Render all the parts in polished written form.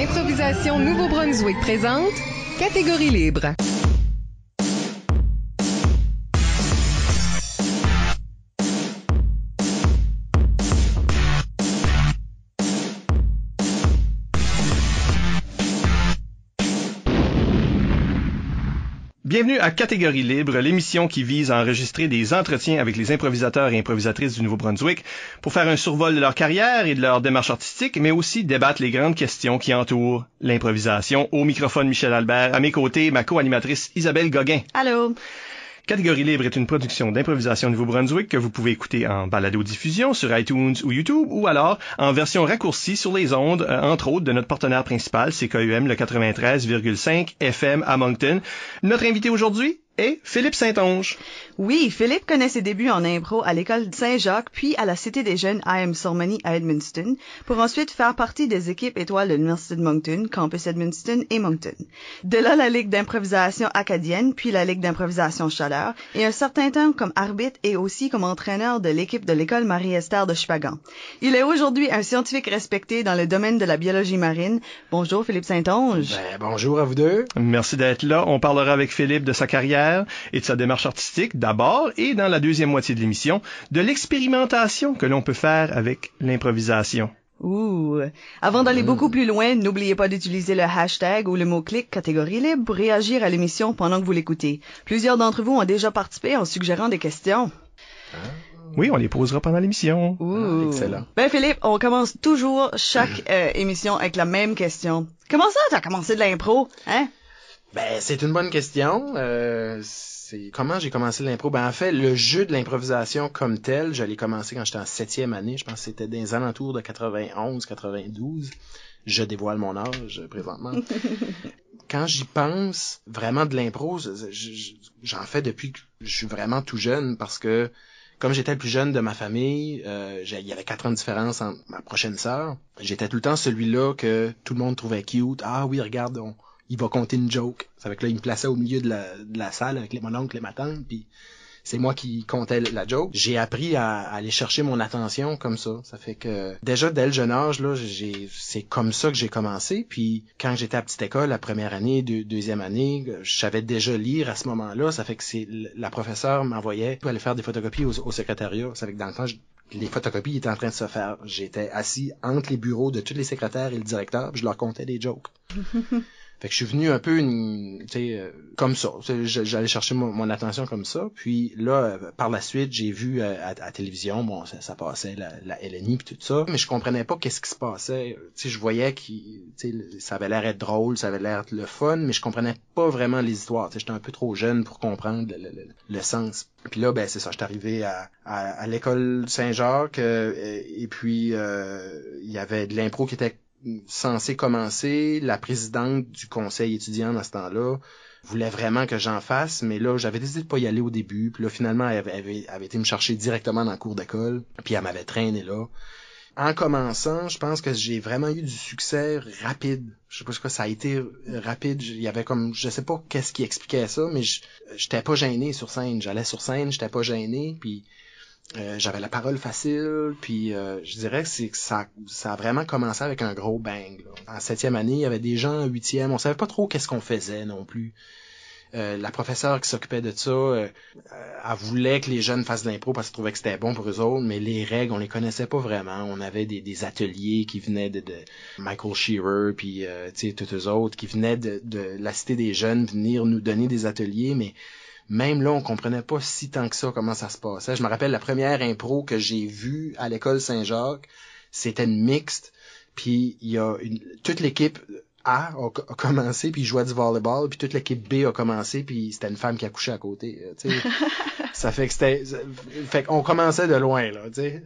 Improvisation Nouveau-Brunswick présente Catégorie libre. Bienvenue à Catégorie libre, l'émission qui vise à enregistrer des entretiens avec les improvisateurs et improvisatrices du Nouveau-Brunswick pour faire un survol de leur carrière et de leur démarche artistique, mais aussi débattre les grandes questions qui entourent l'improvisation. Au microphone, Michel Albert. À mes côtés, ma co-animatrice Isabelle Gauguin. Allô. Catégorie libre est une production d'improvisation Nouveau-Brunswick que vous pouvez écouter en balado-diffusion sur iTunes ou YouTube ou alors en version raccourcie sur les ondes, entre autres, de notre partenaire principal, CKUM, le 93,5 FM à Moncton. Notre invité aujourd'hui est Philippe Saint-Onge. Oui, Philippe connaît ses débuts en impro à l'école Saint-Jacques, puis à la Cité des Jeunes I.M. Sormany à Edmundston, pour ensuite faire partie des équipes étoiles de l'Université de Moncton, Campus Edmundston et Moncton. De là, la Ligue d'improvisation acadienne, puis la Ligue d'improvisation Chaleur, et un certain temps comme arbitre et aussi comme entraîneur de l'équipe de l'école Marie-Esther de Chupagan. Il est aujourd'hui un scientifique respecté dans le domaine de la biologie marine. Bonjour Philippe Saint-Onge. Bonjour à vous deux. Merci d'être là. On parlera avec Philippe de sa carrière et de sa démarche artistique d'abord et dans la deuxième moitié de l'émission, de l'expérimentation que l'on peut faire avec l'improvisation. Ouh. Avant d'aller beaucoup plus loin, n'oubliez pas d'utiliser le hashtag ou le mot-clic Catégorie libre pour réagir à l'émission pendant que vous l'écoutez. Plusieurs d'entre vous ont déjà participé en suggérant des questions. Oui, on les posera pendant l'émission. Ouh. Excellent. Ben Philippe, on commence toujours chaque émission avec la même question. Comment ça, t'as commencé de l'impro, hein? Ben, c'est une bonne question. C'est comment j'ai commencé l'impro? Ben, en fait, le jeu de l'improvisation comme tel, je l'ai commencé quand j'étais en 7e année. Je pense que c'était dans les alentours de 91, 92. Je dévoile mon âge présentement. Quand j'y pense, vraiment de l'impro, j'en fais depuis que je suis vraiment tout jeune parce que comme j'étais le plus jeune de ma famille, il y avait 4 ans de différence entre ma prochaine sœur. J'étais tout le temps celui-là que tout le monde trouvait cute. Ah oui, regarde, il va compter une joke. Ça fait que là, il me plaçait au milieu de la salle avec mon oncle et ma tante, puis c'est moi qui comptais la joke. J'ai appris à aller chercher mon attention comme ça. Ça fait que déjà dès le jeune âge, là, c'est comme ça que j'ai commencé. Puis quand j'étais à petite école, la première année, deuxième année, je savais déjà lire à ce moment-là. Ça fait que la professeure m'envoyait pour aller faire des photocopies au secrétariat. Ça fait que dans le temps, les photocopies étaient en train de se faire. J'étais assis entre les bureaux de tous les secrétaires et le directeur, puis je leur comptais des jokes. Fait que je suis venu un peu comme ça. J'allais chercher mon attention comme ça. Puis là, par la suite, j'ai vu à télévision, bon, ça passait la LNI puis tout ça, mais je comprenais pas qu'est-ce qui se passait. Je voyais que ça avait l'air être drôle, ça avait l'air être le fun, mais je comprenais pas vraiment les histoires. J'étais un peu trop jeune pour comprendre le sens. Puis là, ben c'est ça, j'étais arrivé à l'école Saint-Jacques et puis il y avait de l'impro qui était censé commencer. La présidente du conseil étudiant dans ce temps-là voulait vraiment que j'en fasse, mais là, j'avais décidé de pas y aller au début. Puis là, finalement, elle avait été me chercher directement dans le cours d'école, puis elle m'avait traîné là. En commençant, je pense que j'ai vraiment eu du succès rapide. Je sais pas ce que ça a été rapide. Il y avait comme, je sais pas qu'est-ce qui expliquait ça, mais j'étais pas gêné sur scène. J'allais sur scène, j'étais pas gêné, puis j'avais la parole facile, puis je dirais que ça a vraiment commencé avec un gros bang. Là. En 7e année, il y avait des gens en 8e, on savait pas trop qu'est-ce qu'on faisait non plus. La professeure qui s'occupait de ça, elle voulait que les jeunes fassent de l'impro parce qu'elle trouvait que c'était bon pour eux autres, mais les règles, on les connaissait pas vraiment. On avait des ateliers qui venaient de Michael Shearer, puis tous eux autres, qui venaient de la Cité des Jeunes, venir nous donner des ateliers, mais même là, on comprenait pas si tant que ça comment ça se passait. Je me rappelle la première impro que j'ai vue à l'école Saint-Jacques, c'était une mixte, puis il y a toute l'équipe A a commencé, puis il jouait du volleyball, puis toute l'équipe B a commencé, puis c'était une femme qui a couché à côté. Ça fait que fait qu'on commençait de loin, là, tu sais.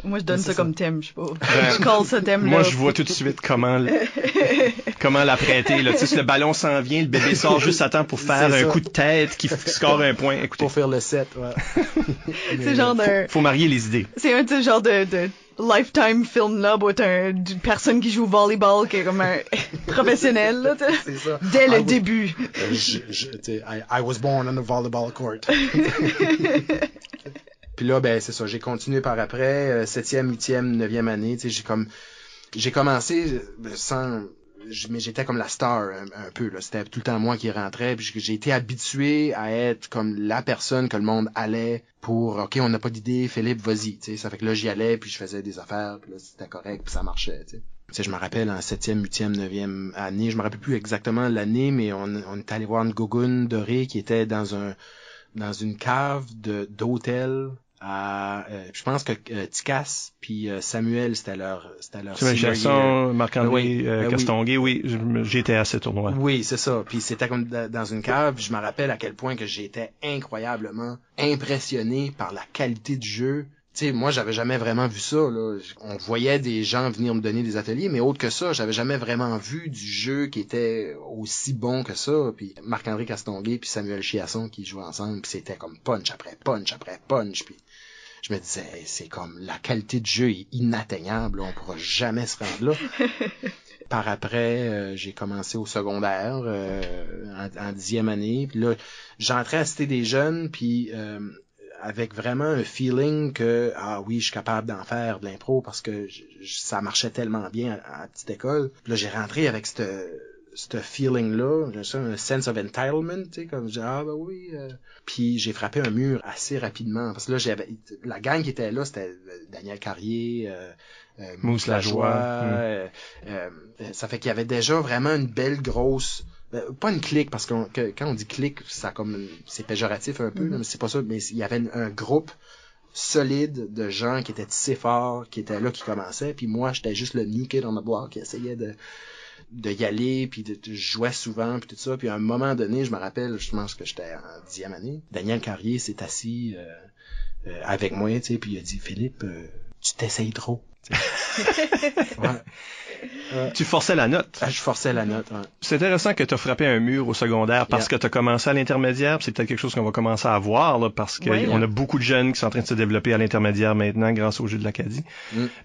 Moi, je donne ça comme thème, je sais pas. Je colle ce thème-là. Moi, je vois tout de suite comment l'apprêter, là. Tu sais, si le ballon s'en vient, le bébé sort juste à temps pour faire un coup de tête qui score un point. Écoutez. Pour faire le set, ouais. C'est genre faut marier les idées. C'est un genre de Lifetime film là, d'une personne qui joue au volleyball, qui est comme un professionnel, là, c'est ça. Dès le début. I was born on a volleyball court. Puis là, ben, c'est ça, j'ai continué par après, 7e, 8e, 9e année, tu sais, j'ai commencé mais j'étais comme la star un peu, là. C'était tout le temps moi qui rentrais, puis j'ai été habitué à être comme la personne que le monde allait pour, OK, on n'a pas d'idée, Philippe, vas-y, tu sais. Ça fait que là, j'y allais, puis je faisais des affaires, puis là, c'était correct, puis ça marchait, tu sais. Tu sais, je me rappelle en 7e, 8e, 9e année, je me rappelle plus exactement l'année, mais on est allé voir une gougoune dorée qui était dans une cave d'hôtel je pense que Ticasse puis Samuel c'était leur Samuel Chasson, Marc-André Castonguay, oui, j'étais à ce tournoi. Oui, c'est ça. Puis c'était comme dans une cave. Je me rappelle à quel point que j'étais incroyablement impressionné par la qualité du jeu. Tu sais, moi, j'avais jamais vraiment vu ça, là. On voyait des gens venir me donner des ateliers, mais autre que ça, j'avais jamais vraiment vu du jeu qui était aussi bon que ça. Puis Marc-André Castonguay puis Samuel Chiasson qui jouaient ensemble, puis c'était comme punch après punch après punch. Puis je me disais, hey, c'est comme la qualité du jeu est inatteignable, là, on pourra jamais se rendre là. Par après, j'ai commencé au secondaire en 10e année. Puis là, j'entrais à Cité des Jeunes, puis avec vraiment un feeling que ah oui, je suis capable d'en faire de l'impro parce que ça marchait tellement bien à la petite école. Puis là, j'ai rentré avec ce feeling-là, j'ai ça, un sense of entitlement, tu sais, comme ah ben oui. Puis j'ai frappé un mur assez rapidement parce que là, j'avais la gang qui était là, c'était Daniel Carrier, Mousse Lajoie. Ça fait qu'il y avait déjà vraiment une belle grosse pas une clique parce que quand on dit clique, ça comme c'est péjoratif un peu, là, mais c'est pas ça, mais il y avait un groupe solide de gens qui étaient tissés forts, qui étaient là, qui commençaient, puis moi j'étais juste le new kid on the block qui essayait de y aller, puis je jouais souvent, puis tout ça, puis à un moment donné, je me rappelle, je pense que j'étais en 10e année, Daniel Carrier s'est assis avec moi, tu sais, puis il a dit Philippe, tu t'essayes trop. Ouais. Tu forçais la note. Je forçais la note, ouais. C'est intéressant que tu as frappé un mur au secondaire parce que tu as commencé à l'intermédiaire. C'est peut-être quelque chose qu'on va commencer à voir là, parce qu'on a beaucoup de jeunes qui sont en train de se développer à l'intermédiaire maintenant grâce au jeu de l'Acadie.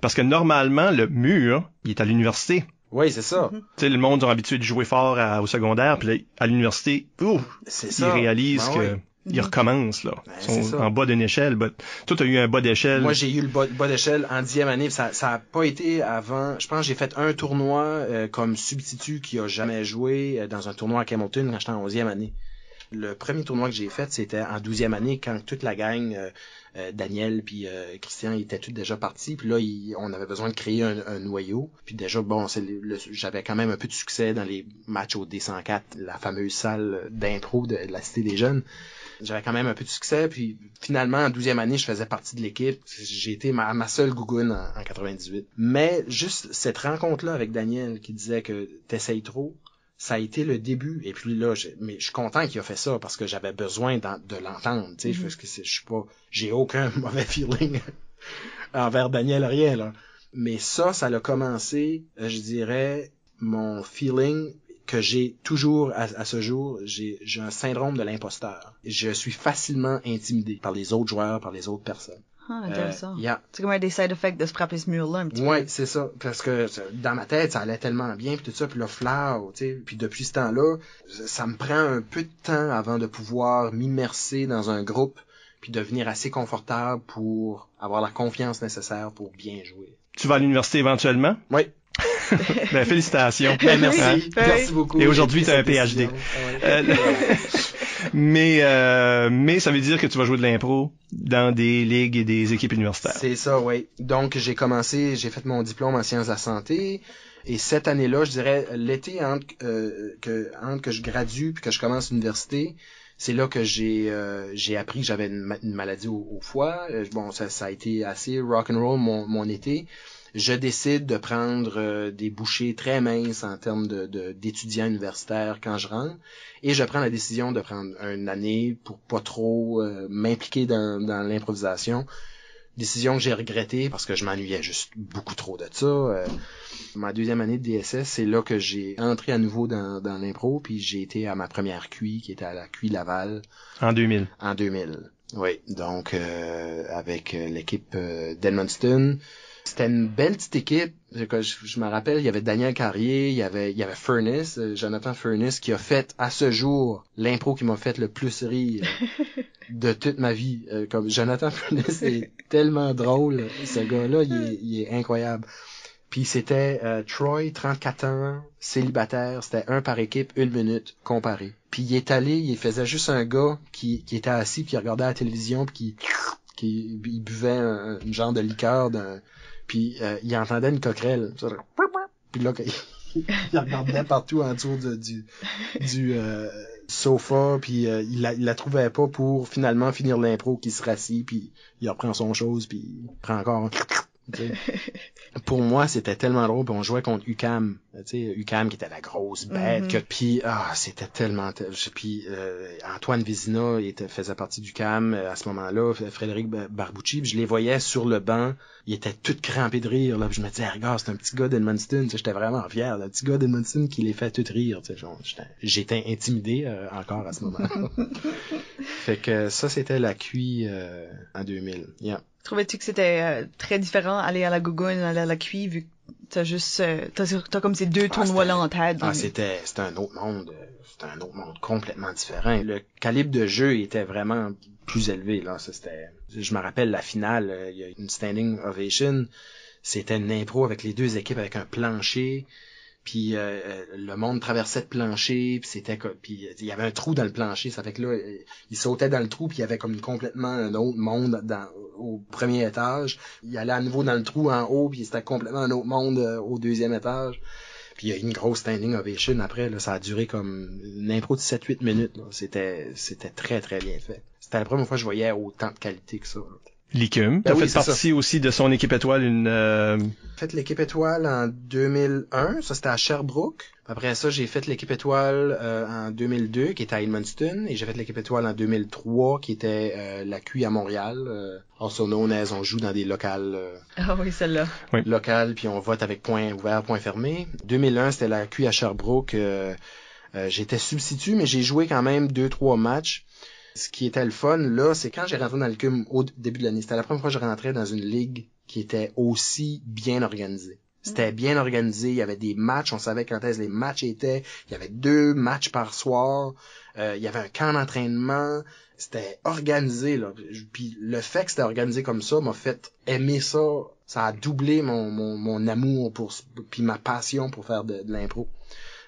Parce que normalement, le mur, il est à l'université. Oui, c'est ça. Tu sais, le monde est habitué de jouer fort au secondaire, puis là, à l'université, ils réalisent que... Ils recommencent, là. Ils sont en bas d'une échelle. Toi, t'as eu un bas d'échelle. Moi, j'ai eu le bas d'échelle en 10e année. Ça a pas été avant. Je pense que j'ai fait un tournoi comme substitut qui a jamais joué dans un tournoi à Hamilton quand j'étais en 11e année. Le premier tournoi que j'ai fait, c'était en 12e année quand toute la gang, Daniel puis Christian, ils étaient tous déjà partis. Puis là, on avait besoin de créer un noyau. Puis déjà, bon, j'avais quand même un peu de succès dans les matchs au D104, la fameuse salle d'impro de la Cité des Jeunes. J'avais quand même un peu de succès, puis finalement, en 12e année, je faisais partie de l'équipe. J'ai été ma seule gougoune en 98. Mais juste cette rencontre-là avec Daniel qui disait que t'essayes trop, ça a été le début. Et puis là, je suis content qu'il a fait ça parce que j'avais besoin de l'entendre. Tu sais, parce que j'ai aucun mauvais feeling envers Daniel, rien là. Mais ça l'a commencé, je dirais, mon feeling que j'ai toujours à ce jour, j'ai un syndrome de l'imposteur. Je suis facilement intimidé par les autres joueurs, par les autres personnes. Ah, intéressant. C'est comme un des side effects de se frapper ce mur-là un petit peu. Ouais, c'est ça. Parce que dans ma tête, ça allait tellement bien, puis tout ça, puis là, tu sais. Puis depuis ce temps-là, ça me prend un peu de temps avant de pouvoir m'immerser dans un groupe, puis devenir assez confortable pour avoir la confiance nécessaire pour bien jouer. Tu vas à l'université éventuellement? Oui. Ben, félicitations. Ben, merci. Merci beaucoup. Et aujourd'hui, tu as un PhD. Mais ça veut dire que tu vas jouer de l'impro dans des ligues et des équipes universitaires. C'est ça, oui. Donc, j'ai fait mon diplôme en sciences de la santé. Et cette année-là, je dirais, l'été entre que je gradue puis que je commence l'université, c'est là que j'ai appris que j'avais une maladie au foie. Bon, ça a été assez rock'n'roll mon été. Je décide de prendre des bouchées très minces en termes d'étudiants universitaires quand je rentre, et je prends la décision de prendre une année pour pas trop m'impliquer dans l'improvisation. Décision que j'ai regrettée parce que je m'ennuyais juste beaucoup trop de ça. Ma deuxième année de DSS, c'est là que j'ai entré à nouveau dans l'impro, puis j'ai été à ma première QI, qui était à la QI Laval. En 2000. En 2000, oui. Donc, avec l'équipe d'Edmundston. C'était une belle petite équipe. Je me rappelle, il y avait Daniel Carrier, il y avait Furnace, Jonathan Furnace, qui a fait à ce jour l'impro qui m'a fait le plus rire de toute ma vie. Comme Jonathan Furnace est tellement drôle, ce gars-là, il est incroyable. Puis c'était Troy, 34 ans, célibataire, c'était un par équipe, 1 minute, comparé. Puis il est allé, il faisait juste un gars qui était assis, puis il regardait la télévision, puis qui il buvait une genre de liqueur, puis il entendait une coquerelle. Puis là, il regardait partout en dessous du sofa, puis il la trouvait pas pour finalement finir l'impro, qu'il se rassit, puis il reprend son chose, puis il prend encore Pour moi, c'était tellement drôle, puis on jouait contre UQAM, tu sais, UQAM qui était la grosse bête, puis c'était tellement, puis Antoine Vézina faisait partie d'UQAM à ce moment-là, Frédéric Barbucci, puis je les voyais sur le banc, ils étaient tous crampés de rire, là, puis je me disais, regarde, c'est un petit gars d'Edmundston, j'étais vraiment fier, le petit gars d'Edmundston qui les fait tous rire, tu sais, j'étais intimidé encore à ce moment-là. Fait que ça, c'était la QI en 2000. Yeah. Trouvais-tu que c'était très différent aller à la Gougoune, aller à la QI, vu que t'as juste t'as comme ces deux tournois-là en tête? C'était un autre monde. C'était un autre monde complètement différent. Le calibre de jeu était vraiment plus élevé, là. Ça, je me rappelle la finale, il y a une standing ovation. C'était une impro avec les deux équipes avec un plancher. Puis le monde traversait le plancher, puis il y avait un trou dans le plancher, ça fait que là il sautait dans le trou, puis il y avait comme complètement un autre monde au premier étage. Il allait à nouveau dans le trou en haut, puis c'était complètement un autre monde au deuxième étage. Puis il y a eu une grosse standing ovation après, là, ça a duré comme une impro de 7-8 minutes, là. C'était très très bien fait. C'était la première fois que je voyais autant de qualité que ça, là. L'ICUM. T'as fait partie aussi de son équipe étoile Fait l'équipe étoile en 2001, ça c'était à Sherbrooke. Après ça, j'ai fait l'équipe étoile en 2002 qui était à Edmundston, et j'ai fait l'équipe étoile en 2003 qui était la QI à Montréal. Also known as on joue dans des locales. Ah oui, celle-là. Oui. Locales, puis on vote avec point ouvert, point fermé. 2001, c'était la QI à Sherbrooke. J'étais substitut, mais j'ai joué quand même 2-3 matchs. Ce qui était le fun, là, c'est quand j'ai rentré dans le CUM au début de l'année. C'était la première fois que je rentrais dans une ligue qui était aussi bien organisée. C'était bien organisé, il y avait des matchs, on savait quand est-ce les matchs étaient, il y avait 2 matchs par soir, il y avait un camp d'entraînement, c'était organisé, là. Puis le fait que c'était organisé comme ça m'a fait aimer ça. Ça a doublé mon amour puis ma passion pour faire de l'impro.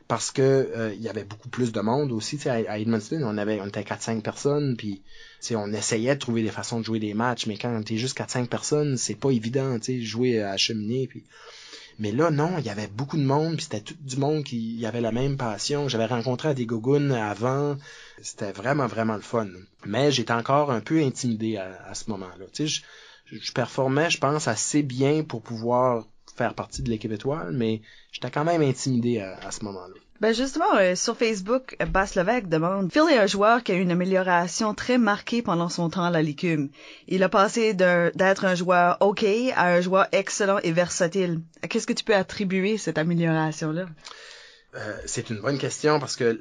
Parce que il y avait beaucoup plus de monde aussi, tu sais, à Edmundston, on était 4-5 personnes, puis tu sais, on essayait de trouver des façons de jouer des matchs, mais quand t'es juste 4-5 personnes, c'est pas évident, tu sais, jouer à la cheminée, puis mais là non, il y avait beaucoup de monde, puis c'était tout du monde qui avait la même passion. J'avais rencontré à des gougounes avant, c'était vraiment vraiment le fun. Mais j'étais encore un peu intimidé à ce moment-là. Tu sais, je performais, je pense, assez bien pour pouvoir faire partie de l'équipe étoile, mais j'étais quand même intimidé à ce moment-là. Ben justement, sur Facebook, Basse Levesque demande, Phil est un joueur qui a eu une amélioration très marquée pendant son temps à la LICUM. Il a passé d'être un joueur OK à un joueur excellent et versatile. Qu'est-ce que tu peux attribuer cette amélioration-là? C'est une bonne question parce que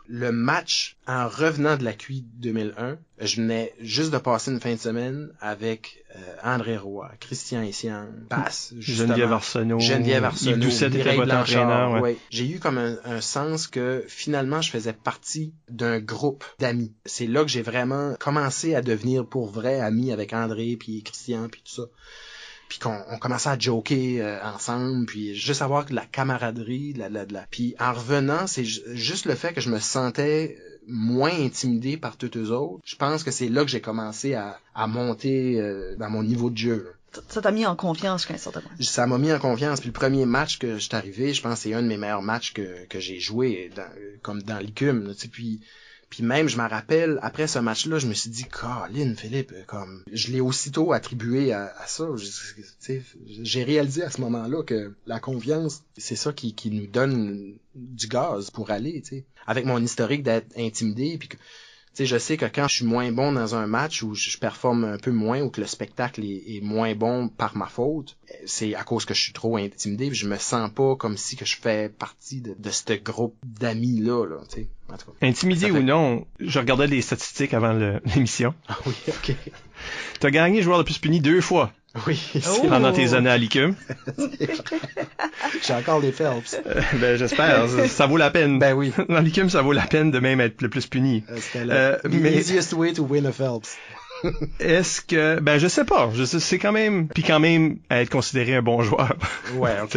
le match, en revenant de la QI 2001, je venais juste de passer une fin de semaine avec André Roy, Christian Essian, Basse, Geneviève Arsenault, Yves Doucet était votre entraîneur. Ouais. J'ai eu comme un sens que finalement je faisais partie d'un groupe d'amis. C'est là que j'ai vraiment commencé à devenir pour vrai ami avec André puis Christian puis tout ça. Puis qu'on commençait à joker ensemble, puis juste avoir de la camaraderie, puis en revenant, c'est juste le fait que je me sentais moins intimidé par tous eux autres. Je pense que c'est là que j'ai commencé à monter dans mon niveau de jeu. Ça t'a mis en confiance, jusqu'à un certain point. Ça m'a mis en confiance. Puis le premier match que j'étais arrivé, je pense que c'est un de mes meilleurs matchs que j'ai joué comme dans l'ICUM. Puis même, je me rappelle, après ce match-là, je me suis dit, Colin, Philippe, comme, je l'ai aussitôt attribué à ça. J'ai réalisé à ce moment-là que la confiance, c'est ça qui nous donne du gaz pour aller, tu sais. Avec mon historique d'être intimidé, puis que, tu sais, je sais que quand je suis moins bon dans un match où je performe un peu moins ou que le spectacle est moins bon par ma faute, c'est à cause que je suis trop intimidé, puis je me sens pas comme si que je fais partie de ce groupe d'amis-là, tu sais. En tout cas, intimidé ou non, je regardais les statistiques avant l'émission. Ah oui, ok. T'as gagné joueur le plus puni 2 fois. Oui. Pendant tes années à l'ICUM. J'ai encore les Phelps. Ben, j'espère. Ça vaut la peine. Ben oui. Dans l'ICUM, ça vaut la peine de même être le plus puni. C'était the easiest way to win a Phelps. Est-ce que... Ben, je sais pas. C'est quand même... Puis quand même, être considéré un bon joueur. Ouais, ok.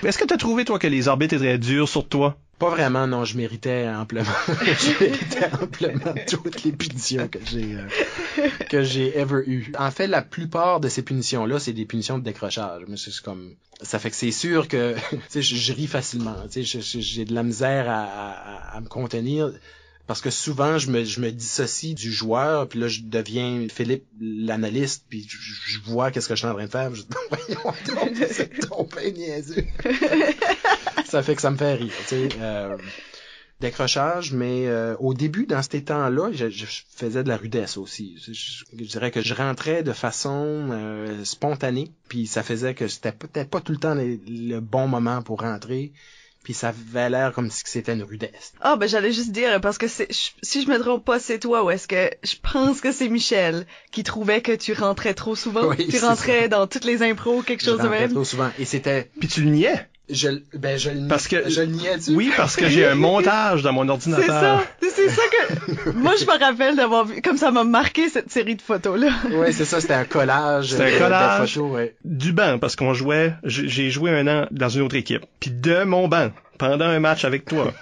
Est-ce que t'as trouvé, toi, que les arbitres étaient durs sur toi? Pas vraiment, non. Je méritais amplement. Je méritais amplement toutes les punitions que j'ai ever eues. En fait, la plupart de ces punitions-là, c'est des punitions de décrochage. Mais c'est comme... Ça fait que c'est sûr que, tu sais, je ris facilement. Tu sais, j'ai de la misère à me contenir. Parce que souvent, je me dissocie du joueur, puis là, je deviens Philippe, l'analyste, puis je vois qu'est-ce que je suis en train de faire, je dis, voyons donc, c'est ton pain niaiseux. Ça fait que ça me fait rire, tu sais. Décrochage, mais au début, dans ces temps-là, je faisais de la rudesse aussi. Je dirais que je rentrais de façon spontanée, puis ça faisait que c'était peut-être pas tout le temps le bon moment pour rentrer. Puis ça avait l'air comme si c'était une rudesse. Ah, ben j'allais juste dire, parce que si je me trompe pas, c'est toi, ou est-ce que je pense que c'est Michel qui trouvait que tu rentrais trop souvent? Oui, tu rentrais dans toutes les impros, quelque chose de même? Je rentrais trop souvent. Et c'était... Puis tu le niais? Je le niais. Oui, parce que j'ai un montage dans mon ordinateur. C'est ça que... Moi, je me rappelle d'avoir vu... Comme ça m'a marqué, cette série de photos-là. Oui, c'est ça, c'était un collage. C'était un collage de photos, ouais. Du banc, parce qu'on jouait... J'ai joué un an dans une autre équipe. Puis de mon banc, pendant un match avec toi,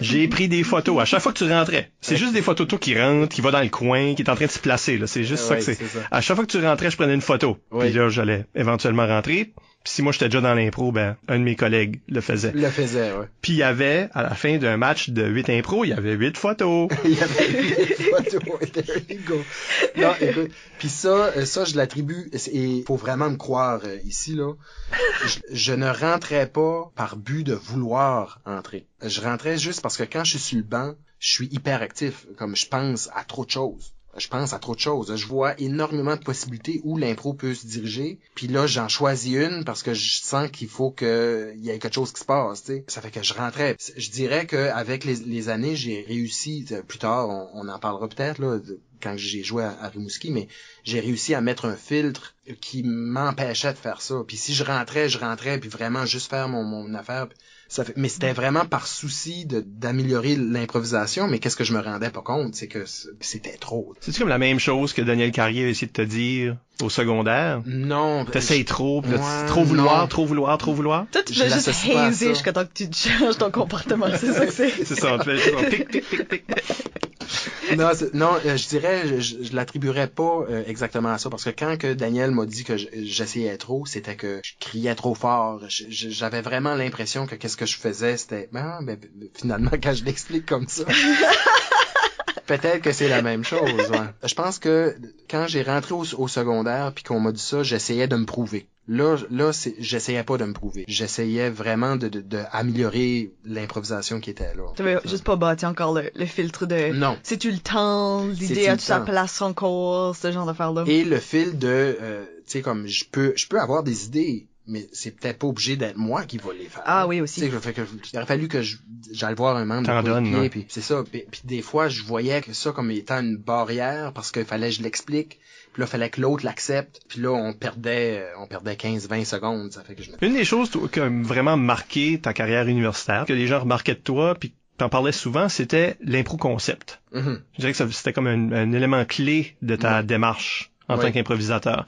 j'ai pris des photos. À chaque fois que tu rentrais, c'est juste des photos de toi qui rentre, qui va dans le coin, qui est en train de se placer. Là. C'est juste ça que c'est. À chaque fois que tu rentrais, je prenais une photo. Puis là, j'allais éventuellement rentrer. Puis si moi j'étais déjà dans l'impro, ben un de mes collègues le faisait. Ouais. Puis il y avait, à la fin d'un match de 8 impro, il y avait 8 photos. Il y avait 8 photos. There you go. Non, écoute. Puis ça, je l'attribue, et faut vraiment me croire ici, là. Je ne rentrais pas par but de vouloir entrer. Je rentrais juste parce que quand je suis sur le banc, je suis hyper actif. Comme je pense à trop de choses. Je vois énormément de possibilités où l'impro peut se diriger. Puis là, j'en choisis une parce que je sens qu'il faut qu'il y ait quelque chose qui se passe, tu sais. Ça fait que je rentrais. Je dirais qu'avec les années, j'ai réussi, plus tard, on en parlera peut-être, là, quand j'ai joué à Rimouski, mais j'ai réussi à mettre un filtre qui m'empêchait de faire ça. Puis si je rentrais, puis vraiment juste faire mon affaire. Mais c'était vraiment par souci d'améliorer l'improvisation, mais qu'est-ce que je me rendais pas compte, c'est que c'était trop. C'est-tu comme la même chose que Daniel Carrier a essayé de te dire au secondaire? Non. T'essayes trop, pis là, trop vouloir. Toi, tu fais juste hazer jusqu'à temps que tu changes ton comportement, c'est ça que c'est. C'est ça, on te fait juste pic, pic, pic, pic. Non, je dirais, je l'attribuerais pas exactement à ça, parce que quand que Daniel m'a dit que j'essayais trop, c'était que je criais trop fort. J'avais vraiment l'impression que qu'est-ce que je faisais, c'était, finalement, quand je l'explique comme ça, peut-être que c'est la même chose. Ouais. Je pense que quand j'ai rentré au secondaire puis qu'on m'a dit ça, j'essayais de me prouver. Là, j'essayais pas de me prouver. J'essayais vraiment de améliorer l'improvisation qui était là. T'avais juste pas bâti encore le filtre de... Non. C'est-tu le temps, l'idée a-tu sa place encore, ce genre d'affaires-là? Et le fil de, tu sais, comme, je peux avoir des idées, mais c'est peut-être pas obligé d'être moi qui va les faire. Ah oui, aussi. Tu sais, il aurait fallu que j'aille voir un membre de coéquipier, puis c'est ça. Puis des fois, je voyais que ça comme étant une barrière parce qu'il fallait que je l'explique. Puis là, il fallait que l'autre l'accepte. Puis là, on perdait 15-20 secondes. Ça fait que Une des choses qui a vraiment marqué ta carrière universitaire, que les gens remarquaient de toi, puis t'en parlais souvent, c'était l'impro concept. Mm-hmm. Je dirais que c'était comme un élément clé de ta démarche en tant qu'improvisateur.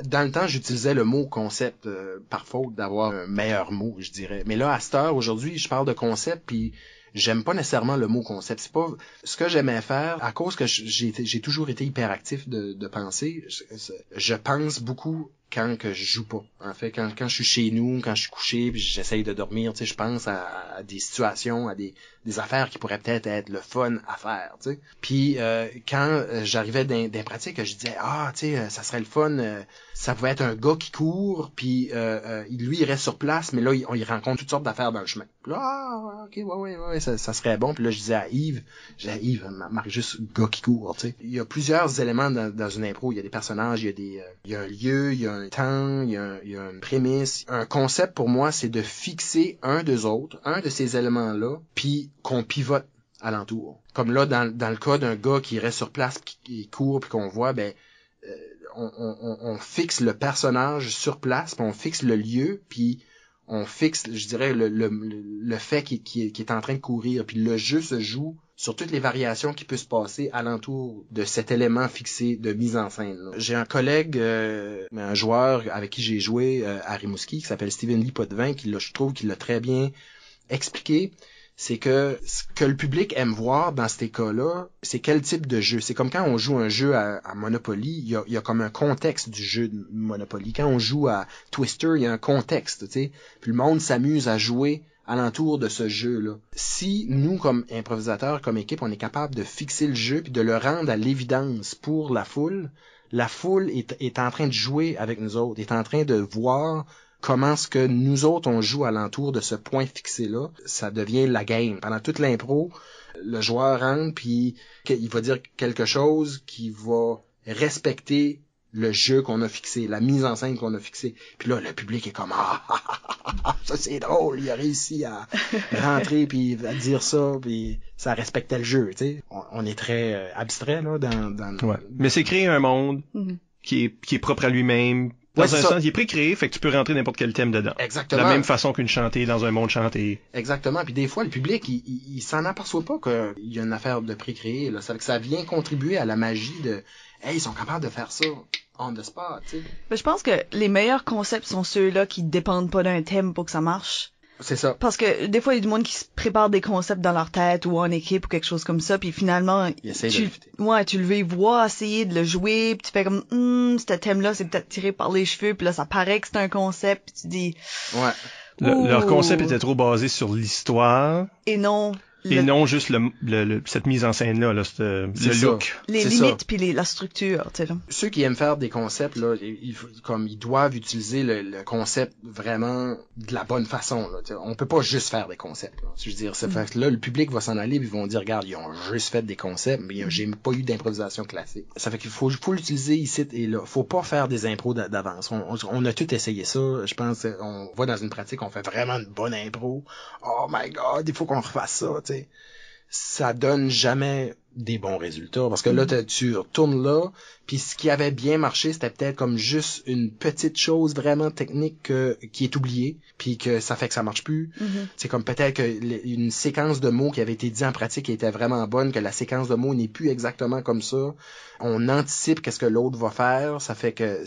Dans le temps, j'utilisais le mot concept par faute d'avoir un meilleur mot, je dirais. Mais là, à cette heure, aujourd'hui, je parle de concept, puis j'aime pas nécessairement le mot concept. C'est pas ce que j'aimais faire, à cause que j'ai toujours été hyperactif de penser. Je pense beaucoup quand que je joue pas. En fait, quand je suis chez nous, quand je suis couché, puis j'essaye de dormir, tu sais, je pense à des situations, à des affaires qui pourraient peut-être être le fun à faire, tu sais. Puis quand j'arrivais dans pratiques, je disais tu sais, ça serait le fun, ça pouvait être un gars qui court, puis lui il reste sur place, mais là il rencontre toutes sortes d'affaires dans le chemin. Puis là, OK, ouais, ça serait bon. Puis là je disais à Yves, marque juste gars qui court, tu sais. Il y a plusieurs éléments dans une impro, il y a des personnages, il y a un lieu, il y a un temps, il y a une prémisse. Un concept pour moi, c'est de fixer un de ces éléments-là, puis qu'on pivote alentour. Comme là, dans le cas d'un gars qui reste sur place, qui court, puis qu'on voit, on fixe le personnage sur place, puis on fixe le lieu, puis on fixe, je dirais, le fait qu'il est en train de courir, puis le jeu se joue sur toutes les variations qui peuvent se passer alentour de cet élément fixé de mise en scène. Là. J'ai un collègue, un joueur avec qui j'ai joué à Rimouski, qui s'appelle Steven Lee Potvin, je trouve qu'il l'a très bien expliqué. C'est que ce que le public aime voir dans ces cas-là, c'est quel type de jeu. C'est comme quand on joue un jeu à Monopoly, il y a comme un contexte du jeu de Monopoly. Quand on joue à Twister, il y a un contexte, tu sais. Puis le monde s'amuse à jouer alentour de ce jeu-là. Si nous, comme improvisateurs, comme équipe, on est capable de fixer le jeu puis de le rendre à l'évidence pour la foule est en train de jouer avec nous autres, est en train de voir comment est-ce que nous autres, on joue alentour de ce point fixé-là, ça devient la game. Pendant toute l'impro, le joueur rentre, puis il va dire quelque chose qui va respecter le jeu qu'on a fixé, la mise en scène qu'on a fixée. Puis là, le public est comme ça c'est drôle, il a réussi à rentrer, puis à dire ça, puis ça respectait le jeu, tu sais. On est très abstrait, là, dans... Ouais. Mais c'est créer un monde qui est propre à lui-même. Dans un sens, il est pré-créé, fait que tu peux rentrer n'importe quel thème dedans. Exactement. De la même façon qu'une chantée dans un monde chanté. Exactement. Puis des fois, le public, il s'en aperçoit pas qu'il y a une affaire de pré-créé, là. Ça vient contribuer à la magie de, hey, ils sont capables de faire ça on the spot, tu sais. Mais je pense que les meilleurs concepts sont ceux-là qui dépendent pas d'un thème pour que ça marche. C'est ça. Parce que des fois, il y a du monde qui se prépare des concepts dans leur tête ou en équipe ou quelque chose comme ça, puis finalement, tu le vois essayer de le jouer, puis tu fais comme, ce thème-là, c'est peut-être tiré par les cheveux, puis là, ça paraît que c'est un concept, puis tu dis... Ouais. Leur concept était trop basé sur l'histoire. Et non juste cette mise en scène-là, le look. Les limites puis la structure, tu sais, là. Ceux qui aiment faire des concepts, là, ils doivent utiliser le concept vraiment de la bonne façon, là. T'sais. On peut pas juste faire des concepts, là. Je veux dire, fait que là, le public va s'en aller, puis ils vont dire, regarde, ils ont juste fait des concepts, mais j'ai pas eu d'improvisation classique. Ça fait qu'il faut l'utiliser ici et là. Faut pas faire des impros d'avance. On a tout essayé ça. Je pense, on va dans une pratique, on fait vraiment une bonne impro. Oh my God, il faut qu'on refasse ça. T'sais, ça donne jamais des bons résultats parce que là tu retournes là, puis ce qui avait bien marché c'était peut-être comme juste une petite chose vraiment technique qui est oubliée, puis que ça fait que ça marche plus. C'est comme peut-être que une séquence de mots qui avait été dit en pratique qui était vraiment bonne, que la séquence de mots n'est plus exactement comme ça. On anticipe qu'est-ce que l'autre va faire, ça fait que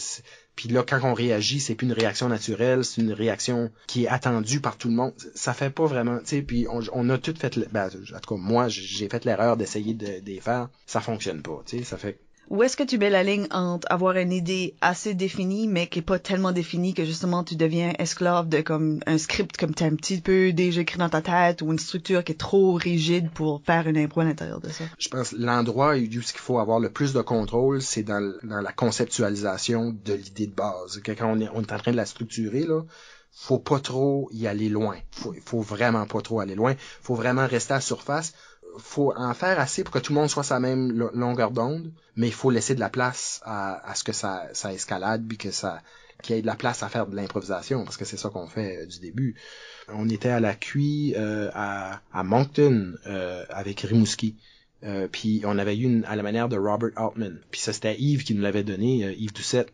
puis là, quand on réagit, c'est plus une réaction naturelle, c'est une réaction qui est attendue par tout le monde. Ça fait pas vraiment, tu sais, puis on a tout fait, en tout cas, moi, j'ai fait l'erreur d'essayer de les faire. Ça fonctionne pas, tu sais, ça fait... Où est-ce que tu mets la ligne entre avoir une idée assez définie, mais qui est pas tellement définie que justement tu deviens esclave de comme un script comme t'as un petit peu déjà écrit dans ta tête, ou une structure qui est trop rigide pour faire une impro à l'intérieur de ça? Je pense l'endroit où il faut avoir le plus de contrôle, c'est dans la conceptualisation de l'idée de base. Quand on est en train de la structurer, là, faut pas trop y aller loin. Faut vraiment pas trop aller loin. Faut vraiment rester à la surface. Faut en faire assez pour que tout le monde soit sa même longueur d'onde, mais il faut laisser de la place à ce que ça escalade, puis qu'il y ait de la place à faire de l'improvisation, parce que c'est ça qu'on fait du début. On était à la QI à Moncton avec Rimouski. Puis on avait eu à la manière de Robert Altman. Puis ça, c'était Yves qui nous l'avait donné, Yves Doucette,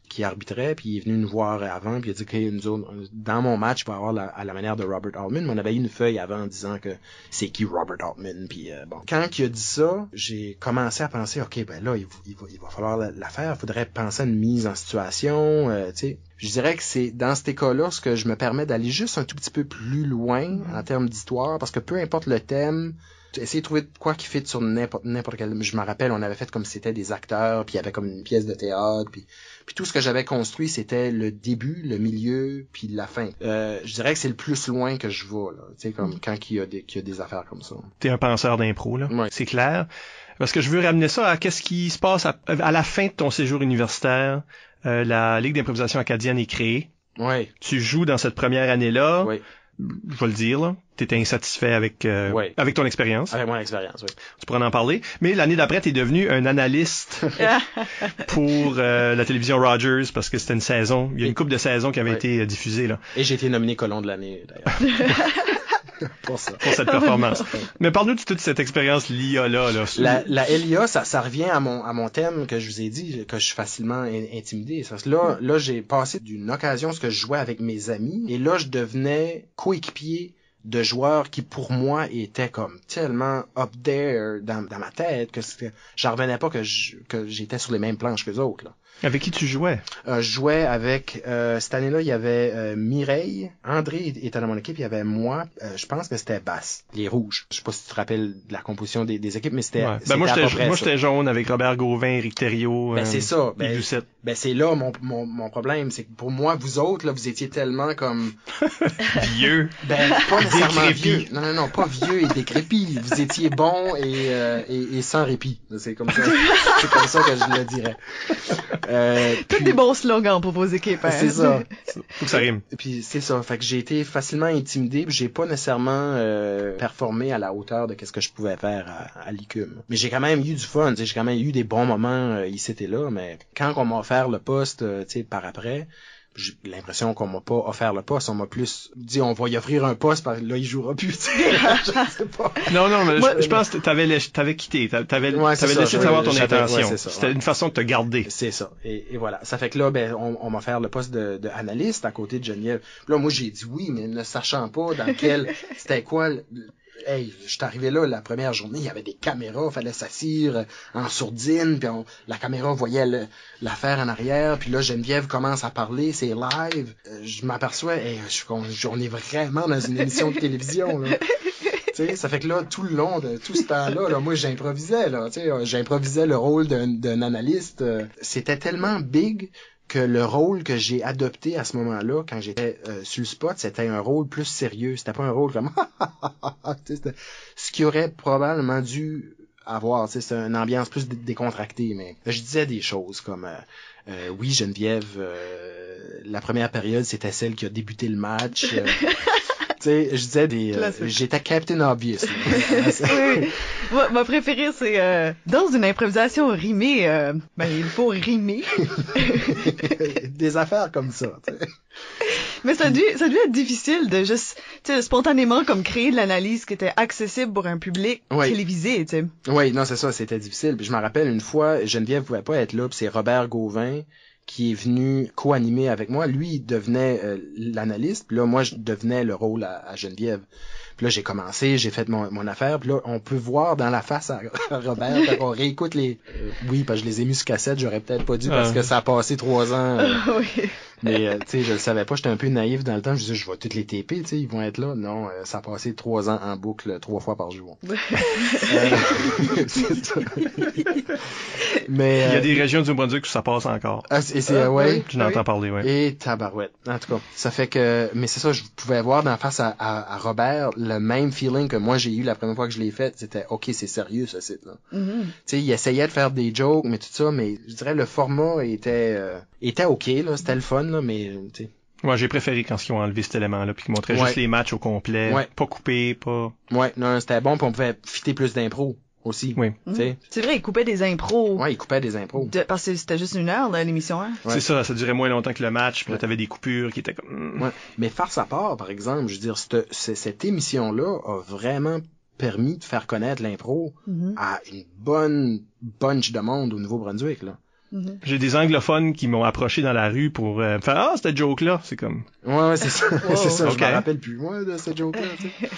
qui arbitrait, puis il est venu nous voir avant, puis il a dit que nous autres, dans mon match, je vais avoir à la manière de Robert Altman, mais on avait eu une feuille avant en disant que c'est qui Robert Altman, puis bon. Quand il a dit ça, j'ai commencé à penser, ok, ben là, il va falloir la faire, il faudrait penser à une mise en situation, tu sais. Je dirais que c'est dans ces cas-là ce que je me permets d'aller juste un tout petit peu plus loin en termes d'histoire, parce que peu importe le thème, essayer de trouver quoi qui fit sur n'importe quel... Je me rappelle, on avait fait comme si c'était des acteurs, puis il y avait comme une pièce de théâtre, puis tout ce que j'avais construit, c'était le début, le milieu, puis la fin. Je dirais que c'est le plus loin que je vais, là. Tu sais, comme quand il y a des affaires comme ça. T'es un penseur d'impro, là. Ouais. C'est clair. Parce que je veux ramener ça à qu'est-ce qui se passe à la fin de ton séjour universitaire. La Ligue d'improvisation acadienne est créée. Ouais. Tu joues dans cette première année-là. Ouais. Je vais le dire, là. T'étais insatisfait avec ton expérience. Avec mon expérience, oui. Tu pourras en parler. Mais l'année d'après, t'es devenu un analyste pour la télévision Rogers, parce que c'était une saison. Il y a une couple de saisons qui avait été diffusée, là. Et j'ai été nominé colon de l'année, d'ailleurs. pour cette performance. Mais parle-nous de toute cette expérience LIA-là. La LIA, ça revient à mon thème que je vous ai dit, que je suis facilement intimidé. Parce que là, j'ai passé d'une occasion ce que je jouais avec mes amis, et là, je devenais coéquipier de joueurs qui, pour moi, étaient comme tellement up there dans ma tête que j'en revenais pas que j'étais sur les mêmes planches que les autres, là. Avec qui tu jouais? Je jouais avec, cette année-là, il y avait Mireille, André était dans mon équipe, il y avait moi, je pense que c'était Basse, les Rouges. Je sais pas si tu te rappelles de la composition des équipes, mais c'était, c'était moi, à peu près ça. j'étais jaune avec Robert Gauvin, Éric Thériault, c'est ça. Yves Doucette. C'est là mon problème, c'est que pour moi, vous autres, là, vous étiez tellement comme... vieux. Pas nécessairement décrépit. vieux. Non, pas vieux et décrépit. Vous étiez bons et sans répit. C'est comme ça. C'est comme ça que je le dirais. Tous des bons slogans pour vos équipes. Hein? C'est ça. Faut que ça rime. Puis c'est ça. Fait que j'ai été facilement intimidé, puis j'ai pas nécessairement performé à la hauteur de qu'est-ce que je pouvais faire à l'ICUM. Mais j'ai quand même eu du fun. J'ai quand même eu des bons moments ici et là. Mais quand on m'a offert le poste, par après, j'ai l'impression qu'on m'a pas offert le poste, on m'a plus dit on va y offrir un poste, parce que là il jouera plus, je sais pas. Non, mais je pense que t'avais quitté, t'avais laissé savoir ton intention. C'était une façon de te garder. C'est ça. Et voilà. Ça fait que là, on m'a offert le poste de analyste à côté de Geneviève. Puis là, moi j'ai dit oui, mais ne sachant pas dans quel, c'était quoi. Hey, je suis arrivé là la première journée, il y avait des caméras, fallait s'assire en sourdine, puis la caméra voyait l'affaire en arrière, puis là Geneviève commence à parler, c'est live, je m'aperçois, on est vraiment dans une émission de télévision, là. T'sais, ça fait que là, tout le long de tout ce temps-là, là, moi j'improvisais, là, j'improvisais le rôle d'un analyste, c'était tellement big que le rôle que j'ai adopté à ce moment-là, quand j'étais sur le spot, c'était un rôle plus sérieux. C'était pas un rôle comme ce qui aurait probablement dû avoir. C'était une ambiance plus décontractée. Mais je disais des choses comme oui, Geneviève, la première période, c'était celle qui a débuté le match. Je disais j'étais Captain Obvious. Oui. Ma préférée, c'est dans une improvisation rimée, il faut rimer. Des affaires comme ça. T'sais. Mais ça devait être difficile de juste, spontanément comme créer de l'analyse qui était accessible pour un public télévisé, tu sais. Oui, non, c'est ça, c'était difficile. Puis je me rappelle une fois, Geneviève pouvait pas être là, puis c'est Robert Gauvin qui est venu co-animer avec moi. Lui, il devenait l'analyste, puis là, moi, je devenais le rôle à Geneviève. Puis là, j'ai commencé, j'ai fait mon affaire, puis là, on peut voir dans la face à Robert, quand on réécoute les... oui, parce que je les ai mis sur cassette, j'aurais peut-être pas dû, parce que ça a passé 3 ans. Oui. Mais, tu sais, je le savais pas, j'étais un peu naïf dans le temps, je disais, je vais toutes les taper, tu sais, ils vont être là. Non, ça a passé 3 ans en boucle, 3 fois par jour. C'est ça. Mais, il y a des régions du Nouveau-Brunswick où ça passe encore. Ouais. Tu n'entends parler, ouais. Et tabarouette. En tout cas, ça fait que, mais c'est ça, je pouvais voir d'en face à Robert le même feeling que moi j'ai eu la première fois que je l'ai fait. C'était, OK, c'est sérieux, ce site-là. Mm-hmm. Tu sais, il essayait de faire des jokes, mais tout ça, mais je dirais le format était OK, là, c'était le fun, là, mais, tu sais. Ouais, j'ai préféré quand ils ont enlevé cet élément-là, puis qu'ils montraient juste les matchs au complet, pas coupés, pas... Ouais, non, c'était bon, puis on pouvait fitter plus d'impro aussi. Oui. C'est vrai, ils coupaient des impros. Ouais, ils coupaient des impros. Parce que c'était juste 1 heure, là, l'émission, hein? Ouais. C'est ça durait moins longtemps que le match, puis là, t'avais des coupures qui étaient comme... Ouais. Mais farce à part, par exemple, je veux dire, cette émission-là a vraiment permis de faire connaître l'impro à une bonne bunch de monde au Nouveau-Brunswick, là. Mm-hmm. J'ai des anglophones qui m'ont approché dans la rue pour me faire cette joke-là, c'est comme... Ouais, c'est ça. Wow. C'est ça, Okay. Je me rappelle plus, moi, de cette joke-là, tu sais.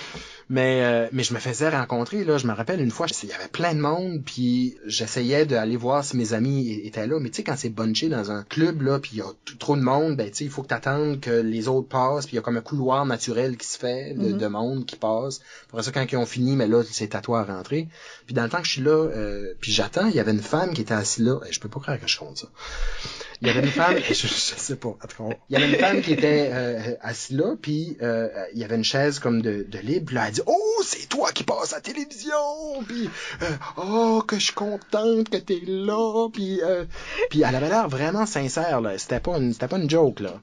Mais je me faisais rencontrer, là, je me rappelle une fois, il y avait plein de monde, puis j'essayais d'aller voir si mes amis étaient là, mais tu sais, quand c'est bunché dans un club, là, puis il y a trop de monde, ben tu sais, il faut que t'attendes que les autres passent, puis il y a comme un couloir naturel qui se fait, de monde qui passe. Après ça, quand ils ont fini, mais là, c'est à toi à rentrer. Puis dans le temps que je suis là, puis j'attends, il y avait une femme qui était assise là, je peux pas croire que je compte ça. Il y avait une femme, je sais pas, en tout cas, il y avait une femme qui était assise là, puis il y avait une chaise comme de libre, puis là, elle dit « Oh, c'est toi qui passes à la télévision! » Puis « Oh, que je suis contente que t'es là! » Puis elle avait l'air vraiment sincère, là. C'était pas une joke, là.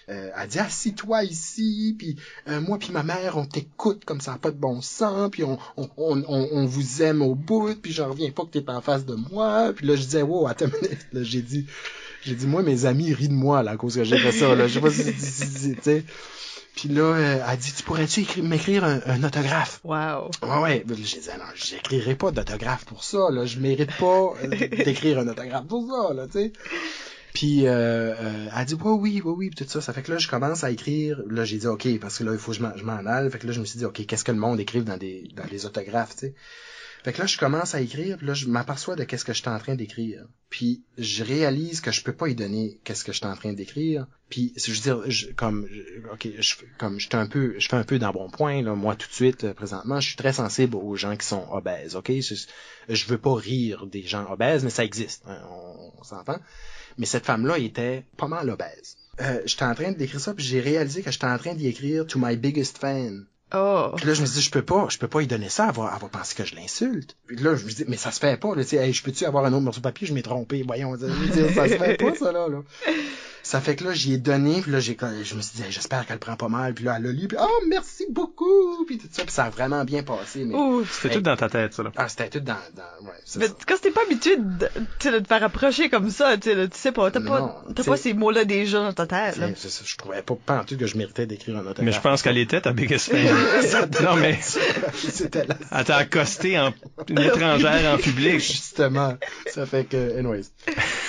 Elle dit assis-toi ici, puis moi puis ma mère on t'écoute comme ça n'a pas de bon sens, puis on vous aime au bout, puis j'en reviens pas que t'es en face de moi. Puis là je disais wow, attends une minute, là, j'ai dit moi mes amis rient de moi là à cause que j'ai fait ça là, je sais pas si tu sais. Puis là, elle dit, tu pourrais-tu m'écrire un autographe? Wow. Ouais. J'ai dit, non, j'écrirai pas d'autographe pour ça, là. Je mérite pas d'écrire un autographe pour ça, là, tu sais. Puis elle dit oui, puis tout ça. Ça fait que là, je commence à écrire. Là, j'ai dit OK, parce que là, il faut que je m'en aille. Fait que là, je me suis dit OK, qu'est-ce que le monde écrive dans des autographes, tu sais. Fait que là, je commence à écrire, puis là, je m'aperçois de qu'est-ce que je suis en train d'écrire. Puis je réalise que je peux pas y donner qu'est-ce que je suis en train d'écrire. Puis je veux dire, je fais un peu dans bon point là, moi tout de suite présentement, je suis très sensible aux gens qui sont obèses, OK? Je veux pas rire des gens obèses, mais ça existe, hein, on s'entend. Mais cette femme-là était pas mal obèse. J'étais en train d'écrire ça, puis j'ai réalisé que j'étais en train d'y écrire To My Biggest Fan. Oh. Puis là, je me suis dit, je peux pas y donner ça, elle va penser que je l'insulte. Puis là, je me dis, mais ça se fait pas, là, tu sais, hey, je peux-tu avoir un autre morceau de papier, je m'ai trompé, voyons, ça se fait pas, ça, là. Ça fait que là, j'y ai donné, puis là, je me suis dit, hey, j'espère qu'elle prend pas mal, puis là, elle a lu, puis oh, merci beaucoup, puis tout ça, puis ça a vraiment bien passé, mais... C'était tout dans ta tête, ça, là. Ah, c'était tout dans ouais, c'est Mais ça. quand t'es pas habitué de te faire approcher comme ça, tu sais pas, t'as pas ces mots-là déjà dans ta tête, là. C'est ça, je trouvais pas en tout que je méritais d'écrire un autographe. Mais je pense qu'elle était ta biggest fan. Non, mais... C'était là. Elle t'a accosté une étrangère en public. Justement. Ça fait que, anyways.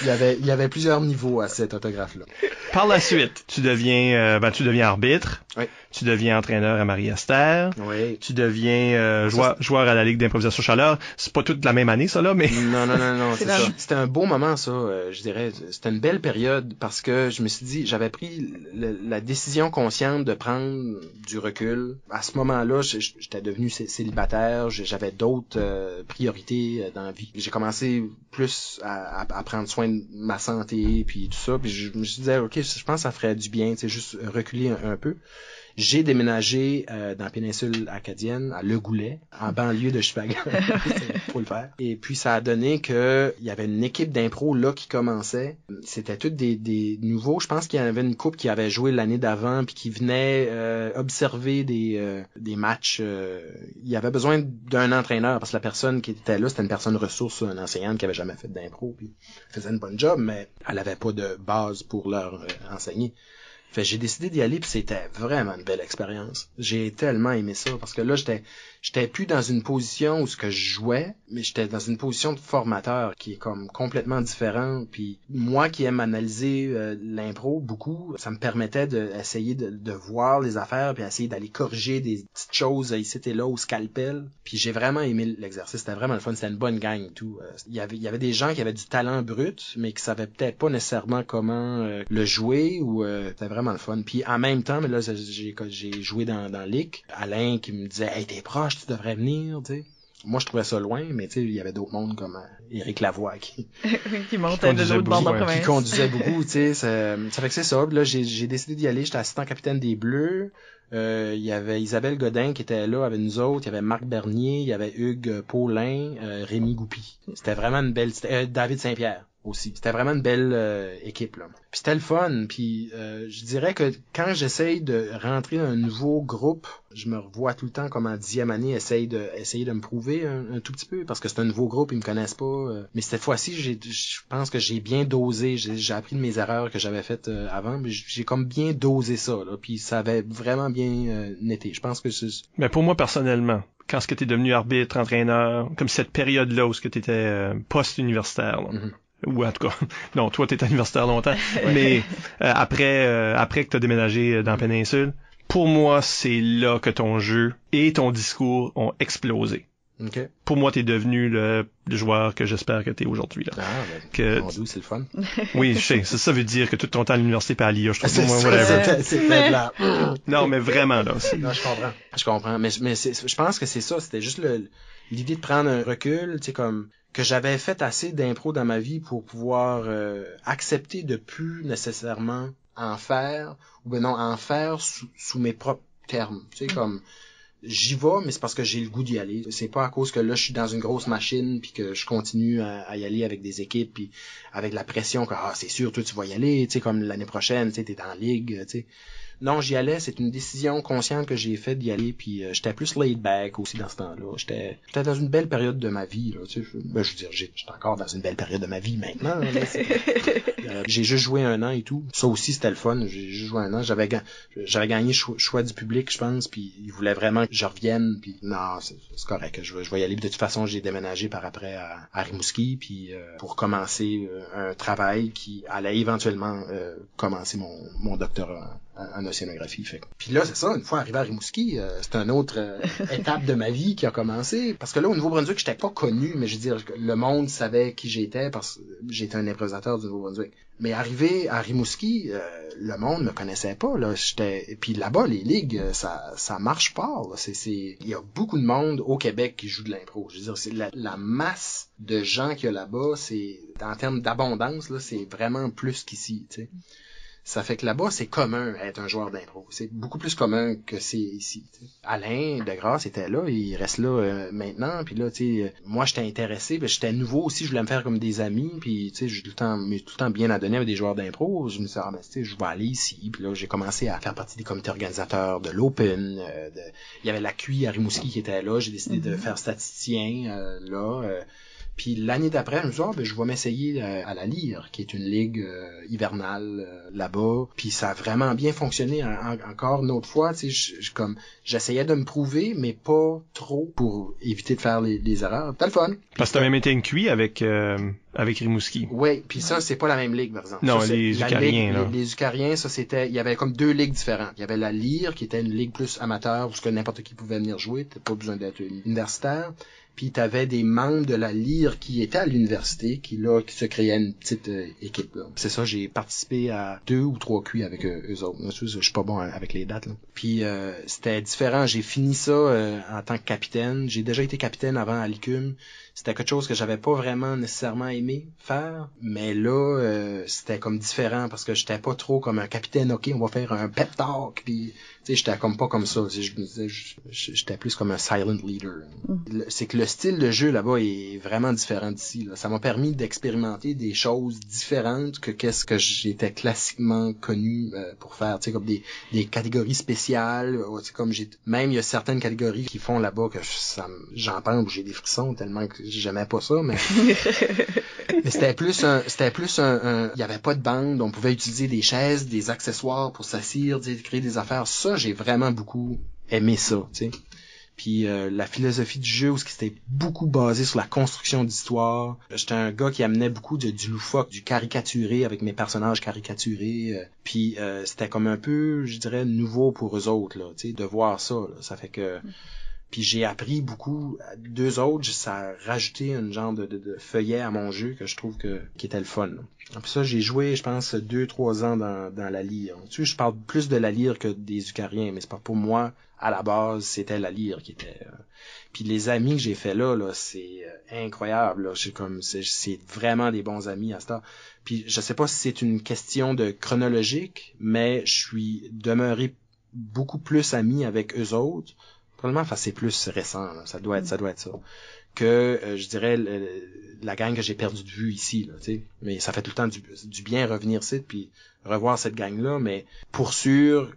Il y avait plusieurs niveaux à cet autographe-là. Par la suite, tu deviens arbitre. Oui. Tu deviens entraîneur à Marie-Esther. Oui. Tu deviens joueur à la Ligue d'improvisation Chaleur. C'est pas toute la même année, ça, là, mais... Non, c'est ça. C'était un beau moment, ça, je dirais. C'était une belle période parce que je me suis dit, j'avais pris la décision consciente de prendre du recul. À ce moment-là, j'étais devenu célibataire, j'avais d'autres priorités dans la vie. J'ai commencé plus à prendre soin de ma santé, puis tout ça. Puis je me suis dit, OK, je pense que ça ferait du bien, tu sais, juste reculer un peu. J'ai déménagé dans la péninsule acadienne, à Le Goulet, en banlieue de Chicago. Faut le faire. Et puis ça a donné que il y avait une équipe d'impro là qui commençait. C'était tous des nouveaux. Je pense qu'il y en avait une couple qui avait joué l'année d'avant puis qui venait observer des matchs. Il y avait besoin d'un entraîneur parce que la personne qui était là, c'était une personne ressource, une enseignante qui avait jamais fait d'impro puis faisait une bonne job, mais elle avait pas de base pour leur enseigner. Fait j'ai décidé d'y aller puis c'était vraiment une belle expérience. J'ai tellement aimé ça parce que là j'étais plus dans une position où ce que je jouais, mais j'étais dans une position de formateur qui est comme complètement différente. Puis moi qui aime analyser l'impro beaucoup, ça me permettait d'essayer de voir les affaires puis essayer d'aller corriger des petites choses ici et là au scalpel. Puis j'ai vraiment aimé l'exercice, c'était vraiment le fun, c'était une bonne gang et tout. Il y avait des gens qui avaient du talent brut mais qui savaient peut-être pas nécessairement comment le jouer ou c'était vraiment le fun. Puis en même temps, mais là j'ai joué dans Lick, Alain qui me disait "Hey, t'es proche, tu devrais venir", tu sais. Moi je trouvais ça loin, mais tu sais il y avait d'autres mondes comme Éric Lavoie qui montait de l'autre bord de la province. Qui conduisait beaucoup, tu sais, ça fait que c'est ça. Puis là j'ai décidé d'y aller, j'étais assistant capitaine des Bleus. Il y avait Isabelle Godin qui était là avec nous autres, il y avait Marc Bernier, il y avait Hugues Paulin, Rémi Goupy. C'était vraiment une belle David Saint-Pierre aussi. C'était vraiment une belle équipe là. Puis c'était le fun, puis je dirais que quand j'essaye de rentrer dans un nouveau groupe, je me revois tout le temps comme en 10e année essayer de me prouver un tout petit peu parce que c'est un nouveau groupe, ils me connaissent pas, mais cette fois-ci, je pense que j'ai bien dosé, j'ai appris de mes erreurs que j'avais faites avant, mais j'ai comme bien dosé ça là, puis ça avait vraiment bien été. Je pense que c'est... Mais pour moi personnellement, quand est-ce que t'es devenu arbitre, entraîneur, comme cette période-là où ce que t'étais post-universitaire là. Mm-hmm. Ou en tout cas, non, toi t'es universitaire longtemps, mais après que t'as déménagé dans la péninsule, pour moi c'est là que ton jeu et ton discours ont explosé. Okay. Pour moi, t'es devenu le joueur que j'espère que t'es aujourd'hui là. C'est le fun. Oui, je sais. Ça veut dire que tout ton temps à l'université pas à l'IA, je trouve. C'est là. Non, mais vraiment là. Non, je comprends. Mais je pense que c'est ça. C'était juste l'idée de prendre un recul, tu sais, comme que j'avais fait assez d'impro dans ma vie pour pouvoir accepter de plus nécessairement en faire sous mes propres termes, tu sais, comme j'y vais, mais c'est parce que j'ai le goût d'y aller. C'est pas à cause que là, je suis dans une grosse machine puis que je continue à y aller avec des équipes puis avec la pression que, c'est sûr, toi, tu vas y aller, tu sais, comme l'année prochaine, tu sais, t'es dans la ligue, tu sais. Non, j'y allais, c'est une décision consciente que j'ai faite d'y aller, puis j'étais plus laid back aussi dans ce temps-là. J'étais dans une belle période de ma vie, là, tu sais. Je veux dire, j'étais encore dans une belle période de ma vie maintenant. Là, j'ai juste joué 1 an et tout. Ça aussi, c'était le fun. J'ai juste joué 1 an. J'avais gagné choix du public, je pense, puis ils voulaient vraiment que je revienne, puis non, c'est correct, je vais y aller. De toute façon, j'ai déménagé par après à Rimouski, puis pour commencer un travail qui allait éventuellement commencer mon doctorat en océanographie. Fait. Puis là, c'est ça, une fois arrivé à Rimouski, c'est une autre étape de ma vie qui a commencé, parce que là, au Nouveau-Brunswick, j'étais pas connu, mais je veux dire, le monde savait qui j'étais, parce que j'étais un improvisateur du Nouveau-Brunswick. Mais arrivé à Rimouski, le monde me connaissait pas, là. Puis là-bas, les ligues, ça marche pas, là. Il y a beaucoup de monde au Québec qui joue de l'impro. Je veux dire, c'est la masse de gens qu'il y a là-bas, c'est, en termes d'abondance, là, c'est vraiment plus qu'ici, tu sais. Ça fait que là-bas, c'est commun être un joueur d'impro. C'est beaucoup plus commun que c'est ici. T'sais. Alain Degrasse était là, il reste là maintenant. Puis là, tu sais, moi, j'étais intéressé, ben, j'étais nouveau aussi, je voulais me faire comme des amis. Puis tu sais, j'ai tout le temps bien à donner avec des joueurs d'impro. Je me suis dit, ben, tu sais, je vais aller ici. Puis là, j'ai commencé à faire partie des comités organisateurs de l'Open. Il y avait la QI à Rimouski qui était là. J'ai décidé de faire statisticien là. Puis l'année d'après, je me suis dit, je vais m'essayer à la Lyre, qui est une ligue hivernale là-bas. Puis ça a vraiment bien fonctionné encore une autre fois. Tu sais, j'essayais de me prouver, mais pas trop pour éviter de faire les erreurs. C'était le fun. Parce que t'as même été une QI avec Rimouski. Oui, puis ça, c'est pas la même ligue, par exemple. Non, ça, les Eucariens, là. Les Eucariens, ça, c'était, il y avait comme deux ligues différentes. Il y avait la Lyre, qui était une ligue plus amateur, où n'importe qui pouvait venir jouer. T'as pas besoin d'être universitaire. Puis t'avais des membres de la Lyre qui étaient à l'université, qui se créaient une petite équipe. Là. C'est ça, j'ai participé à 2 ou 3 QI avec eux autres. Je suis pas bon avec les dates. Là. Puis c'était différent. J'ai fini ça en tant que capitaine. J'ai déjà été capitaine avant à l'ICUM. C'était quelque chose que j'avais pas vraiment nécessairement aimé faire, mais là c'était comme différent parce que j'étais pas trop comme un capitaine. Ok, on va faire un pep talk. Puis tu sais, j'étais comme pas comme ça. J'étais plus comme un silent leader. C'est que le style de jeu là-bas est vraiment différent d'ici. Là. Ça m'a permis d'expérimenter des choses différentes que qu'est-ce que j'étais classiquement connu pour faire. Tu sais, comme des catégories spéciales. Comme même il y a certaines catégories qui font là-bas que j'en pense, j'ai des frissons tellement que j'aimais pas ça, mais mais c'était plus un il y avait pas de bande, on pouvait utiliser des chaises, des accessoires pour s'asseoir, créer des affaires. Ça, j'ai vraiment beaucoup aimé ça, tu sais. Puis la philosophie du jeu où c'était beaucoup basé sur la construction d'histoire. J'étais un gars qui amenait beaucoup du loufoque, du caricaturé avec mes personnages caricaturés. Puis c'était comme un peu, je dirais, nouveau pour eux autres là, tu sais, de voir ça. Là. Ça fait que puis j'ai appris beaucoup. 2 autres, ça a rajouté une genre de feuillet à mon jeu que je trouve qui était le fun. Là. Puis ça, j'ai joué, je pense, 2-3 ans dans la Lyre. Tu sais, je parle plus de la Lyre que des Eucariens, mais c'est pas pour moi, à la base, c'était la Lyre qui était... Puis les amis que j'ai fait là, c'est incroyable. Là. C'est vraiment des bons amis à ce temps. Puis je sais pas si c'est une question de chronologique, mais je suis demeuré beaucoup plus ami avec eux autres. Probablement, enfin, c'est plus récent, là. Ça doit être ça. Que, je dirais, la gang que j'ai perdu de vue ici, là, tu sais. Mais ça fait tout le temps du bien revenir ici, puis revoir cette gang-là, mais pour sûr,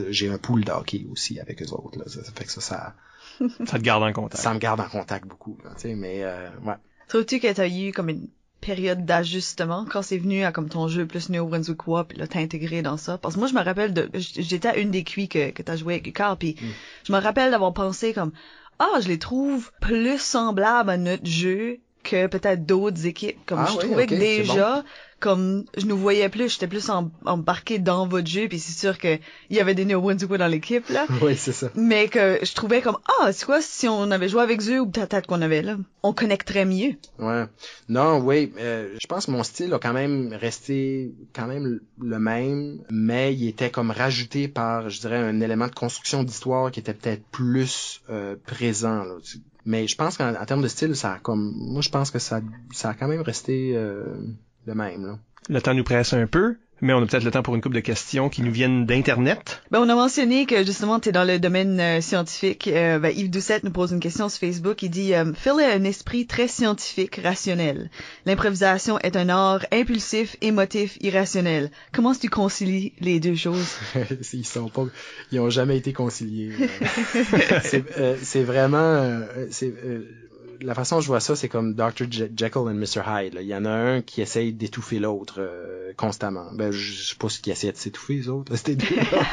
j'ai un pool de hockey aussi avec eux autres, là. Ça fait que ça te garde en contact. Ça me garde en contact beaucoup, là, tu sais, mais, ouais. Trouves-tu que t'as eu comme une période d'ajustement quand c'est venu à comme ton jeu plus néo-brunswickois puis là t'as intégré dans ça? Parce que moi je me rappelle j'étais à une des QI que t'as joué avec Ucar puis je me rappelle d'avoir pensé comme je les trouve plus semblables à notre jeu que peut-être d'autres équipes. Comme je trouvais que déjà comme je nous voyais plus, j'étais plus embarqué dans votre jeu, puis c'est sûr que il y avait des Néo-Brunswickois dans l'équipe là. Oui, c'est ça. Mais que je trouvais comme c'est quoi si on avait joué avec eux ou peut-être qu'on avait là, on connecterait mieux. Ouais. Non, oui, je pense que mon style a quand même resté le même, mais il était comme rajouté par, je dirais, un élément de construction d'histoire qui était peut-être plus présent là. Mais je pense qu'en termes de style, moi je pense que ça a quand même resté le même, là. Le temps nous presse un peu, mais on a peut-être le temps pour une couple de questions qui nous viennent d'Internet. On a mentionné que justement t'es dans le domaine scientifique. Yves Doucette nous pose une question sur Facebook. Il dit Phil a un esprit très scientifique, rationnel. L'improvisation est un art impulsif, émotif, irrationnel. Comment tu concilies les deux choses? Ils ont jamais été conciliés. C'est vraiment la façon dont je vois ça, c'est comme Dr. Jekyll and Mr. Hyde. Là. Il y en a un qui essaye d'étouffer l'autre constamment. Ben, je sais pas ce qui essaie de s'étouffer, les autres. C'était deux-là.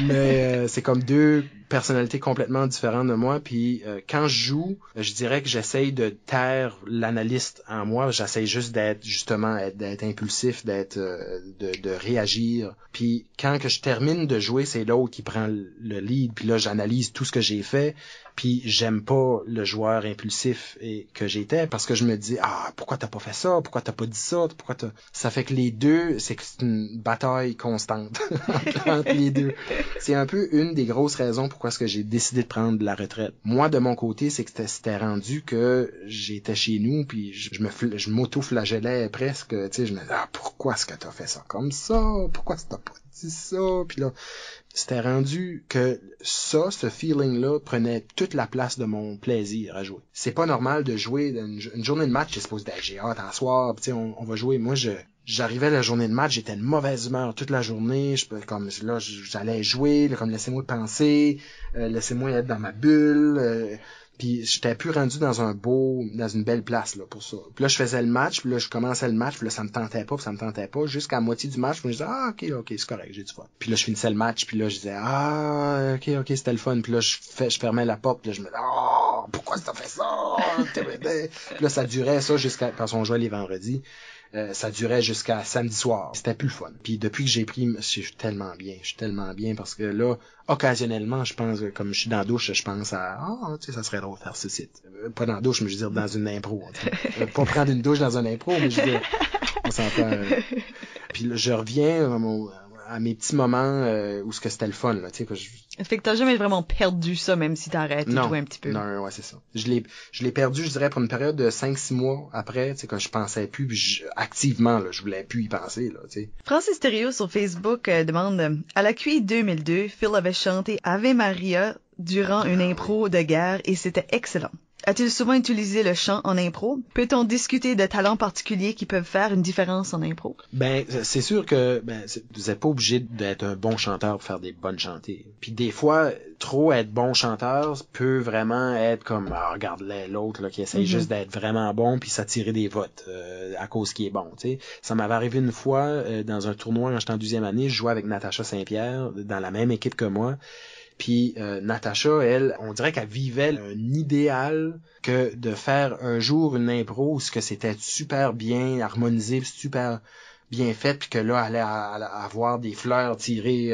Mais c'est comme deux personnalités complètement différentes de moi. Puis quand je joue, je dirais que j'essaye de taire l'analyste en moi. J'essaye juste d'être impulsif, de réagir. Puis quand que je termine de jouer, c'est l'autre qui prend le lead. Puis là, j'analyse tout ce que j'ai fait. Puis j'aime pas le joueur impulsif que j'étais parce que je me dis pourquoi t'as pas fait ça, pourquoi t'as pas dit ça, ça fait que les deux, c'est une bataille constante entre les deux. C'est un peu une des grosses raisons pourquoi est-ce que j'ai décidé de prendre la retraite. Moi de mon côté, c'est que c'était rendu que j'étais chez nous puis je m'auto-flagellais presque, tu sais, je me disais pourquoi est-ce que t'as fait ça comme ça, pourquoi est-ce que t'as pas dit ça, puis là c'était rendu que ce feeling-là prenait toute la place de mon plaisir à jouer. C'est pas normal de jouer une journée de match, c'est supposé d'être j'ai hâte à soir, tu sais, on va jouer. Moi, j'arrivais à la journée de match, j'étais de mauvaise humeur toute la journée, j'allais jouer, comme laissez-moi penser, laissez-moi être dans ma bulle, puis j'étais plus rendu dans une belle place là pour ça. Puis là je faisais le match, puis là je commençais le match, puis là ça me tentait pas, jusqu'à la moitié du match, puis je disais OK, c'est correct, j'ai du fun. Puis là je finissais le match, puis là je disais OK, c'était le fun. Puis là je fermais la porte, puis là je me disais pourquoi t'as fait ça? Puis là ça durait ça jusqu'à parce qu'on jouait les vendredis. Ça durait jusqu'à samedi soir. C'était plus le fun. Puis depuis que j'ai pris, je suis tellement bien parce que là, occasionnellement, je pense, comme je suis dans la douche, je pense à, tu sais, ça serait drôle de faire ce site. Pas dans la douche, mais je veux dire dans une impro. Pas prendre une douche dans une impro, mais je veux dire, on s'entend. Puis là, je reviens à mes petits moments où ce que c'était le fun, là, tu sais, que Fait que t'as jamais vraiment perdu ça, même si t'as arrêté de jouer un petit peu. Non, ouais, c'est ça. Je l'ai perdu, je dirais, pour une période de 5-6 mois après, tu sais, quand je pensais plus, puis activement, là, je voulais plus y penser, là, tu sais. Francis Thériault sur Facebook demande, à la QI 2002, Phil avait chanté Ave Maria durant une impro de guerre et c'était excellent. A-t-il souvent utilisé le chant en impro? Peut-on discuter de talents particuliers qui peuvent faire une différence en impro? Ben, c'est sûr que vous n'êtes pas obligé d'être un bon chanteur pour faire des bonnes chantées. Puis des fois, trop être bon chanteur peut vraiment être comme regarde l'autre là qui essaye juste d'être vraiment bon puis s'attirer des votes à cause qu'il est bon, tu sais. Ça m'avait arrivé une fois dans un tournoi quand j'étais en 12e année, je jouais avec Natacha Saint-Pierre dans la même équipe que moi. Puis Natacha, elle, on dirait qu'elle vivait un idéal que de faire un jour une impro où ce que c'était super bien harmonisé, super bien fait, puis que là, elle allait avoir des fleurs tirées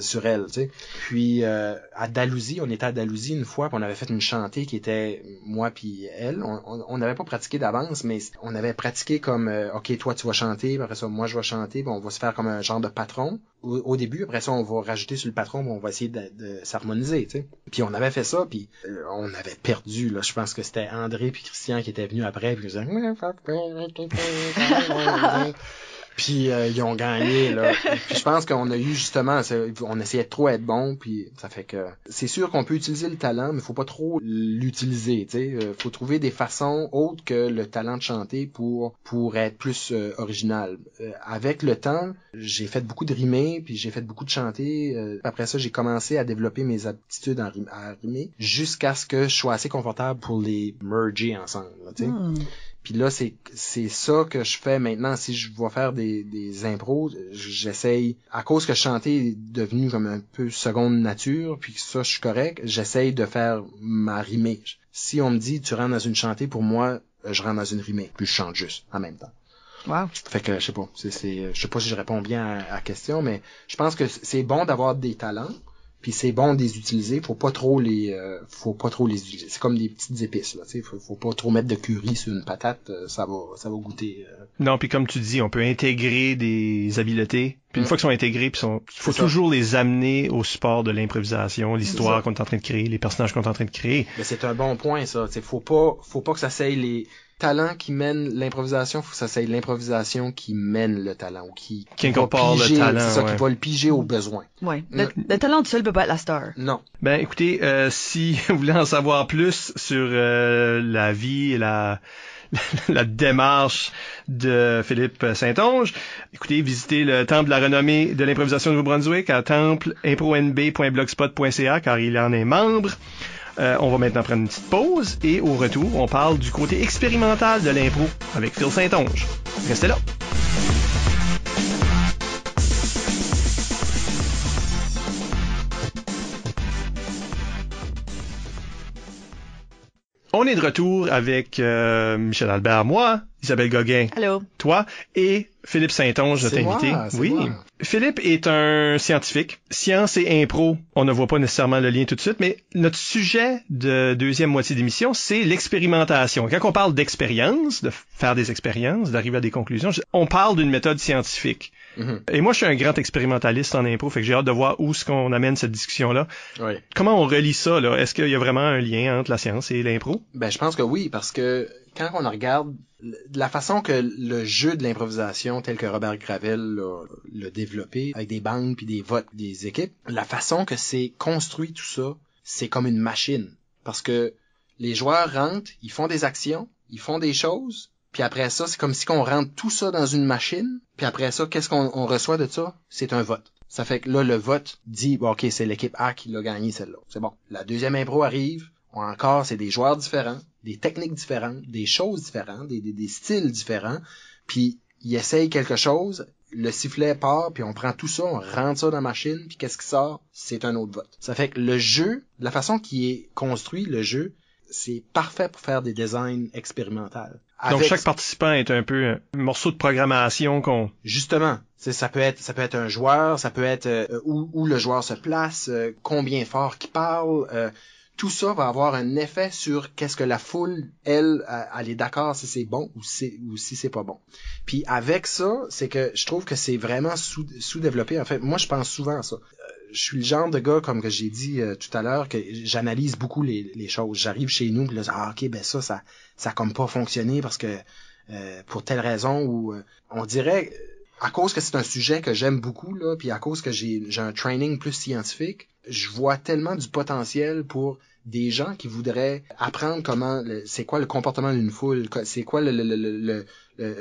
sur elle, tu sais. Puis à Dalhousie, on était à Dalhousie une fois, puis on avait fait une chantée qui était moi puis elle. On n'avait pas pratiqué d'avance, mais on avait pratiqué comme OK, toi tu vas chanter, puis après ça moi je vais chanter, puis on va se faire comme un genre de patron au début, après ça on va rajouter sur le patron, puis on va essayer de s'harmoniser, tu sais. Puis on avait fait ça, puis on avait perdu là, je pense que c'était André puis Christian qui étaient venus après, puis ils disaient puis ils ont gagné là. Puis je pense qu'on a eu justement, on essayait de trop être bon, puis ça fait que c'est sûr qu'on peut utiliser le talent, mais faut pas trop l'utiliser, tu sais. Faut trouver des façons autres que le talent de chanter pour être plus original. Avec le temps, j'ai fait beaucoup de rimer, puis j'ai fait beaucoup de chanter. Après ça, j'ai commencé à développer mes aptitudes à rimer, jusqu'à ce que je sois assez confortable pour les merger ensemble, tu sais. Puis là, c'est ça que je fais maintenant. Si je vais faire des impros, j'essaye, à cause que chanter est devenu comme un peu seconde nature, puis que ça, je suis correct, j'essaye de faire ma rimée. Si on me dit, tu rentres dans une chantée, pour moi, je rentre dans une rimée, puis je chante juste en même temps. Wow. Fait que, je sais pas, je sais pas si je réponds bien à la question, mais je pense que c'est bon d'avoir des talents, puis c'est bon de les utiliser, faut pas trop les utiliser. C'est comme des petites épices là, tu sais, faut pas trop mettre de curry sur une patate, ça va goûter. Non, puis comme tu dis, on peut intégrer des habiletés. Puis une fois qu'ils sont intégrés, puis faut toujours les amener au support de l'improvisation, l'histoire qu'on est en train de créer, les personnages qu'on est en train de créer. Mais c'est un bon point ça, tu sais, faut pas que ça s'aille les talents qui mènent l'improvisation, faut que ça soit l'improvisation qui mène le talent ou qui incorpore le talent, c'est ça, qui va le piger au besoin. Ouais. Le talent tout seul peut pas être la star. Non. Ben écoutez, si vous voulez en savoir plus sur la vie et la démarche de Philippe Saint-Onge, écoutez, visitez le Temple de la renommée de l'improvisation de Nouveau-Brunswick à templeImproNB.blogspot.ca car il en est membre. On va maintenant prendre une petite pause et au retour, on parle du côté expérimental de l'impro avec Phil Saint-Onge. Restez là. On est de retour avec Michel Albert, moi, Isabelle Gauguin, Allô. toi et Philippe Saint-Onge, notre invité. Oui. Moi. Philippe est un scientifique. Science et impro, on ne voit pas nécessairement le lien tout de suite, mais notre sujet de deuxième moitié d'émission, c'est l'expérimentation. Quand on parle d'expérience, de faire des expériences, d'arriver à des conclusions, on parle d'une méthode scientifique. Mm-hmm. Et moi, je suis un grand expérimentaliste en impro, fait que j'ai hâte de voir où est-ce qu'on amène cette discussion-là. Oui. Comment on relie ça, là? Est-ce qu'il y a vraiment un lien entre la science et l'impro? Ben, je pense que oui, parce que quand on regarde la façon que le jeu de l'improvisation tel que Robert Gravel l'a développé, avec des bandes puis des votes des équipes, la façon que c'est construit tout ça, c'est comme une machine. Parce que les joueurs rentrent, ils font des actions, ils font des choses, puis après ça, c'est comme si on rentre tout ça dans une machine, puis après ça, qu'est-ce qu'on reçoit de ça? C'est un vote. Ça fait que là, le vote dit, bon, OK, c'est l'équipe A qui l'a gagné celle-là. C'est bon. La deuxième impro arrive, encore, c'est des joueurs différents, des techniques différentes, des choses différentes, des styles différents, puis ils essayent quelque chose, le sifflet part, puis on prend tout ça, on rentre ça dans la machine, puis qu'est-ce qui sort? C'est un autre vote. Ça fait que le jeu, la façon qui est construit, le jeu, c'est parfait pour faire des designs expérimentaux. Donc chaque participant est un peu un morceau de programmation qu'on... Justement, ça peut être un joueur, ça peut être où le joueur se place, combien fort qu'il parle, tout ça va avoir un effet sur qu'est-ce que la foule, elle est d'accord si c'est bon ou si c'est pas bon. Puis avec ça, c'est que je trouve que c'est vraiment sous-développé. En fait, moi, je pense souvent à ça. Je suis le genre de gars, comme que j'ai dit tout à l'heure, que j'analyse beaucoup les choses. J'arrive chez nous, puis là, OK, ben ça a comme pas fonctionné parce que pour telle raison ou on dirait... À cause que c'est un sujet que j'aime beaucoup, là, puis à cause que j'ai un training plus scientifique, je vois tellement du potentiel pour des gens qui voudraient apprendre c'est quoi le comportement d'une foule, c'est quoi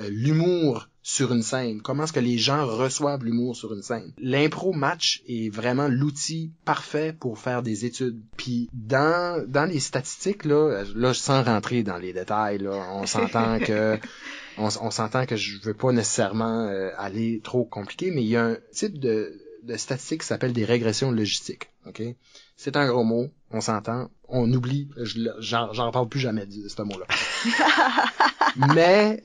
l'humour sur une scène, comment est-ce que les gens reçoivent l'humour sur une scène. L'impro match est vraiment l'outil parfait pour faire des études. Puis dans les statistiques, là, sans rentrer dans les détails, là, on s'entend que je veux pas nécessairement aller trop compliqué, mais il y a un type de statistique qui s'appelle des régressions logistiques. OK? C'est un gros mot, on s'entend, on oublie, j'en parle plus jamais de ce mot-là. Mais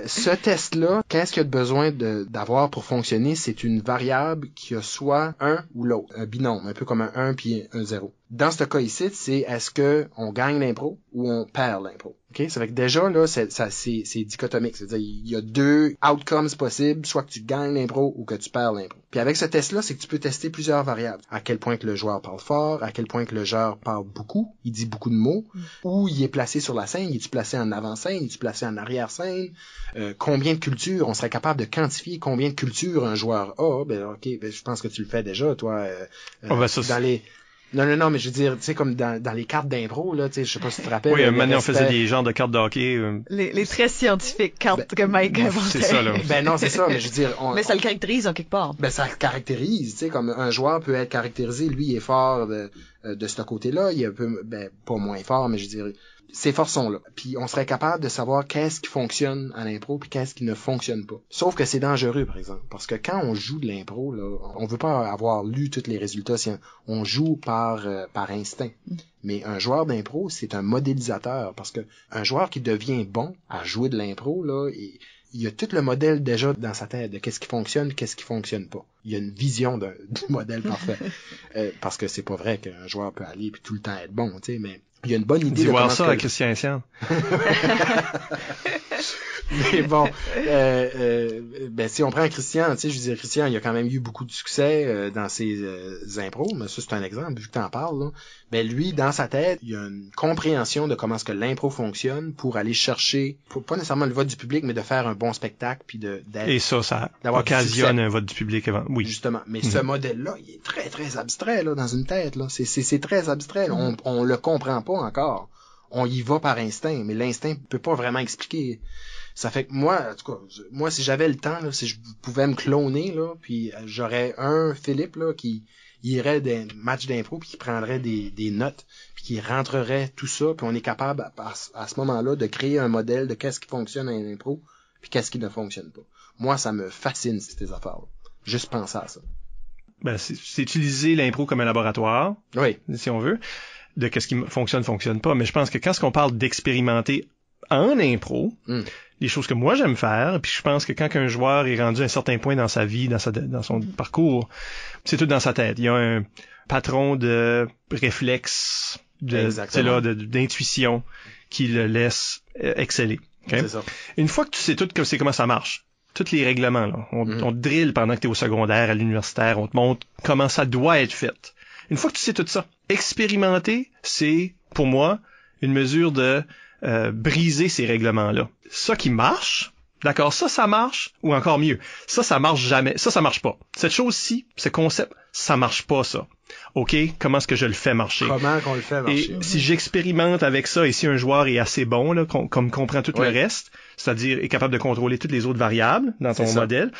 ce test-là, qu'est-ce qu'il y a de besoin d'avoir pour fonctionner? C'est une variable qui a soit un ou l'autre, un binôme, un peu comme un 1 puis un 0. Dans ce cas ici, c'est est-ce que on gagne l'impro ou on perd l'impro? OK? Ça fait que déjà, là, c'est dichotomique. C'est-à-dire, il y a deux outcomes possibles, soit que tu gagnes l'impro ou que tu perds l'impro. Puis avec ce test-là, c'est que tu peux tester plusieurs variables. À quel point que le joueur parle fort, à quel point que le joueur parle beaucoup, il dit beaucoup de mots, où il est placé sur la scène, il est placé en avant-scène, il est placé en arrière-scène, combien de cultures, on serait capable de quantifier combien de cultures un joueur a. Ben OK, je pense que tu le fais déjà, toi, dans les... Non, mais je veux dire, tu sais, comme dans les cartes d'impro, là, tu sais, je sais pas si tu te rappelles. Oui, maintenant on faisait des genres de cartes de hockey. Les très scientifiques cartes que Mike inventait. C'est ça, là. Ben non, c'est ça, mais je veux dire... mais ça le caractérise en quelque part. Ben ça le caractérise, tu sais, comme un joueur peut être caractérisé, lui, il est fort de ce côté-là, il est un peu, pas moins fort, mais je veux dire... Ces forces sont là. Puis on serait capable de savoir qu'est-ce qui fonctionne à l'impro puis qu'est-ce qui ne fonctionne pas. Sauf que c'est dangereux, par exemple. Parce que quand on joue de l'impro, là, on veut pas avoir lu tous les résultats. On joue par instinct. Mais un joueur d'impro, c'est un modélisateur. Parce que un joueur qui devient bon à jouer de l'impro, là, il y a tout le modèle déjà dans sa tête de qu'est-ce qui fonctionne, qu'est-ce qui fonctionne pas. Il y a une vision du modèle parfait. Parce que c'est pas vrai qu'un joueur peut aller puis tout le temps être bon, tu sais, mais il y a une bonne idée de voir ça avec Christian Etienne. Mais bon, si on prend Christian, tu sais, je veux dire, Christian, il a quand même eu beaucoup de succès dans ses impros, mais ça, c'est un exemple, vu que t'en parles, là. Ben, lui, dans sa tête, il y a une compréhension de comment est-ce que l'impro fonctionne pour aller chercher, pas nécessairement le vote du public, mais de faire un bon spectacle, puis d'être... Et ça occasionne un vote du public avant. Oui. Justement. Mais ce modèle-là, il est très, très abstrait, là, dans une tête, là. C'est très abstrait, là. On le comprend pas encore. on y va par instinct, mais l'instinct peut pas vraiment expliquer. Ça fait que moi, en tout cas, moi, si j'avais le temps, là, si je pouvais me cloner, là, puis j'aurais un Philippe, là, qui irait des matchs d'impro, puis qui prendrait des notes, puis qui rentrerait tout ça, puis on est capable, à ce moment-là, de créer un modèle de qu'est-ce qui fonctionne en impro, puis qu'est-ce qui ne fonctionne pas. Moi, ça me fascine, ces affaires-là. Juste penser à ça. Ben, c'est utiliser l'impro comme un laboratoire, oui, si on veut, de qu'est-ce qui fonctionne pas. Mais je pense que quand on parle d'expérimenter en impro, les choses que moi j'aime faire, puis je pense que quand un joueur est rendu à un certain point dans sa vie, dans son parcours, c'est tout dans sa tête. Il y a un patron de réflexe, d'intuition qui le laisse exceller. Okay? C'est ça. Une fois que tu sais tout comment ça marche, tous les règlements, là, on te drille pendant que tu es au secondaire, à l'universitaire, on te montre comment ça doit être fait. Une fois que tu sais tout ça, expérimenter, c'est, pour moi, une mesure de briser ces règlements-là. Ça qui marche, d'accord, ça marche, ou encore mieux, ça marche jamais, ça marche pas. Cette chose-ci, ce concept, ça marche pas, ça. OK, comment est-ce que je le fais marcher? Comment qu'on le fait marcher? Et si j'expérimente avec ça, et si un joueur est assez bon, là, comme comprend tout le reste, c'est-à-dire est capable de contrôler toutes les autres variables dans ton modèle,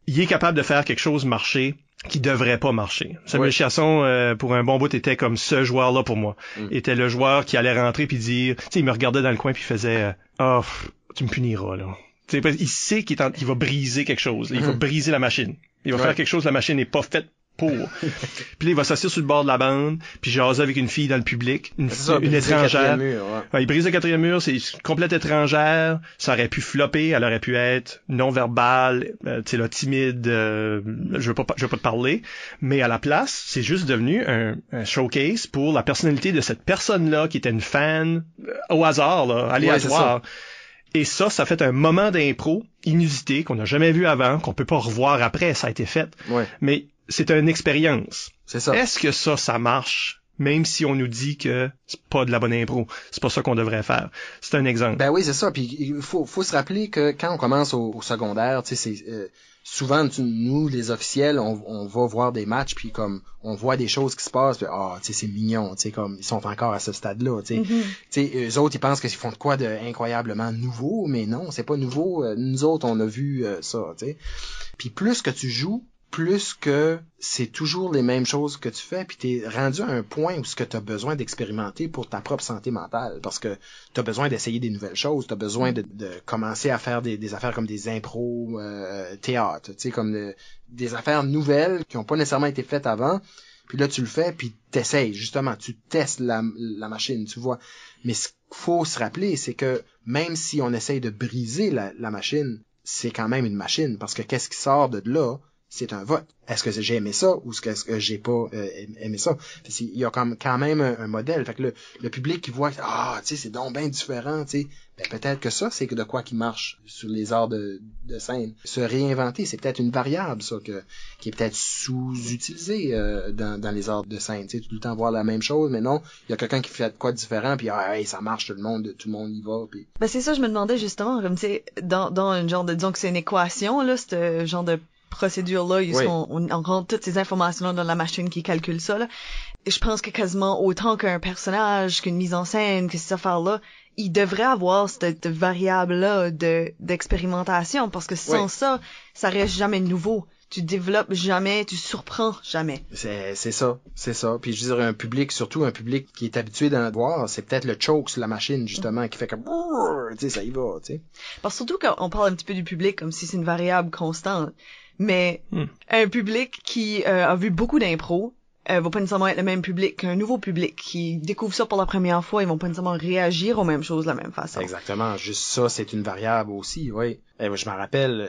il est capable de faire quelque chose marcher qui devrait pas marcher. Samuel Chiasson, pour un bon bout, était comme ce joueur-là pour moi. Était le joueur qui allait rentrer puis dire, tu sais, il me regardait dans le coin puis il faisait, tu me puniras, là. T'sais, il sait qu'il va briser quelque chose. Il va briser la machine. Il va faire quelque chose, la machine n'est pas faite pour. Puis là, il va s'asseoir sur le bord de la bande, puis jaser avec une fille dans le public, une étrangère. Il brise le quatrième mur, c'est une complète étrangère. Ça aurait pu flopper, elle aurait pu être non-verbale, tu sais, là, timide, je veux pas te parler. Mais à la place, c'est juste devenu un showcase pour la personnalité de cette personne-là qui était une fan au hasard, là, aléatoire. Et ça fait un moment d'impro inusité qu'on n'a jamais vu avant, qu'on peut pas revoir après, ça a été fait. Mais c'est une expérience. C'est ça. Est-ce que ça marche, même si on nous dit que c'est pas de la bonne impro? C'est pas ça qu'on devrait faire. C'est un exemple. Ben oui, c'est ça. Puis il faut se rappeler que quand on commence au secondaire, tu sais, c'est souvent nous les officiels, on va voir des matchs puis comme on voit des choses qui se passent, puis tu sais, c'est mignon, tu sais, comme ils sont encore à ce stade-là, tu sais. Tu sais, eux autres ils pensent qu'ils font de quoi de incroyablement nouveau, mais non, c'est pas nouveau. Nous autres on a vu ça, tu sais. Puis plus que tu joues, plus que c'est toujours les mêmes choses que tu fais, puis t'es rendu à un point où ce que t'as besoin d'expérimenter pour ta propre santé mentale, parce que t'as besoin d'essayer des nouvelles choses, t'as besoin de commencer à faire des affaires comme des impros, théâtre, tu sais, comme des affaires nouvelles qui ont pas nécessairement été faites avant, puis là tu le fais, puis t'essayes, justement, tu testes la machine, tu vois. Mais ce qu'il faut se rappeler, c'est que même si on essaye de briser la machine, c'est quand même une machine, parce que qu'est-ce qui sort de là? C'est un vote. Est-ce que j'ai aimé ça ou est-ce que j'ai pas aimé ça? Il y a quand même un modèle. Fait que le public qui voit tu sais, c'est donc bien différent, tu sais. Ben peut-être que ça, c'est de quoi qui marche sur les arts de scène. Se réinventer, c'est peut-être une variable, ça, qui est peut-être sous-utilisée dans les arts de scène. Tu sais, tout le temps voir la même chose, mais non, il y a quelqu'un qui fait de quoi de différent, puis ça marche, tout le monde y va. Puis... Ben c'est ça, je me demandais justement, comme tu sais, dans un genre de, disons que c'est une équation, là, ce genre de procédure-là, on rentre toutes ces informations-là dans la machine qui calcule ça, là. Et je pense que quasiment autant qu'un personnage, qu'une mise en scène, que ces affaires-là, il devrait avoir cette variable-là d'expérimentation, parce que sans ça reste jamais nouveau. Tu développes jamais, tu surprends jamais. C'est ça. Puis je veux dire, surtout un public qui est habitué d'en voir, c'est peut-être le choke sur la machine, justement, qui fait comme, tu sais, ça y va, tu sais. Parce que surtout quand on parle un petit peu du public comme si c'est une variable constante. Mais un public qui a vu beaucoup d'impro va pas nécessairement être le même public qu'un nouveau public qui découvre ça pour la première fois. Ils vont pas nécessairement réagir aux mêmes choses de la même façon. Exactement. Juste ça, c'est une variable aussi, oui. Je me rappelle,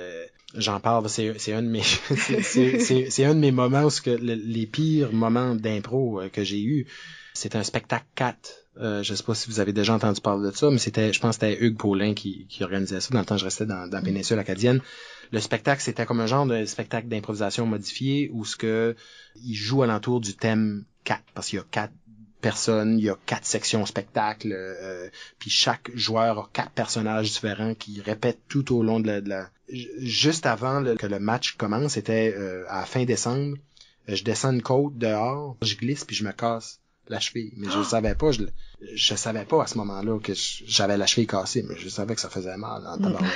j'en parle, c'est un de mes c'est un de mes moments où les pires moments d'impro que j'ai eu. C'était un spectacle 4. Je sais pas si vous avez déjà entendu parler de ça, mais je pense que c'était Hugues Paulin qui organisait ça. Dans le temps, je restais dans la péninsule acadienne. Le spectacle, c'était comme un genre de spectacle d'improvisation modifié où il joue alentour du thème 4, parce qu'il y a 4 personnes, il y a 4 sections spectacle, puis chaque joueur a 4 personnages différents qui répètent tout au long de la... Juste avant que le match commence, c'était à fin décembre, je descends une côte dehors, je glisse puis je me casse la cheville. Mais je savais pas, je savais pas à ce moment-là que j'avais la cheville cassée, mais je savais que ça faisait mal en tabarnak.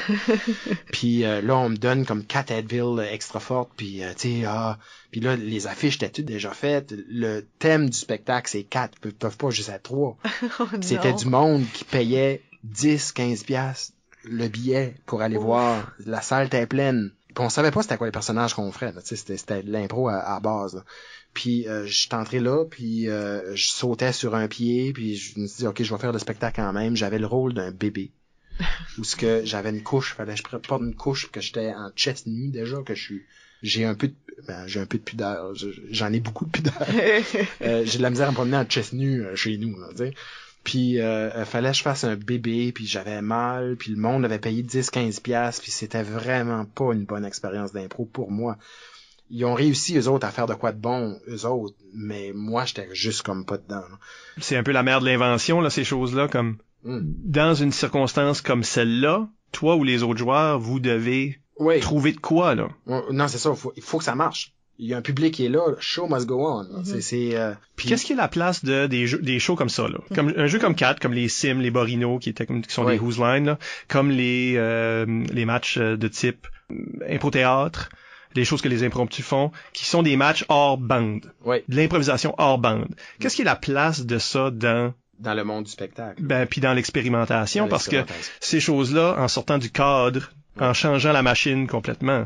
Puis là, on me donne comme 4 Advil extra fortes, puis tu sais, puis là, les affiches étaient toutes déjà faites. Le thème du spectacle, c'est 4, ils peuvent pas juste être 3. Oh, C'était du monde qui payait 10, 15 piastres le billet pour aller voir. La salle était pleine. Puis on savait pas c'était quoi les personnages qu'on ferait. Tu sais, c'était de l'impro à base. Là. Puis je suis entré là, puis je sautais sur un pied, puis je me suis dit ok, je vais faire le spectacle quand même. J'avais le rôle d'un bébé. Où ce que j'avais une couche, fallait que je porte une couche, que j'étais en chest nu déjà, que j'ai un peu de pudeur. J'en ai beaucoup de pudeur. J'ai de la misère à me promener en chest nu chez nous, là, tu sais. Puis fallait que je fasse un bébé, puis j'avais mal, puis le monde avait payé 10-15 piastres, puis c'était vraiment pas une bonne expérience d'impro pour moi. Ils ont réussi, eux autres, à faire de quoi de bon, eux autres, mais moi, j'étais juste comme pas dedans. Là. C'est un peu la mère de l'invention, là, ces choses-là, comme dans une circonstance comme celle-là, toi ou les autres joueurs, vous devez trouver de quoi, là. Non, c'est ça, il faut que ça marche. Il y a un public qui est là, show must go on. Puis qu'est-ce qui est la place des shows comme ça, là? Comme un jeu comme 4, comme les Sims, les Borino, qui sont des Whose Line, là, comme les matchs de type impro-théâtre, les choses que les impromptus font, qui sont des matchs hors bande. Oui. De l'improvisation hors bande. Qu'est-ce qui est la place de ça dans le monde du spectacle? Puis dans l'expérimentation, parce que ces choses-là, en sortant du cadre, en changeant la machine complètement,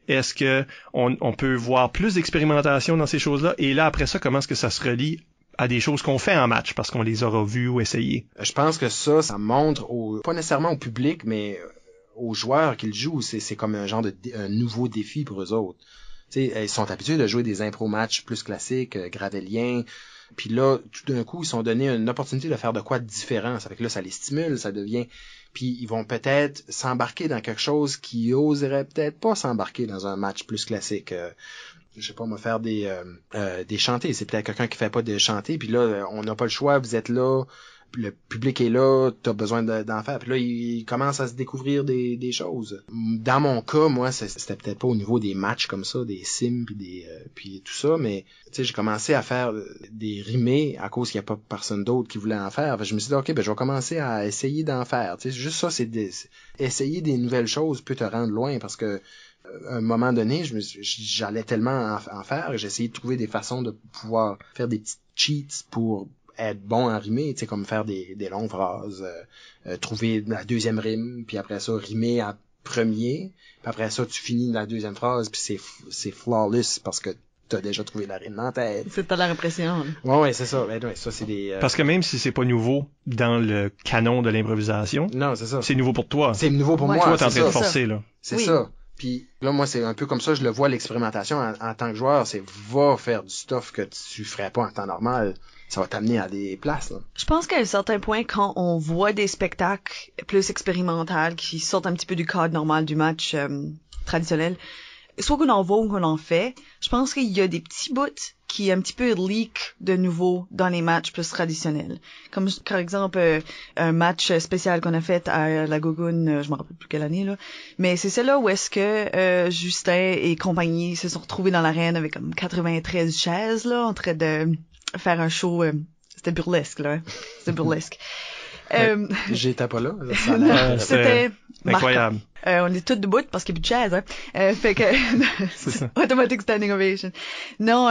est-ce que on peut voir plus d'expérimentation dans ces choses-là? Et là, après ça, comment est-ce que ça se relie à des choses qu'on fait en match, parce qu'on les aura vues ou essayées? Je pense que ça montre pas nécessairement au public, mais aux joueurs qui le jouent, c'est comme un genre un nouveau défi pour eux autres. Tu sais, ils sont habitués de jouer des impro-matchs plus classiques, gravéliens. Puis là, tout d'un coup, ils sont donnés une opportunité de faire de quoi de différent. Ça fait que là, ça les stimule, ça devient... Puis ils vont peut-être s'embarquer dans quelque chose qu'ils oseraient peut-être pas s'embarquer dans un match plus classique. Je sais pas, moi, faire des chantés. C'est peut-être quelqu'un qui fait pas de chantés. Puis là, on n'a pas le choix, vous êtes là, le public est là, t'as besoin d'en faire. Puis là, il commence à se découvrir des choses. Dans mon cas, moi, c'était peut-être pas au niveau des matchs comme ça, des sims puis tout ça, mais tu sais, j'ai commencé à faire des rimés à cause qu'il n'y a pas personne d'autre qui voulait en faire. Je me suis dit, ok, je vais commencer à essayer d'en faire. Tu sais, juste ça, essayer des nouvelles choses peut te rendre loin parce que à un moment donné, j'allais tellement en faire, j'ai essayé de trouver des façons de pouvoir faire des petites cheats pour être bon en rimer, tu sais, comme faire des longues phrases, trouver la deuxième rime, puis après ça, rimer en premier, puis après ça, tu finis la deuxième phrase, puis c'est flawless parce que t'as déjà trouvé la rime dans la tête. C'est pas la répression. Ouais, c'est ça. Ouais, ça, c'est des... Parce que même si c'est pas nouveau dans le canon de l'improvisation, non, c'est ça. C'est nouveau pour toi. C'est nouveau pour moi. Toi, t'es en train de forcer, là. C'est ça. Puis là, moi, c'est un peu comme ça, je le vois, l'expérimentation en tant que joueur, c'est va faire du stuff que tu ferais pas en temps normal. Ça va t'amener à des places, là. Je pense qu'à un certain point, quand on voit des spectacles plus expérimentaux qui sortent un petit peu du cadre normal du match traditionnel, soit qu'on en voit ou qu'on en fait, je pense qu'il y a des petits bouts qui un petit peu leak de nouveau dans les matchs plus traditionnels. Comme par exemple un match spécial qu'on a fait à la Gougoune, je me rappelle plus quelle année là, mais c'est celle-là où est-ce que Justin et compagnie se sont retrouvés dans l'arène avec comme 93 chaises là en train de faire un show, c'était burlesque là, c'était burlesque. J'étais pas là. C'était incroyable. On est tous debout parce qu'il y a plus de chaises, hein. Fait que c'est ça. Automatic standing ovation. Non,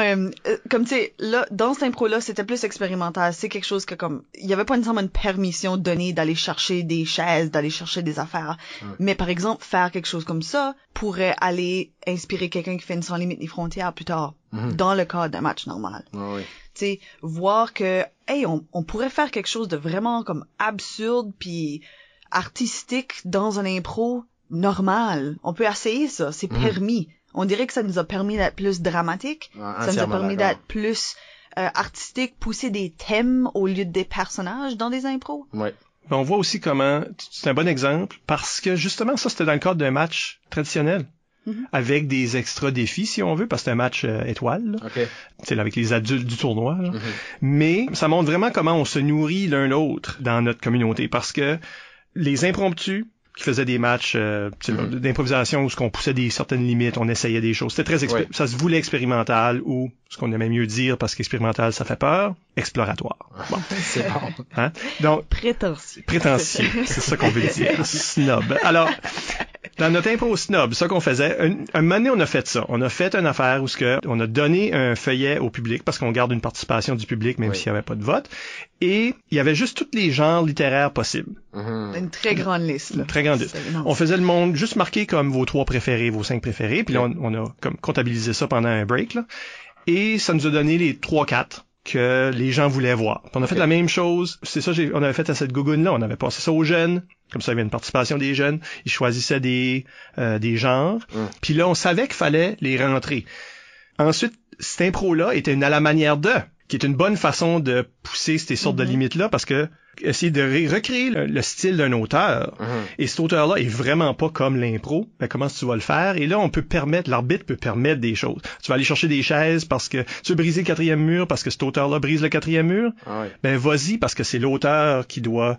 comme tu sais, là, dans cette impro-là, c'était plus expérimental. C'est quelque chose que comme il y avait pas nécessairement une permission donnée d'aller chercher des chaises, d'aller chercher des affaires. Mais par exemple, faire quelque chose comme ça pourrait aller inspirer quelqu'un qui fait une Sans limite des frontières plus tard, dans le cadre d'un match normal. Oui. Tu sais, voir que hey, on pourrait faire quelque chose de vraiment comme absurde puis artistique dans un impro normal. On peut essayer ça, c'est permis. On dirait que ça nous a permis d'être plus dramatique, ça nous a permis d'être plus artistique, pousser des thèmes au lieu des personnages dans des impros. Ouais. On voit aussi comment, c'est un bon exemple, parce que justement ça c'était dans le cadre d'un match traditionnel. Avec des extra défis, si on veut, parce que c'est un match étoile, là. Okay. C'est là, avec les adultes du tournoi. Là. Mais ça montre vraiment comment on se nourrit l'un l'autre dans notre communauté, parce que les impromptus, qui faisait des matchs d'improvisation où on poussait des certaines limites, on essayait des choses. C'était très ça se voulait expérimental ou ce qu'on aimait mieux dire parce qu'expérimental ça fait peur, exploratoire. Bon. C'est bon. Hein? Donc prétentieux, c'est ça qu'on veut dire. Snob. Alors dans notre impro snob, ça qu'on faisait, un moment donné, on a fait ça. On a fait une affaire où on a donné un feuillet au public parce qu'on garde une participation du public même s'il n'y avait pas de vote. Et il y avait juste tous les genres littéraires possibles. Une très grande liste. Là. Une très grande liste. On faisait le monde juste marquer comme vos 3 préférés, vos 5 préférés. Puis là, on a comme comptabilisé ça pendant un break. Là. Et ça nous a donné les 3-4 que les gens voulaient voir. Puis on a fait la même chose. C'est ça, on avait fait à cette gougoune-là. On avait passé ça aux jeunes. Comme ça, il y avait une participation des jeunes. Ils choisissaient des genres. Puis là, on savait qu'il fallait les rentrer. Ensuite, cette impro-là était une à la manière de, qui est une bonne façon de pousser ces sortes de limites-là parce que essayer de recréer le style d'un auteur. Et cet auteur-là est vraiment pas comme l'impro. Ben, comment tu vas le faire? Et là, l'arbitre peut permettre des choses. Tu vas aller chercher des chaises parce que tu veux briser le 4e mur parce que cet auteur-là brise le 4e mur. Ben, vas-y parce que c'est l'auteur qui doit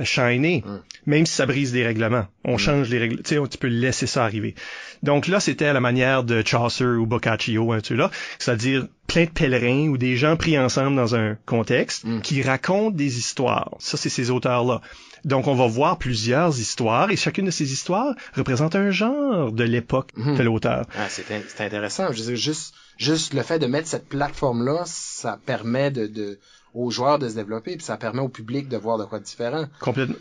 shiner, même si ça brise des règlements. On change les règles. Tu sais, tu peux laisser ça arriver. Donc là, c'était à la manière de Chaucer ou Boccaccio, là, c'est-à-dire plein de pèlerins ou des gens pris ensemble dans un contexte qui racontent des histoires. Ça, c'est ces auteurs-là. Donc, on va voir plusieurs histoires et chacune de ces histoires représente un genre de l'époque de l'auteur. Ah, c'est intéressant. Je veux dire, juste le fait de mettre cette plateforme-là, ça permet aux joueurs de se développer, puis ça permet au public de voir de quoi de différent. Complètement.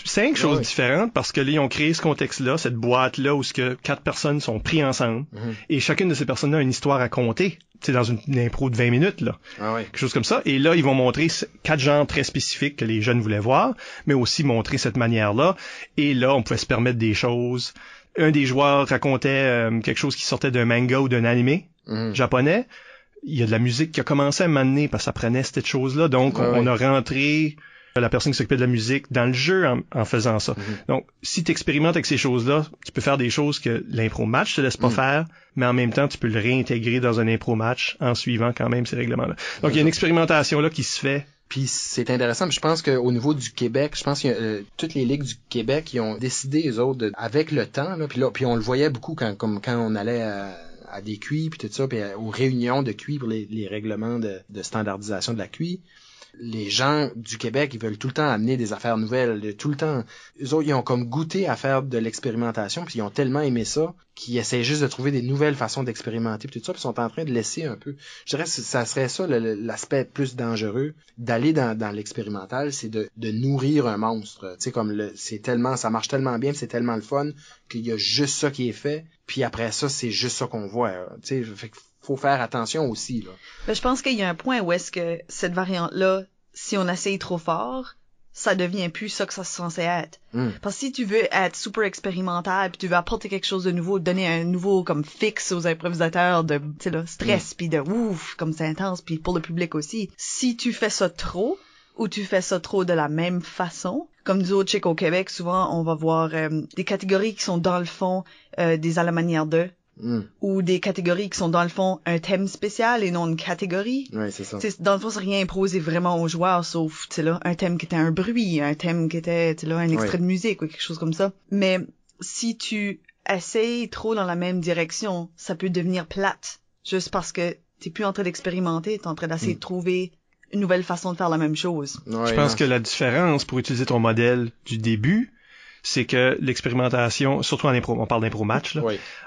5 choses différentes, parce que là, ils ont créé ce contexte-là, cette boîte-là, où 4 personnes sont prises ensemble, et chacune de ces personnes-là a une histoire à conter, tu sais, dans une impro de 20 minutes, là. Quelque chose comme ça. Et là, ils vont montrer 4 genres très spécifiques que les jeunes voulaient voir, mais aussi montrer cette manière-là. Et là, on pouvait se permettre des choses. Un des joueurs racontait quelque chose qui sortait d'un manga ou d'un animé japonais. Il y a de la musique qui a commencé à m'amener parce que ça prenait cette chose-là. Donc, on a rentré la personne qui s'occupait de la musique dans le jeu en faisant ça. Donc, si tu expérimentes avec ces choses-là, tu peux faire des choses que l'impro match te laisse pas faire, mais en même temps, tu peux le réintégrer dans un impro match en suivant quand même ces règlements-là. Donc, il y a une expérimentation là qui se fait. Puis c'est intéressant. Puis je pense qu'au niveau du Québec, je pense que toutes les ligues du Québec, ils ont décidé, eux autres, avec le temps, là, puis on le voyait beaucoup quand on allait à des QI puis tout ça, puis aux réunions de QI pour les règlements de standardisation de la QI. Les gens du Québec, ils veulent tout le temps amener des affaires nouvelles, tout le temps. Eux autres, ils ont comme goûté à faire de l'expérimentation, puis ils ont tellement aimé ça qu'ils essaient juste de trouver des nouvelles façons d'expérimenter, puis tout ça, puis ils sont en train de laisser un peu. Je dirais que ça serait ça l'aspect plus dangereux d'aller dans l'expérimental, c'est de nourrir un monstre. Tu sais, comme ça marche tellement bien, c'est tellement le fun qu'il y a juste ça qui est fait, puis après ça, c'est juste ça qu'on voit. Tu sais, fait que faut faire attention aussi, là. Ben, je pense qu'il y a un point où est-ce que cette variante-là, si on essaye trop fort, ça devient plus ça que ça se censé être. Parce que si tu veux être super expérimental, puis tu veux apporter quelque chose de nouveau, donner un nouveau comme fixe aux improvisateurs de, tu sais là, stress, puis de ouf, comme c'est intense, puis pour le public aussi. Si tu fais ça trop, ou tu fais ça trop de la même façon, comme nous autres, au Québec, souvent, on va voir des catégories qui sont dans le fond des à la manière de, ou des catégories qui sont dans le fond un thème spécial et non une catégorie. Oui, c'est ça. T'sais, dans le fond, c'est rien imposé vraiment aux joueurs, sauf là, un thème qui était un bruit, un thème qui était là, un extrait de musique ou quelque chose comme ça. Mais si tu essayes trop dans la même direction, ça peut devenir plate, juste parce que t'es plus en train d'expérimenter, t'es en train d'essayer de trouver une nouvelle façon de faire la même chose. Ouais, je pense que la différence, pour utiliser ton modèle du début, c'est que l'expérimentation, surtout en impro, on parle d'impro match, là.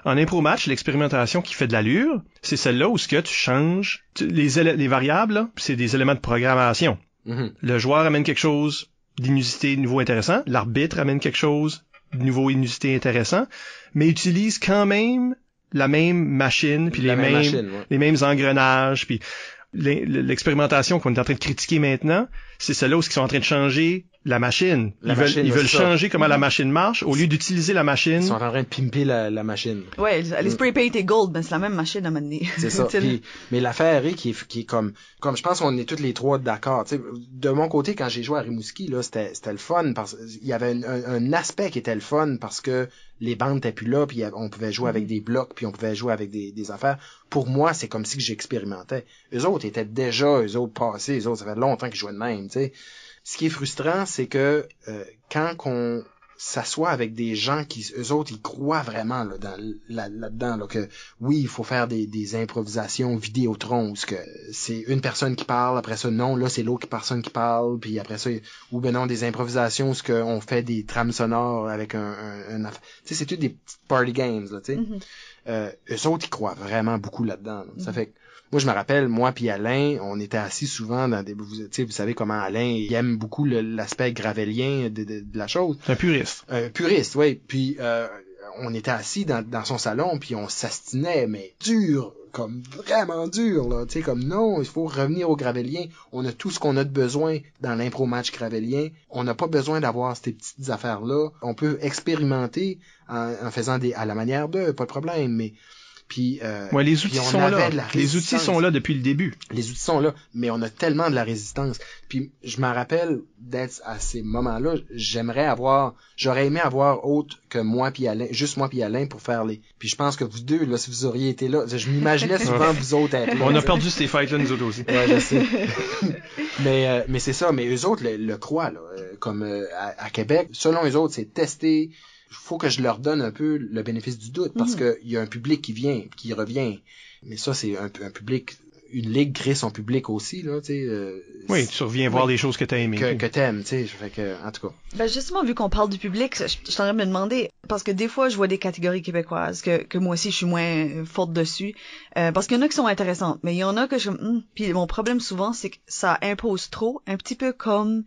En impro match, l'expérimentation qui fait de l'allure, c'est celle-là où ce que tu changes les variables, là, c'est des éléments de programmation. Le joueur amène quelque chose d'inusité, de nouveau intéressant. L'arbitre amène quelque chose de nouveau inusité intéressant, mais utilise quand même la même machine, puis les mêmes engrenages, puis l'expérimentation qu'on est en train de critiquer maintenant, c'est celle-là où ils sont en train de changer la machine. Ils veulent changer comment la machine marche au lieu d'utiliser la machine. Ils sont en train de pimper la machine. Ouais, les spray paint et gold, ben c'est la même machine à mener. C'est ça. Mais l'affaire est qui est comme je pense qu'on est tous les trois d'accord. Tu sais, de mon côté, quand j'ai joué à Rimouski, là, c'était le fun parce qu'il y avait un aspect qui était le fun parce que les bandes étaient plus là, puis on pouvait jouer avec des blocs, puis on pouvait jouer avec des affaires. Pour moi, c'est comme si que j'expérimentais. Eux autres étaient déjà, passés, eux autres, ça fait longtemps qu'ils jouaient de même, tu sais. Ce qui est frustrant, c'est que quand s'assoient avec des gens qui, eux autres, ils croient vraiment là-dedans, là, que oui, il faut faire des improvisations Vidéotron, où c'est une personne qui parle, après ça, non, là, c'est l'autre personne qui parle, puis après ça, ou ben non, des improvisations où on fait des trames sonores avec tu sais, c'est tout des petites party games, là, tu sais. Eux autres, ils croient vraiment beaucoup là-dedans, là. Ça fait que moi, je me rappelle, moi puis Alain, on était assis souvent dans vous savez comment Alain, il aime beaucoup l'aspect gravélien de la chose. C'est un puriste. Puriste, oui. Puis, on était assis dans son salon, puis on s'astinait, mais dur, comme vraiment dur, là. Tu sais, comme non, il faut revenir au gravélien. On a tout ce qu'on a de besoin dans l'impro match gravélien. On n'a pas besoin d'avoir ces petites affaires-là. On peut expérimenter en faisant à la manière d'eux, pas de problème, mais... Puis, les outils sont là. Les outils sont là depuis le début. Les outils sont là, mais on a tellement de la résistance. Puis, je me rappelle d'être à ces moments-là, j'aurais aimé avoir autre que moi puis Alain, juste moi puis Alain pour faire Puis je pense que vous deux, là, si vous auriez été là, je m'imaginais souvent vous autres être là. On a perdu ces fights-là, nous autres aussi. Ouais, je sais. mais c'est ça, mais eux autres le croient, là. Comme à Québec, selon eux autres, c'est testé. Il faut que je leur donne un peu le bénéfice du doute parce que il y a un public qui revient. Mais ça, c'est un public, une ligue crée son public aussi, là, tu sais. Oui, tu reviens voir les choses que t'as aimées. Que t'aimes, tu sais. Fait que, en tout cas. Ben, justement, vu qu'on parle du public, je suis en train de me demander, parce que des fois, je vois des catégories québécoises que moi aussi, je suis moins forte dessus, parce qu'il y en a qui sont intéressantes, mais il y en a que je puis mon problème souvent, c'est que ça impose trop, un petit peu comme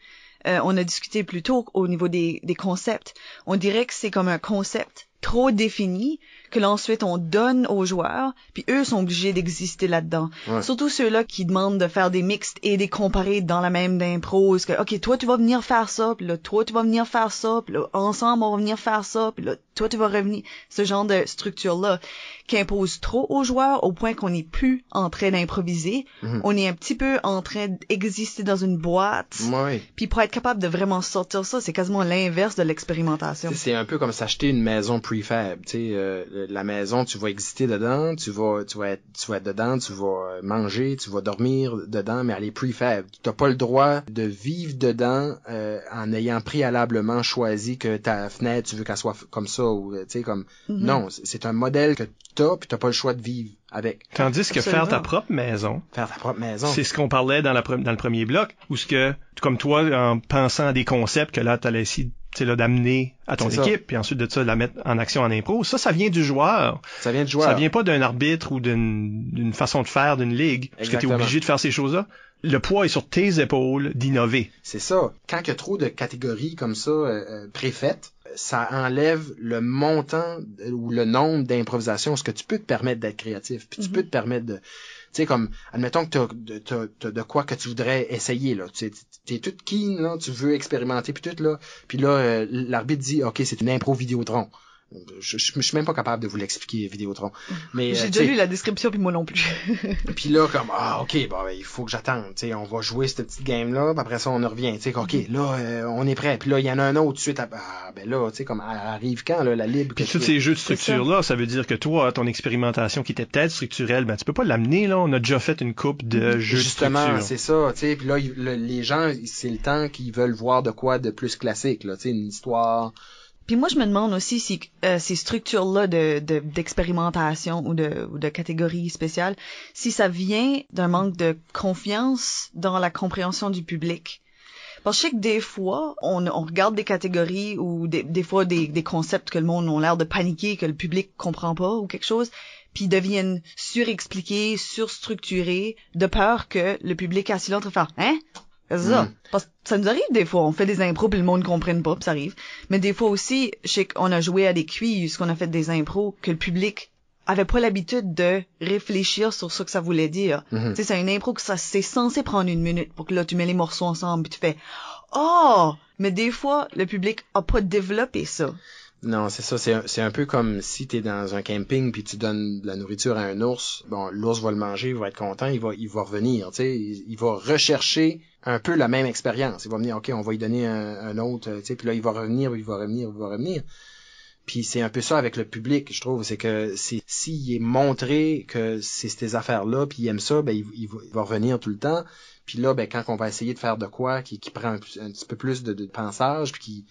on a discuté plus tôt au niveau des concepts. On dirait que c'est comme un concept trop défini que là ensuite on donne aux joueurs, puis eux sont obligés d'exister là-dedans. Ouais. Surtout ceux-là qui demandent de faire des mixtes et des comparés dans la même d'impro. Que, OK, toi tu vas venir faire ça, puis là toi tu vas venir faire ça, puis là ensemble on va venir faire ça, puis là toi tu vas revenir. Ce genre de structure-là qui impose trop aux joueurs au point qu'on n'est plus en train d'improviser. Mm-hmm. On est un petit peu en train d'exister dans une boîte. Ouais. Puis pour être capable de vraiment sortir ça, c'est quasiment l'inverse de l'expérimentation. C'est un peu comme s'acheter une maison prefab, tu sais, la maison, tu vas exister dedans, tu vas être dedans, tu vas manger, tu vas dormir dedans, mais elle est prefab. T'as pas le droit de vivre dedans en ayant préalablement choisi que ta fenêtre, tu veux qu'elle soit comme ça, ou tu sais, comme non, c'est un modèle que t'as, puis t'as pas le choix de vivre avec. Tandis que faire ta propre maison, c'est ce qu'on parlait dans le premier bloc, où ce que, comme toi, en pensant à des concepts que là, t'allais essayer d'amener à ton équipe, puis ensuite de ça, de la mettre en action en impro. Ça vient du joueur. Ça vient du joueur. Ça vient pas d'un arbitre ou d'une façon de faire d'une ligue. Parce que t'es obligé de faire ces choses-là. Le poids est sur tes épaules d'innover. C'est ça. Quand il y a trop de catégories comme ça, préfaites, ça enlève le montant ou le nombre d'improvisations, ce que tu peux te permettre d'être créatif. Puis tu peux te permettre de... Tu sais, comme, admettons que t'as de quoi que tu voudrais essayer, là. T'es toute keen, là, tu veux expérimenter, puis tout, là. Puis là, l'arbitre dit, OK, c'est une impro Vidéotron. Je suis même pas capable de vous l'expliquer, Vidéotron. Mais j'ai déjà lu la description, puis moi non plus. Puis là, comme, OK, bon, il faut que j'attende, tu sais, on va jouer cette petite game-là, puis après ça, on revient, tu sais, OK, là, on est prêt. Puis là, il y en a un autre tout de suite, ben là, tu sais, comme, elle arrive quand, là, la libre. Puis tous ces jeux de structure-là, ça veut dire que toi, ton expérimentation qui était peut-être structurelle, ben tu peux pas l'amener, là, on a déjà fait une coupe de jeux de structure. Justement, c'est ça, tu sais, puis là, les gens, c'est le temps qu'ils veulent voir de quoi de plus classique, là, tu sais, une histoire... Puis moi, je me demande aussi si ces structures-là d'expérimentation ou de catégories spéciales, si ça vient d'un manque de confiance dans la compréhension du public. Parce que je sais que des fois, on regarde des catégories ou des fois des concepts que le monde a l'air de paniquer, que le public comprend pas ou quelque chose, puis ils deviennent surexpliqués, surstructurés, de peur que le public assis là en train de faire « Hein? » C'est ça. Parce que ça nous arrive des fois, on fait des impros puis le monde ne comprenne pas, puis ça arrive. Mais des fois aussi, je sais qu'on a joué à des quiz, qu'on a fait des impros, que le public avait pas l'habitude de réfléchir sur ce que ça voulait dire. Tu sais, c'est une impro que c'est censé prendre 1 minute pour que là, tu mets les morceaux ensemble puis tu fais « Oh! » Mais des fois, le public a pas développé ça. Non, c'est ça. C'est un peu comme si t'es dans un camping puis tu donnes de la nourriture à un ours. Bon, l'ours va le manger, il va être content, il va revenir, tu sais. Il va rechercher un peu la même expérience. Il va venir, OK, on va lui donner un autre, tu sais, puis là, il va revenir. Puis c'est un peu ça avec le public, je trouve. C'est que s'il est montré que c'est ces affaires-là, puis il aime ça, ben il va revenir tout le temps. Puis là, ben quand on va essayer de faire de quoi qui prend un petit peu plus de pensage, puis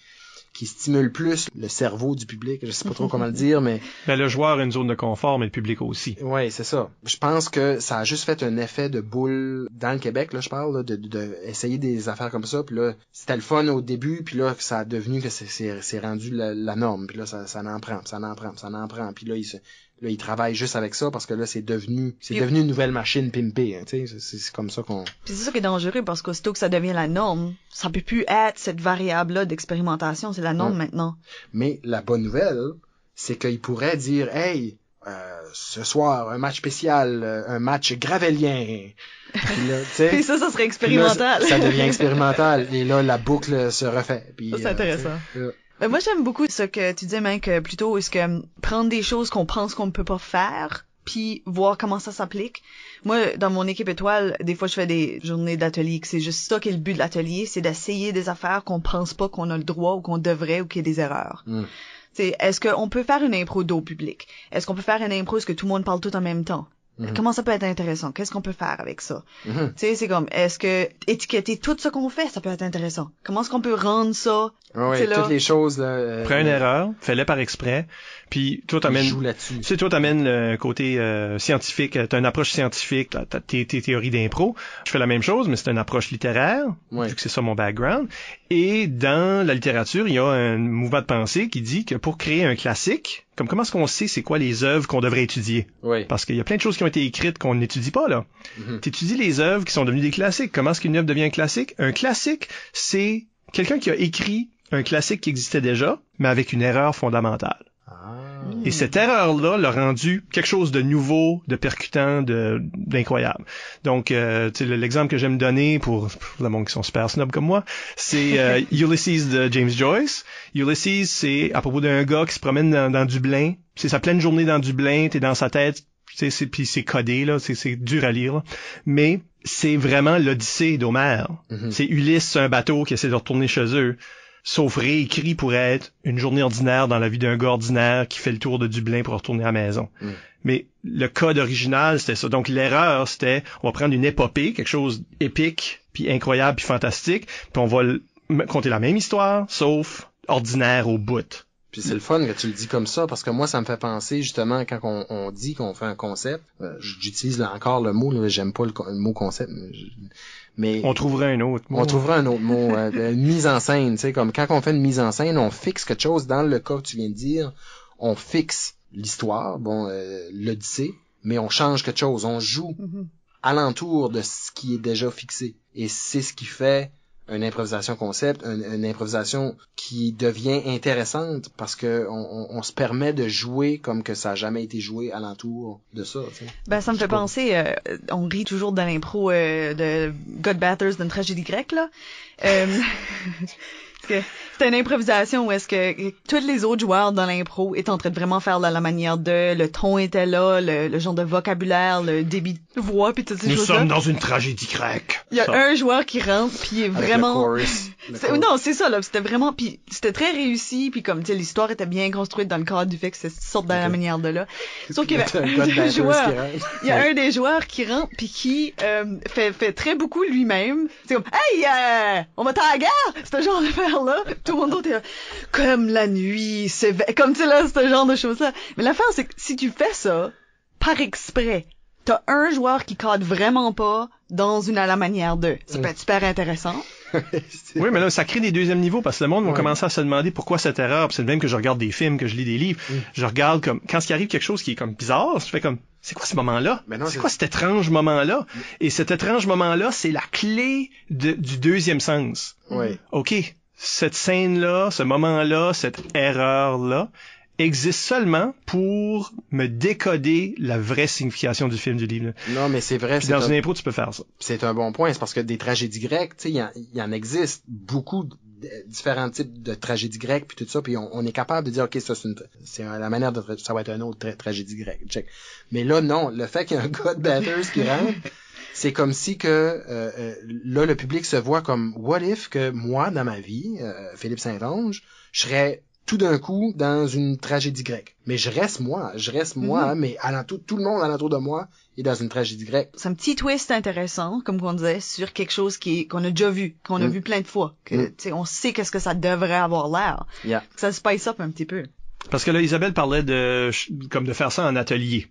qui stimule plus le cerveau du public. Je sais pas trop comment le dire, mais... Ben, le joueur a une zone de confort, mais le public aussi. Ouais, c'est ça. Je pense que ça a juste fait un effet de boule dans le Québec, là, je parle, là, de essayer des affaires comme ça, puis là, c'était le fun au début, puis là, ça a devenu que c'est rendu la norme, puis là, ça en prend, puis là, il travaille juste avec ça parce que là, c'est devenu une nouvelle machine pimpée, hein, tu sais, c'est comme ça qu'on... Puis c'est ça qui est dangereux parce qu'aussitôt que ça devient la norme, ça peut plus être cette variable-là d'expérimentation, c'est la norme maintenant. Mais la bonne nouvelle, c'est qu'il pourrait dire, hey, ce soir, un match spécial, un match gravelien. Puis là, puis ça serait expérimental. Là, ça devient expérimental. Et là, la boucle se refait. Puis, ça, c'est intéressant. Moi, j'aime beaucoup ce que tu disais, Mike, plutôt, est-ce que prendre des choses qu'on pense qu'on ne peut pas faire, puis voir comment ça s'applique. Moi, dans mon équipe étoile, des fois, je fais des journées d'atelier, que c'est juste ça qui est le but de l'atelier, c'est d'essayer des affaires qu'on pense pas qu'on a le droit ou qu'on devrait ou qu'il y a des erreurs. T'sais, est-ce qu'on peut faire une impro d'eau public? Est-ce qu'on peut faire une impro où que tout le monde parle tout en même temps? Comment ça peut être intéressant? Qu'est-ce qu'on peut faire avec ça? Tu sais, c'est comme, est-ce que étiqueter tout ce qu'on fait, ça peut être intéressant? Comment est-ce qu'on peut rendre ça? Ouais, toutes les choses, là. Prends une erreur, fais-le par exprès, puis toi t'amènes, joue là-dessus. Tu sais, toi t'amènes le côté scientifique, t'as une approche scientifique, t'as tes théories d'impro. Je fais la même chose, mais c'est une approche littéraire, vu que c'est ça mon background. Et dans la littérature, il y a un mouvement de pensée qui dit que pour créer un classique, comme comment est-ce qu'on sait c'est quoi les œuvres qu'on devrait étudier? Parce qu'il y a plein de choses qui ont été écrites qu'on n'étudie pas, là. T'étudies les œuvres qui sont devenues des classiques. Comment est-ce qu'une œuvre devient un classique? Un classique, c'est quelqu'un qui a écrit un classique qui existait déjà, mais avec une erreur fondamentale. Et cette erreur-là l'a rendu quelque chose de nouveau, de percutant, d'incroyable. Donc, tu sais, l'exemple que j'aime donner pour le monde qui sont super snobs comme moi, c'est Ulysses de James Joyce. Ulysses, c'est à propos d'un gars qui se promène dans Dublin. C'est sa pleine journée dans Dublin, t'es dans sa tête, puis c'est codé, là, c'est dur à lire, là. Mais c'est vraiment l'Odyssée d'Homère. C'est Ulysse, un bateau qui essaie de retourner chez eux. Sauf réécrit pour être une journée ordinaire dans la vie d'un gars ordinaire qui fait le tour de Dublin pour retourner à la maison. Mais le code original, c'était ça. Donc l'erreur, c'était, on va prendre une épopée, quelque chose d'épique, puis incroyable, puis fantastique, puis on va conter la même histoire, sauf ordinaire au bout. Puis c'est le fun que tu le dis comme ça, parce que moi, ça me fait penser, justement, quand on dit qu'on fait un concept, j'utilise là encore le mot, là, j'aime pas le mot concept, mais on trouverait un autre mot. On trouverait un autre mot. Une mise en scène, tu sais, comme quand on fait une mise en scène, on fixe quelque chose. Dans le cas que tu viens de dire, on fixe l'histoire, l'Odyssée, mais on change quelque chose. On joue alentour de ce qui est déjà fixé. Et c'est ce qui fait une improvisation concept, une improvisation qui devient intéressante parce que on se permet de jouer comme que ça a jamais été joué alentour de ça. Tu sais. Ben ça me fait penser, on rit toujours dans l'impro de Godbathers d'une tragédie grecque là. C'est une improvisation où est-ce que tous les autres joueurs dans l'impro étaient en train de vraiment faire la manière de, le ton était là, le genre de vocabulaire, le débit de voix puis toutes ces choses-là. Nous sommes dans une tragédie grecque. Il y a un joueur qui rentre puis il est vraiment non, c'est ça là, c'était vraiment puis c'était très réussi puis comme tu sais l'histoire était bien construite dans le cadre du fait que c'est sorte de la manière de là. Sauf qu'il y avait un joueur, il y a un des joueurs qui rentre puis qui fait très beaucoup lui-même. C'est comme hey, on va à la guerre, c'est un genre d'affaire là. Tout le monde d'autre est là, comme la nuit, c'est comme tu sais là, ce genre de choses là. Mais l'affaire c'est que si tu fais ça par exprès, t'as un joueur qui code vraiment pas dans une à la manière de. Ça peut être super intéressant. Oui, mais là, ça crée des deuxièmes niveaux parce que le monde va commencer à se demander pourquoi cette erreur. Puis c'est le même que je regarde des films, que je lis des livres. Je regarde comme, quand il arrive quelque chose qui est comme bizarre, je fais comme, c'est quoi ce moment-là? C'est quoi cet étrange moment-là? Et cet étrange moment-là, c'est la clé du deuxième sens. OK. Cette scène-là, ce moment-là, cette erreur-là existe seulement pour me décoder la vraie signification du film, du livre. Non, mais c'est vrai. Puis dans une impro, tu peux faire ça. C'est un bon point. C'est parce que des tragédies grecques, tu sais, il y en existe beaucoup différents types de tragédies grecques puis tout ça, puis on est capable de dire OK, ça c'est la manière de ça va être un autre tragédie grecque. Check. Mais là non, le fait qu'il y a un gars de Bathers qui rentre, c'est comme si que là le public se voit comme what if que moi dans ma vie, Philippe Saint-Onge, je serais tout d'un coup dans une tragédie grecque. Mais je reste moi, mais tout le monde alentour de moi est dans une tragédie grecque. C'est un petit twist intéressant, comme on disait, sur quelque chose qu'on a déjà vu, qu'on a vu plein de fois, que tu sais, on sait qu'est-ce que ça devrait avoir l'air. Yeah. Que ça spice up un petit peu. Parce que là, Isabelle parlait de faire ça en atelier.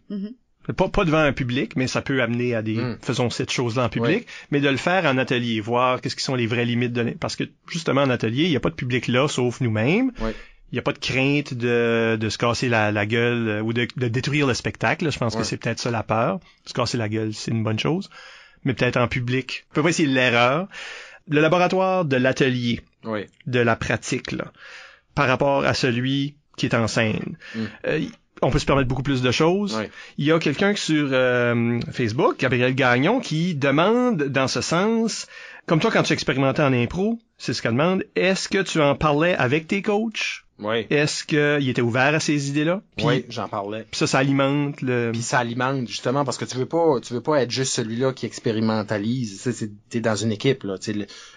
Pas devant un public, mais ça peut amener à faisons cette chose-là en public, mais de le faire en atelier, voir qu'est-ce qui sont les vraies limites parce que justement en atelier, il n'y a pas de public là, sauf nous-mêmes. Oui. Il n'y a pas de crainte de se casser la gueule ou de détruire le spectacle. Je pense que c'est peut-être ça la peur. Se casser la gueule, c'est une bonne chose. Mais peut-être en public. On peut pas essayer l'erreur. Le laboratoire de l'atelier, de la pratique, là, par rapport à celui qui est en scène. On peut se permettre beaucoup plus de choses. Oui. Il y a quelqu'un sur Facebook, Gabriel Gagnon, qui demande dans ce sens, comme toi quand tu expérimentais en impro, c'est ce qu'elle demande, est-ce que tu en parlais avec tes coachs? Oui. Est-ce qu'il était ouvert à ces idées-là? Oui, j'en parlais. Puis ça alimente Puis ça alimente, justement, parce que tu veux pas être juste celui-là qui expérimentalise. T'es dans une équipe, là.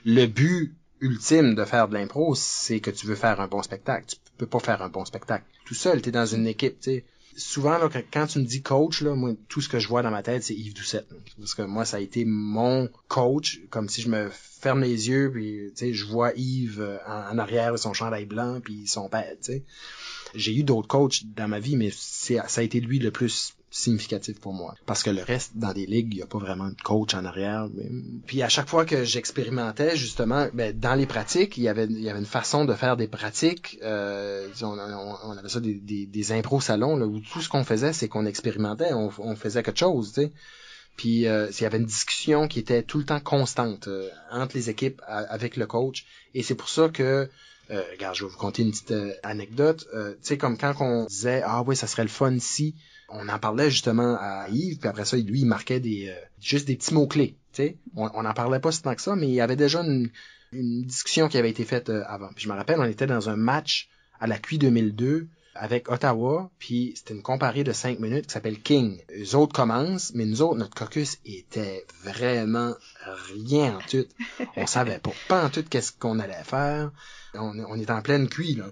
Le but ultime de faire de l'impro, c'est que tu veux faire un bon spectacle. Tu peux pas faire un bon spectacle tout seul, t'es dans une équipe, tu sais. Souvent, là, quand tu me dis coach, là, moi, tout ce que je vois dans ma tête, c'est Yves Doucette. Parce que moi, ça a été mon coach, comme si je me ferme les yeux, puis, tu sais, je vois Yves en arrière, son chandail blanc, puis son père, tu sais. J'ai eu d'autres coachs dans ma vie, mais ça a été lui le plus significatif pour moi. Parce que le reste, dans des ligues, il n'y a pas vraiment de coach en arrière. Puis à chaque fois que j'expérimentais, justement, dans les pratiques, il y avait une façon de faire des pratiques. On avait ça des impros salons, là, où tout ce qu'on faisait, c'est qu'on expérimentait, on faisait quelque chose, tu sais. Puis il y avait une discussion qui était tout le temps constante entre les équipes avec le coach. Et c'est pour ça que regarde, je vais vous conter une petite anecdote. Tu sais, comme quand on disait « Ah oui, ça serait le fun si... » On en parlait justement à Yves, puis après ça, lui, il marquait juste des petits mots-clés. Tu sais, on n'en parlait pas si tant que ça, mais il y avait déjà une discussion qui avait été faite avant. Puis je me rappelle, on était dans un match à la QI 2002 avec Ottawa, puis c'était une comparée de 5 minutes qui s'appelle King. Eux autres commencent, mais nous autres, notre caucus était vraiment rien en tout. On savait pas en tout qu'est-ce qu'on allait faire. On est en pleine QI, là.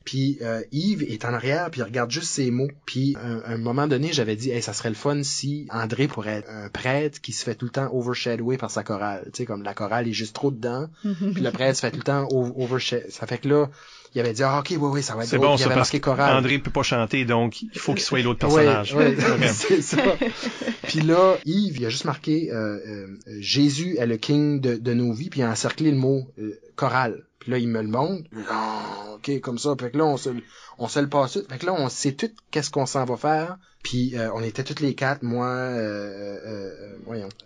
Puis Yves est en arrière, puis il regarde juste ses mots. Puis à un moment donné, j'avais dit, ça serait le fun si André pourrait être un prêtre qui se fait tout le temps overshadowé par sa chorale. Tu sais, comme la chorale est juste trop dedans, puis le prêtre se fait tout le temps overshadowé. Ça fait que là, il avait dit, ok, oui, ça va être c'est drôle. bon, il ça, avait parce marqué chorale. André peut pas chanter, donc il faut qu'il soit l'autre personnage. Oui, c'est ça. Puis là, Yves, il a juste marqué, Jésus est le king de nos vies, puis il a encerclé le mot chorale. Puis là, il me le montre. OK, comme ça. Fait que là, on se le passe tout. Fait que là, on sait tout qu'est-ce qu'on s'en va faire. Puis on était toutes les quatre, moi,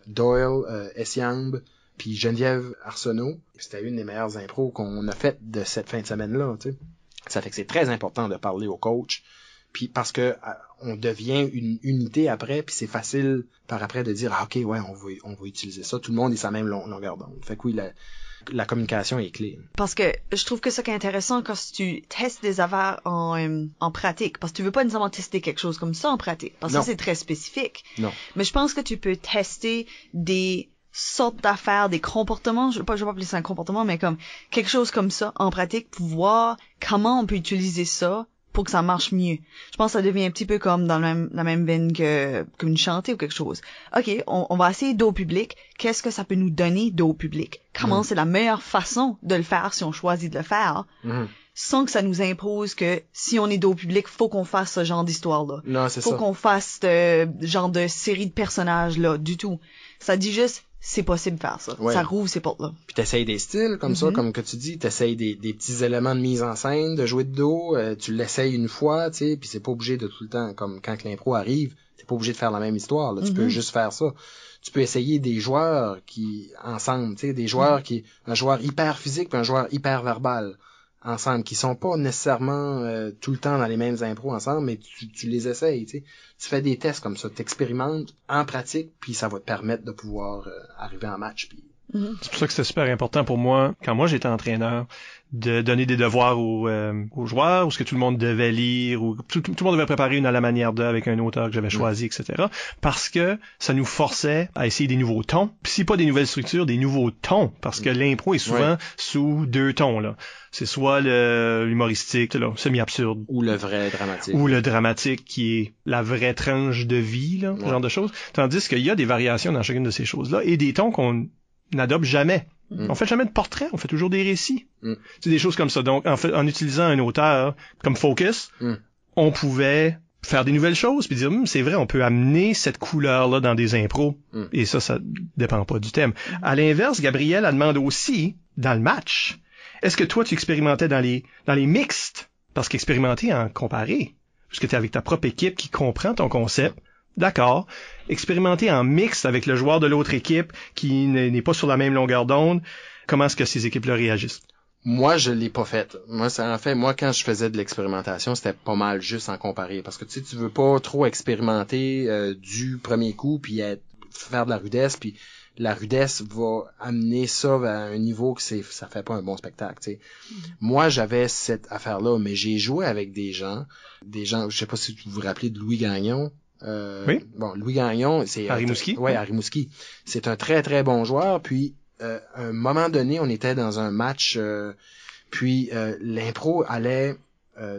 Doyle, Essiambe, puis Geneviève Arsenault. C'était une des meilleures impros qu'on a faites de cette fin de semaine-là, tu sais. Ça fait que c'est très important de parler au coach. Puis parce que on devient une unité après, puis c'est facile par après de dire OK, ouais, on va utiliser ça. Tout le monde est sa même longueur d'onde. Fait que oui, la communication est clé. Parce que je trouve que ça qui est intéressant quand tu testes des affaires en pratique, parce que tu veux pas nécessairement tester quelque chose comme ça en pratique, parce que ça c'est très spécifique. Non. Mais je pense que tu peux tester des sortes d'affaires, des comportements, je vais pas appeler ça un comportement, mais comme quelque chose comme ça en pratique pour voir comment on peut utiliser ça pour que ça marche mieux. Je pense que ça devient un petit peu comme dans la même veine qu'une chantée ou quelque chose. OK, on va essayer d'eau public. Qu'est-ce que ça peut nous donner d'eau public? Comment c'est la meilleure façon de le faire si on choisit de le faire? Sans que ça nous impose que si on est d'eau public, faut qu'on fasse ce genre d'histoire-là. Non, c'est ça. Faut qu'on fasse ce genre de série de personnages-là, du tout. Ça dit juste, c'est possible de faire ça. Ouais. Ça rouvre ces portes-là. Puis t'essayes des styles comme ça, comme que tu dis, t'essayes des petits éléments de mise en scène, de jouer de dos, tu l'essayes une fois, tu sais, puis c'est pas obligé de tout le temps, comme quand l'impro arrive, t'es pas obligé de faire la même histoire, là, tu peux juste faire ça. Tu peux essayer des joueurs qui, ensemble, tu sais, des joueurs un joueur hyper physique puis un joueur hyper verbal ensemble, qui sont pas nécessairement tout le temps dans les mêmes impros ensemble, mais tu les essayes, tu sais. Tu fais des tests comme ça, t'expérimentes en pratique, puis ça va te permettre de pouvoir arriver en match, puis C'est pour ça que c'était super important pour moi, quand moi j'étais entraîneur, de donner des devoirs aux joueurs, ou ce que tout le monde devait lire, ou tout le monde devait préparer une à la manière d'eux avec un auteur que j'avais choisi, etc. Parce que ça nous forçait à essayer des nouveaux tons. Puis si pas des nouvelles structures, des nouveaux tons. Parce que l'impro est souvent sous 2 tons, là. C'est soit l'humoristique, là, semi-absurde. Ou le vrai dramatique. Ou le dramatique qui est la vraie tranche de vie, là, ce genre de choses. Tandis qu'il y a des variations dans chacune de ces choses-là et des tons qu'on n'adopte jamais. On fait jamais de portrait, on fait toujours des récits. C'est des choses comme ça. Donc, en fait, en utilisant un auteur comme Focus, on pouvait faire des nouvelles choses puis dire, c'est vrai, on peut amener cette couleur-là dans des impros. Et ça dépend pas du thème. À l'inverse, Gabriel, elle demande aussi, dans le match, est-ce que toi, tu expérimentais dans les mixtes? Parce qu'expérimenter en comparé, puisque tu es avec ta propre équipe qui comprend ton concept, d'accord. Expérimenter en mixte avec le joueur de l'autre équipe qui n'est pas sur la même longueur d'onde, comment est-ce que ces équipes-là réagissent? Moi, je l'ai pas faite. Moi, quand je faisais de l'expérimentation, c'était pas mal juste en comparer. Parce que tu veux pas trop expérimenter du premier coup puis faire de la rudesse, puis la rudesse va amener ça vers un niveau que ça fait pas un bon spectacle, tu sais. Moi, j'avais cette affaire-là, mais j'ai joué avec des gens, je sais pas si vous vous rappelez de Louis Gagnon. Oui. Bon, Louis Gagnon, c'est à Rimouski. Ouais, à Rimouski. C'est un très très bon joueur. Puis à un moment donné, on était dans un match, puis l'impro allait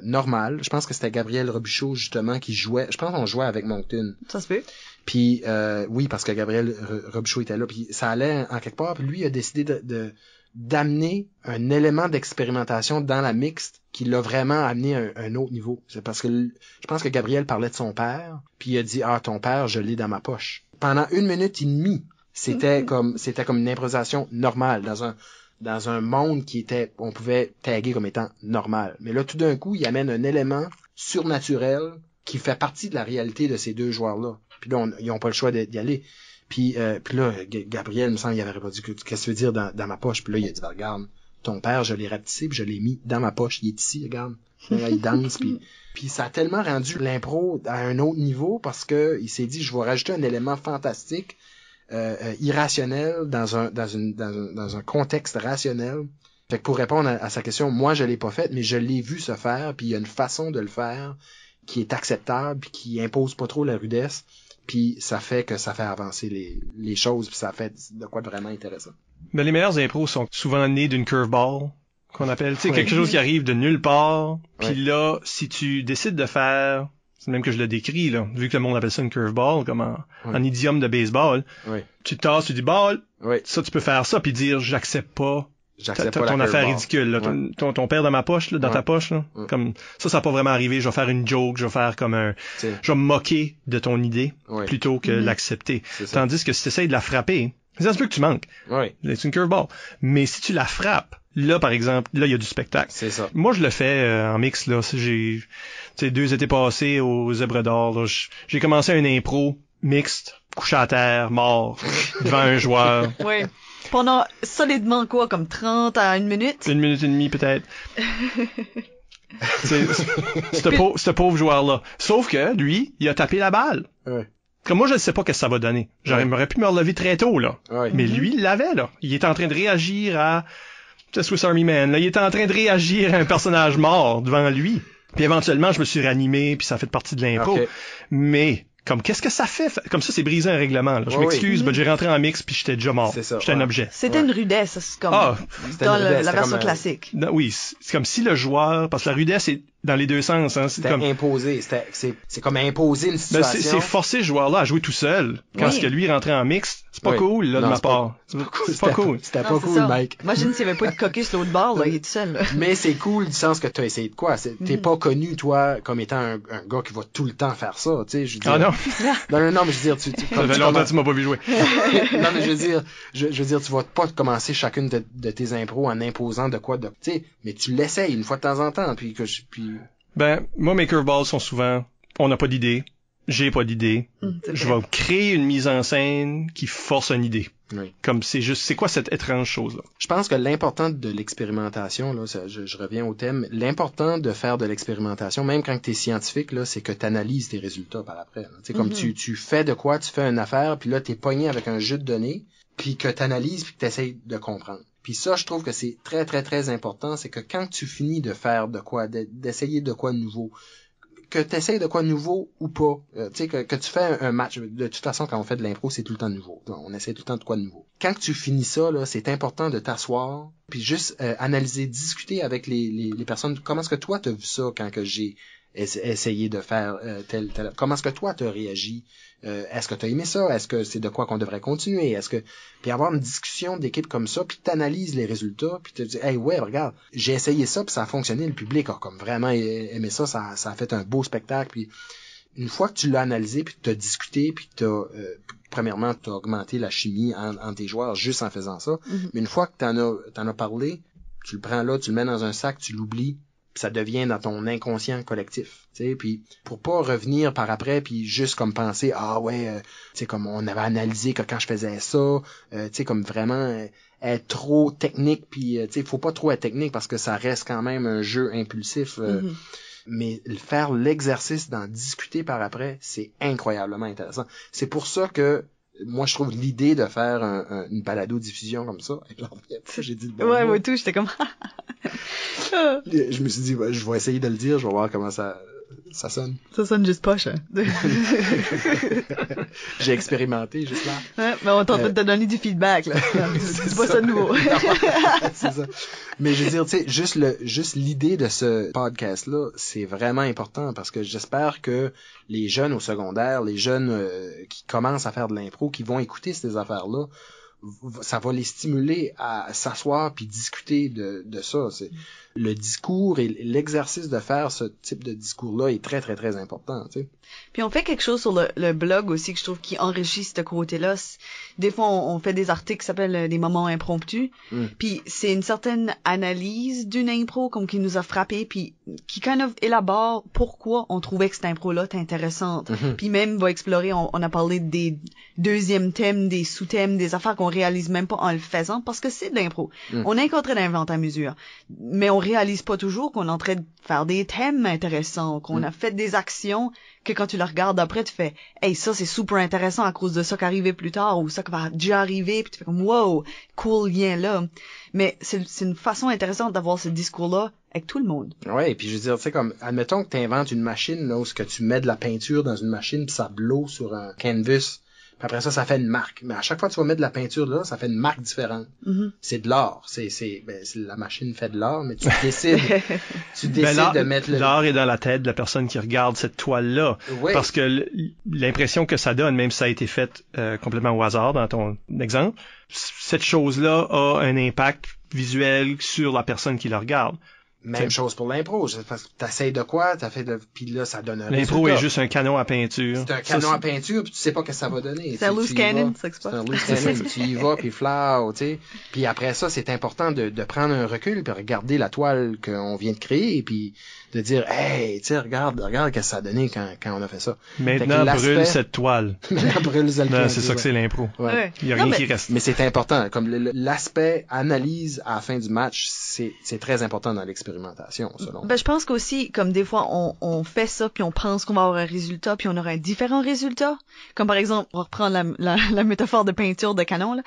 normal. Je pense que c'était Gabriel Robichaud justement qui jouait. Je pense qu'on jouait avec Moncton. Ça se peut. Puis oui, parce que Gabriel Robichaud était là. Puis ça allait en quelque part. Puis lui il a décidé d'amener un élément d'expérimentation dans la mixte qui l'a vraiment amené à un autre niveau. C'est parce que je pense que Gabriel parlait de son père, puis il a dit « ton père, je l'ai dans ma poche ». Pendant 1 minute et demie, c'était comme une improvisation normale dans un monde on pouvait taguer comme étant normal. Mais là, tout d'un coup, il amène un élément surnaturel qui fait partie de la réalité de ces 2 joueurs-là. Puis là, ils ont pas le choix d'y aller. Puis là, Gabriel, me semble, il avait répondu, qu'est-ce que tu veux dire dans ma poche? Puis là, il a dit, regarde, ton père, je l'ai rapetissé, puis je l'ai mis dans ma poche, il est ici, regarde. Là, il danse, puis ça a tellement rendu l'impro à un autre niveau parce que il s'est dit, je vais rajouter un élément fantastique, irrationnel, dans un contexte rationnel. Fait que pour répondre à sa question, moi, je l'ai pas fait, mais je l'ai vu se faire, puis il y a une façon de le faire qui est acceptable, puis qui impose pas trop la rudesse. Puis ça fait avancer les choses, puis ça fait de quoi de vraiment intéressant. Mais les meilleurs impros sont souvent nés d'une curveball, qu'on appelle, tu sais, quelque chose qui arrive de nulle part. Puis là, si tu décides de faire, c'est même que je le décris, là, vu que le monde appelle ça une curveball, comme en idiome de baseball, tu te tasses, tu dis ball, ça tu peux faire ça, puis dire j'accepte pas ton affaire ridicule, là, ton père dans ma poche, là, dans ta poche, là, comme ça n'a pas vraiment arrivé. Je vais faire une joke, je vais faire comme je vais me moquer de ton idée plutôt que l'accepter. Tandis que si tu essayes de la frapper, ça se peut que tu manques. C'est une curveball. Mais si tu la frappes, là par exemple, là il y a du spectacle. C'est ça. Moi je le fais en mix là. J'ai 2 étés passés aux Zèbres d'Or. Là, j'ai commencé un impro mixte, couché à terre, mort devant un joueur. Oui. Pendant solidement quoi, comme 30 à 1 minute? 1 minute et demie peut-être. Ce pauvre joueur-là. Sauf que, lui, il a tapé la balle. Comme moi, je ne sais pas ce que ça va donner. J'aurais pu me relever très tôt, là. Mais lui, il l'avait, là. Il était en train de réagir à Swiss Army Man, là. Il était en train de réagir à un personnage mort devant lui. Puis éventuellement, je me suis ranimé, puis ça fait partie de l'impro. Mais... Comme, qu'est-ce que ça fait? Comme ça, c'est briser un règlement, là. Je m'excuse, j'ai rentré en mix puis j'étais déjà mort. J'étais un objet. C'était une rudesse, c'est comme dans la version classique. Oui, c'est comme si le joueur, parce que la rudesse est dans les 2 sens, hein. C'était comme imposé. C'est comme imposer une situation. C'est forcer ce joueur-là à jouer tout seul. Quand ce que lui rentrait en mix, c'est pas cool, là, de ma part. C'est pas cool. C'était pas cool, Mike. Imagine s'il y avait pas de cocus l'autre bord, là, il est tout seul, là. Mais c'est cool du sens que t'as essayé de quoi? T'es pas connu, toi, comme étant un gars qui va tout le temps faire ça, tu sais, je veux dire. Ah non? Non, mais je veux dire, ça fait longtemps que tu m'as pas vu jouer. Non, mais je veux dire, tu vas pas commencer chacune de tes impros en imposant de quoi, tu sais, mais tu l'essayes une fois de temps en temps, puis moi, mes curveballs sont souvent, on n'a pas d'idée, j'ai pas d'idée, je vais créer une mise en scène qui force une idée. Comme c'est quoi cette étrange chose-là? Je pense que l'important de l'expérimentation, là, je reviens au thème, l'important de faire de l'expérimentation, même quand t'es scientifique, là, c'est que t'analyses tes résultats par après. Tu sais, comme tu fais de quoi, tu fais une affaire, puis là, t'es pogné avec un jeu de données, puis que t'analyses, puis que t'essayes de comprendre. Puis ça, je trouve que c'est très, très, très important, c'est que quand tu finis de faire de quoi, d'essayer de quoi de nouveau, que t'essayes de quoi de nouveau ou pas, tu sais, que tu fais un match, de toute façon, quand on fait de l'impro, c'est tout le temps nouveau. On essaie tout le temps de quoi de nouveau. Quand tu finis ça, là, c'est important de t'asseoir, puis juste analyser, discuter avec les personnes. Comment est-ce que toi t'as vu ça quand que j'ai essayé de faire tel. Comment est-ce que toi t'as réagi? Est-ce que t'as aimé ça? Est-ce que c'est de quoi qu'on devrait continuer? Puis avoir une discussion d'équipe comme ça, puis t'analyses les résultats, puis te dis, hey, ouais, regarde, j'ai essayé ça, puis ça a fonctionné, le public a comme vraiment aimé ça, ça a fait un beau spectacle, puis une fois que tu l'as analysé, puis que t'as discuté, puis que premièrement, t'as augmenté la chimie entre tes joueurs juste en faisant ça, mais une fois que t'en as parlé, tu le prends là, tu le mets dans un sac, tu l'oublies, puis ça devient dans ton inconscient collectif, tu sais, puis pour pas revenir par après puis juste comme penser tu sais, comme on avait analysé que quand je faisais ça, tu sais, comme vraiment être trop technique, puis tu sais, faut pas trop être technique parce que ça reste quand même un jeu impulsif, mais faire l'exercice d'en discuter par après, c'est incroyablement intéressant. C'est pour ça que moi, je trouve l'idée de faire une balado-diffusion comme ça, j'ai dit le bon ouais, mot. moi tout, j'étais comme... Je me suis dit, je vais essayer de le dire, je vais voir comment ça sonne. Ça sonne juste poche, hein. J'ai expérimenté juste là. Ouais, mais on est en train de te donner du feedback, là. C'est pas ça de nouveau. C'est ça. Mais je veux dire, tu sais, juste l'idée de ce podcast-là, c'est vraiment important parce que j'espère que les jeunes au secondaire, les jeunes qui commencent à faire de l'impro, qui vont écouter ces affaires-là, ça va les stimuler à s'asseoir puis discuter de ça. Le discours et l'exercice de faire ce type de discours-là est très, très, très important, tu sais. Puis on fait quelque chose sur le blog aussi que je trouve qui enrichit ce côté-là. Des fois, on fait des articles qui s'appellent des moments impromptus. Puis c'est une certaine analyse d'une impro comme qui nous a frappé, puis qui kind of élabore pourquoi on trouvait que cette impro-là était intéressante. Puis même va explorer, on a parlé des deuxièmes thèmes, des sous-thèmes, des affaires qu'on réalise même pas en le faisant parce que c'est de l'impro. On est en train d'inventer à mesure, mais on réalise pas toujours qu'on est en train de faire des thèmes intéressants, qu'on a fait des actions que quand tu le regardes après, tu fais « Hey, ça, c'est super intéressant à cause de ça qui arrivait plus tard ou ça qui va déjà arriver. » Puis tu fais comme « Wow, cool lien là. » Mais c'est une façon intéressante d'avoir ce discours-là avec tout le monde. Ouais, et puis je veux dire, tu sais, comme, admettons que tu inventes une machine, là, où ce que tu mets de la peinture dans une machine puis ça blow sur un canvas. Puis après ça fait une marque. Mais à chaque fois que tu vas mettre de la peinture là, ça fait une marque différente. C'est de l'art. La machine fait de l'art, mais tu décides de mettre l'art est dans la tête de la personne qui regarde cette toile-là. Oui. Parce que l'impression que ça donne, même si ça a été fait complètement au hasard dans ton exemple, cette chose-là a un impact visuel sur la personne qui la regarde. Même chose pour l'impro. Parce que t'essayes de quoi, puis là, ça donne un l'impro résultat. Est juste un canon à peinture. C'est un canon à peinture, puis tu sais pas ce que ça va donner. C'est un loose cannon, ça que c'est pas. C'est un loose cannon, tu y vas, puis flow, tu sais. Puis après ça, c'est important de prendre un recul, puis regarder la toile qu'on vient de créer, et puis de dire, hey, tu sais, regarde ce que ça a donné quand on a fait ça. Maintenant, brûle cette toile. Maintenant, brûle cette toile. C'est ça que c'est l'impro. Ouais. Il y a rien qui reste. Mais c'est important. Comme l'aspect analyse à la fin du match, c'est très important dans l'expérimentation, selon. Ben, je pense qu'aussi, comme des fois, on fait ça, puis on pense qu'on va avoir un résultat, puis on aura un différent résultat. Comme par exemple, on reprend la métaphore de peinture de canon, là.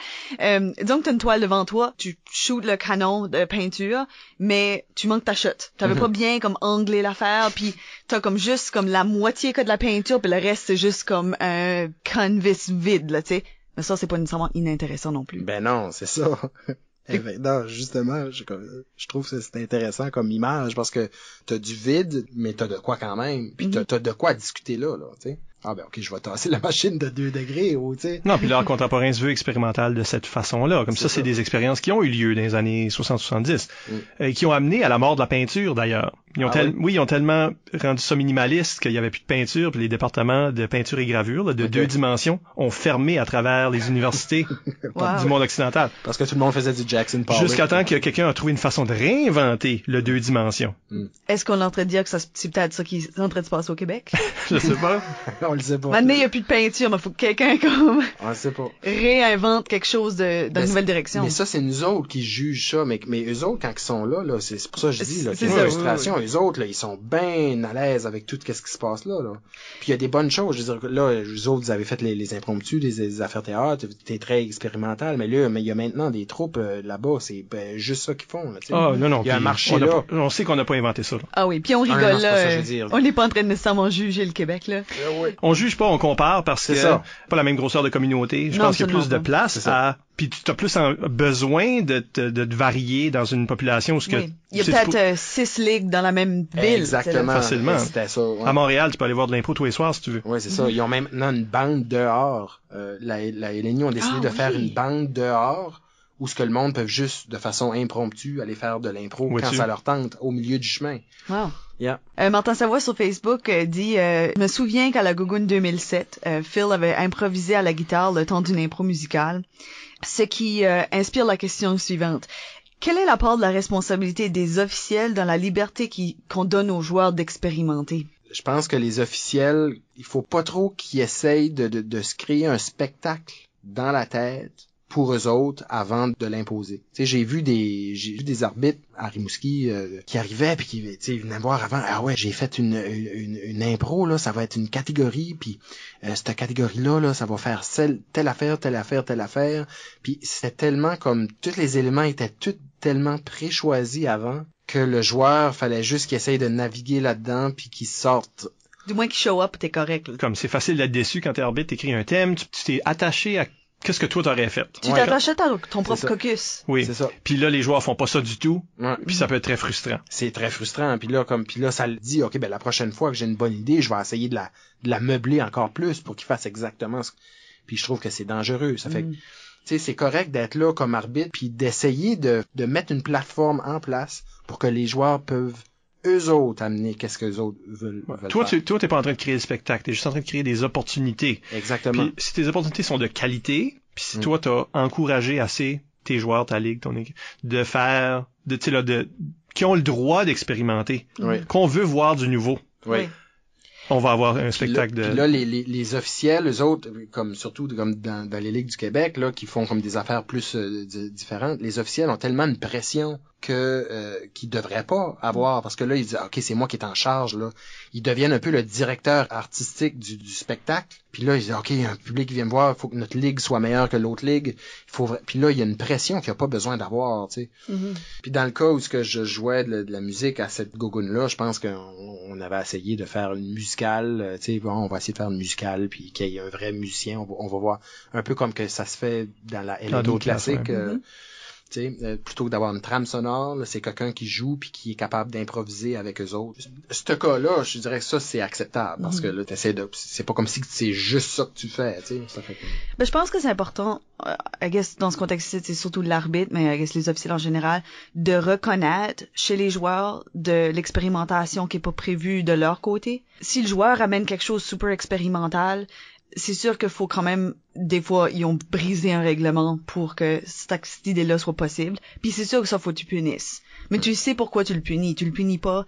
Disons que t'as une toile devant toi, tu shoots le canon de peinture, mais tu manques ta shot. T'avais pas bien comme anglé l'affaire, puis t'as comme juste comme la moitié que de la peinture, puis le reste c'est juste comme un canvas vide, là, tu sais. Mais ça, c'est pas nécessairement inintéressant non plus. Ben non, c'est ça. Non, justement, je trouve que c'est intéressant comme image parce que t'as du vide, mais t'as de quoi quand même. Puis t'as de quoi discuter là, tu sais. Ah ben ok, je vais tasser la machine de 2 degrés, ou tu sais. Non, puis l'art contemporain se veut expérimental de cette façon-là. Comme ça, c'est des expériences qui ont eu lieu dans les années 60-70, qui ont amené à la mort de la peinture d'ailleurs. Ils ont tellement rendu ça minimaliste qu'il y avait plus de peinture, puis les départements de peinture et gravure de 2 dimensions ont fermé à travers les universités du monde occidental. Parce que tout le monde faisait du Jackson Pollock. Jusqu'à temps que quelqu'un a trouvé une façon de réinventer le 2 dimensions. Est-ce qu'on est en train de dire que c'est peut-être ça qui est en train de se passer au Québec? Je sais pas. On le sait pas. Maintenant, il n'y a plus de peinture, mais il faut que quelqu'un comme on le sait pas. Réinvente quelque chose d'une nouvelle direction. Mais ça, c'est nous autres qui jugent ça. Mais eux autres, quand ils sont là, c'est pour ça que je dis, là, c'est c'est une frustration. eux autres, là, ils sont bien à l'aise avec tout ce qui se passe là. Puis il y a des bonnes choses. Je veux dire, là, vous autres, vous avez fait les impromptus, les affaires théâtre, t'es très expérimental, mais là, il y a maintenant des troupes là-bas, c'est juste ça qu'ils font. Là, non, il y a un marché là. On sait qu'on n'a pas inventé ça. Là. Ah oui, puis on rigole non, là. ça, on n'est pas en train de nécessairement juger le Québec là. Ouais. On juge pas, on compare parce que ça. Pas la même grosseur de communauté. Je pense qu'il y a plus de place à... Puis tu as plus besoin de te varier dans une population où ce que... Oui. Il y a peut-être 6 ligues dans la même ville. Exactement. Facilement. C'était ça. Ouais. À Montréal, tu peux aller voir de l'impro tous les soirs si tu veux. Oui, c'est ça. Ils ont maintenant une bande dehors. La LNI ont décidé de faire une bande dehors où ce que le monde peut juste, de façon impromptue, aller faire de l'impro quand ça leur tente, au milieu du chemin. Wow. Yeah. Martin Savoie sur Facebook dit je me souviens qu'à la Gougoune 2007, Phil avait improvisé à la guitare le temps d'une impro musicale, ce qui inspire la question suivante. Quelle est la part de la responsabilité des officiels dans la liberté qu'on donne aux joueurs d'expérimenter? Je pense que les officiels, il faut pas trop qu'ils essayent de se créer un spectacle dans la tête pour eux autres avant de l'imposer. Tu sais, j'ai vu des arbitres à Rimouski qui arrivaient puis qui venaient voir avant. Ah ouais, j'ai fait une impro là, ça va être une catégorie puis cette catégorie là, ça va faire telle affaire. Puis c'était tellement comme tous les éléments étaient tout tellement préchoisis avant que le joueur fallait juste qu'il essaye de naviguer là-dedans puis qu'il sorte. Du moins qu'il show up, t'es correct. Là. Comme c'est facile d'être déçu quand t'es arbitre, t'écris un thème, tu t'es attaché à qu'est-ce que toi t'aurais fait. Tu t'attaches à ton propre caucus. Oui. C'est ça. Puis là, les joueurs font pas ça du tout. Ouais. Puis ça peut être très frustrant. C'est très frustrant. Puis là, ça le dit, OK, ben la prochaine fois que j'ai une bonne idée, je vais essayer de la meubler encore plus pour qu'il fasse exactement ce. Puis je trouve que c'est dangereux. Ça fait que, tu sais, c'est correct d'être là comme arbitre puis d'essayer de mettre une plateforme en place pour que les joueurs peuvent eux autres amener qu'est-ce que les autres veulent toi, faire. Toi, t'es pas en train de créer le spectacle, t'es juste en train de créer des opportunités. Exactement. Puis si tes opportunités sont de qualité, puis si toi t'as encouragé assez tes joueurs, ta ligue, ton équipe, de faire, qui ont le droit d'expérimenter, qu'on veut voir du nouveau. Oui. On va avoir un spectacle Puis là, les officiels, eux autres, comme surtout comme dans les ligues du Québec, là, qui font comme des affaires plus différentes, les officiels ont tellement une pression qu'ils devraient pas avoir, parce que là, ils disent, OK, c'est moi qui est en charge, là. Ils deviennent un peu le directeur artistique du spectacle. Puis là, ils disent, OK, il y a un public qui vient me voir, il faut que notre ligue soit meilleure que l'autre ligue. Puis là, il y a une pression qu'il n'y a pas besoin d'avoir, tu sais. Mm-hmm. Puis dans le cas où je jouais de la musique à cette gogoune-là, je pense qu'on avait essayé de faire une musicale, tu sais, bon, on va essayer de faire une musicale, puis qu'il y ait un vrai musicien, on va voir un peu comme que ça se fait dans la LNI classique. Plutôt que d'avoir une trame sonore, là, c'est quelqu'un qui joue puis qui est capable d'improviser avec eux autres. Ce cas-là, je dirais que ça, c'est acceptable parce que là, c'est pas comme si c'est juste ça que tu fais, tu sais. Ça fait que... Ben, je pense que c'est important, I guess, dans ce contexte-ci, c'est surtout l'arbitre, mais I guess les officiels en général, de reconnaître chez les joueurs de l'expérimentation qui est pas prévue de leur côté. Si le joueur amène quelque chose super expérimental, c'est sûr qu'il faut quand même, des fois, ils ont brisé un règlement pour que cette idée-là soit possible. Puis c'est sûr que ça, faut que tu punisses. Mais tu sais pourquoi tu le punis. Tu le punis pas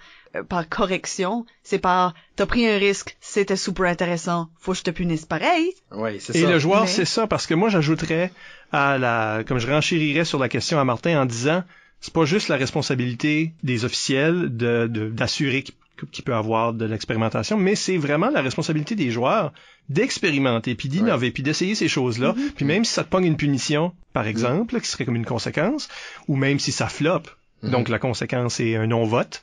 par correction. C'est par, t'as pris un risque, c'était super intéressant, faut que je te punisse pareil. Oui, c'est ça. Et le joueur, c'est ça, parce que moi, j'ajouterais comme je renchérirais sur la question à Martin en disant, c'est pas juste la responsabilité des officiels d'assurer qu'il peut avoir de l'expérimentation, mais c'est vraiment la responsabilité des joueurs d'expérimenter, puis d'innover, puis d'essayer ces choses-là, puis même si ça te pogne une punition, par exemple, qui serait comme une conséquence, ou même si ça floppe, donc la conséquence est un non-vote,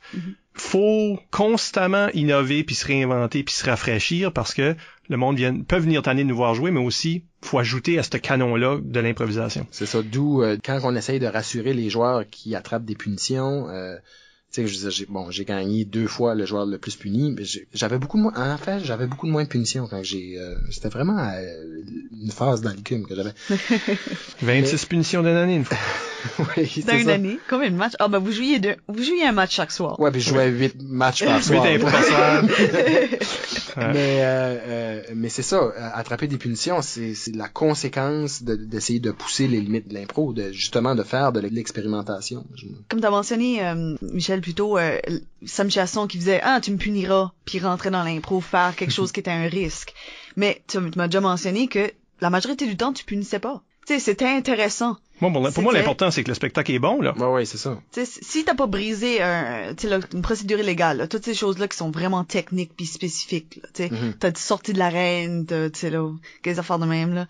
faut constamment innover, puis se réinventer, puis se rafraîchir, parce que le monde peut venir tanner de nous voir jouer, mais aussi, faut ajouter à ce canon-là de l'improvisation. C'est ça, d'où quand on essaye de rassurer les joueurs qui attrapent des punitions, tu sais, j'ai gagné 2 fois le joueur le plus puni, mais j'avais beaucoup de moins de punitions quand c'était vraiment une phase dans le cum que j'avais. 26 punitions d'une année, une fois. Oui, c'est dans une année? Combien de matchs? Ah, ben, vous jouiez un match chaque soir. Ouais, puis je jouais 8 matchs par soir. 8 par Mais c'est ça, attraper des punitions, c'est la conséquence d'essayer de pousser les limites de l'impro, justement de faire de l'expérimentation. Comme t'as mentionné, Michel, plutôt Sam Chasson qui faisait tu me puniras, puis rentrer dans l'impro, faire quelque chose qui était un risque. Mais tu m'as déjà mentionné que la majorité du temps tu punissais pas. Tu sais, c'était intéressant. Pour moi, l'important, c'est que le spectacle est bon, là. Ouais, c'est ça. T'sais, si t'as pas brisé une procédure illégale, là, toutes ces choses-là qui sont vraiment techniques puis spécifiques, là, t'as sorti de l'arène, t'as, là, des affaires de même, là.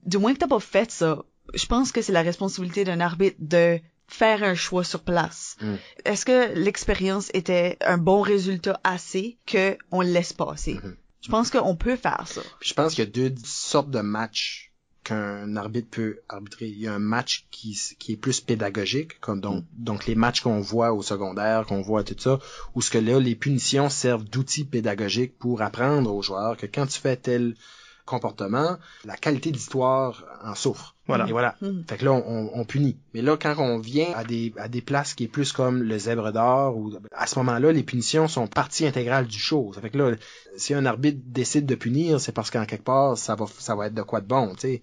Du moins que t'as pas fait ça, je pense que c'est la responsabilité d'un arbitre de faire un choix sur place. Est-ce que l'expérience était un bon résultat assez que on le laisse passer? Je pense qu'on peut faire ça. Puis je pense qu'il y a deux sortes de matchs qu'un arbitre peut arbitrer. Il y a un match qui est plus pédagogique, comme donc les matchs qu'on voit au secondaire, qu'on voit tout ça, où ce que là, les punitions servent d'outils pédagogiques pour apprendre aux joueurs que quand tu fais tel comportement, la qualité de l'histoire en souffre. Voilà. Et voilà. Fait que là, on punit. Mais là, quand on vient à des places qui est plus comme le Zèbre d'or, ou à ce moment-là, les punitions sont partie intégrale du show. Ça fait que là, si un arbitre décide de punir, c'est parce qu'en quelque part, ça va être de quoi de bon, tu sais.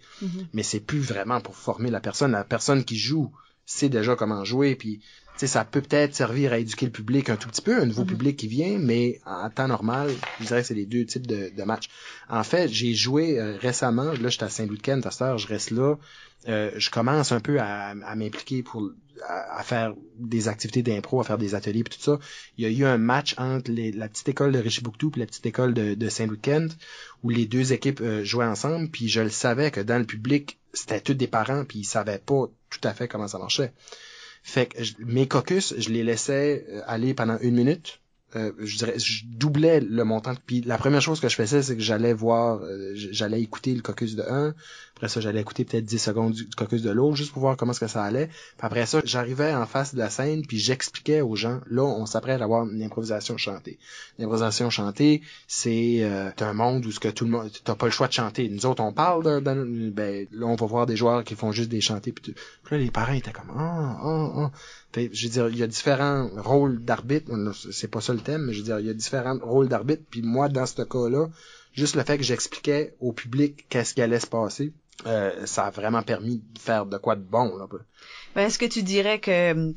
Mais c'est plus vraiment pour former la personne. La personne qui joue sait déjà comment jouer, puis tu sais, ça peut peut-être servir à éduquer le public un tout petit peu, un nouveau public qui vient, mais en temps normal, je dirais que c'est les deux types de matchs. En fait, j'ai joué récemment, là j'étais à Saint-Louis-de-Cannes, à cette heure, je reste là, je commence un peu à m'impliquer à faire des activités d'impro, à faire des ateliers et tout ça. Il y a eu un match entre la petite école de Richibouctou et la petite école de Saint-Louis-de-Cannes, où les deux équipes jouaient ensemble, puis je le savais que dans le public, c'était tous des parents, puis ils savaient pas tout à fait comment ça marchait. Fait que mes caucus, je les laissais aller pendant 1 minute. Je doublais le montant. Puis la première chose que je faisais, c'est que j'allais écouter le caucus de 1. Après ça, j'allais écouter peut-être 10 secondes du caucus de l'autre, juste pour voir comment est-ce que ça allait. Puis après ça, j'arrivais en face de la scène, puis j'expliquais aux gens, là, on s'apprête à avoir une improvisation chantée. L'improvisation chantée, c'est un monde où ce que tout le monde, t'as pas le choix de chanter. Nous autres, on parle là, on va voir des joueurs qui font juste des chantés. Puis là, les parents étaient comme, Fait, je veux dire, il y a différents rôles d'arbitre. C'est pas ça le thème, mais je veux dire, il y a différents rôles d'arbitre. Puis moi, dans ce cas-là, juste le fait que j'expliquais au public qu'est-ce qui allait se passer, ça a vraiment permis de faire de quoi de bon, là. Ben, est-ce que tu dirais que,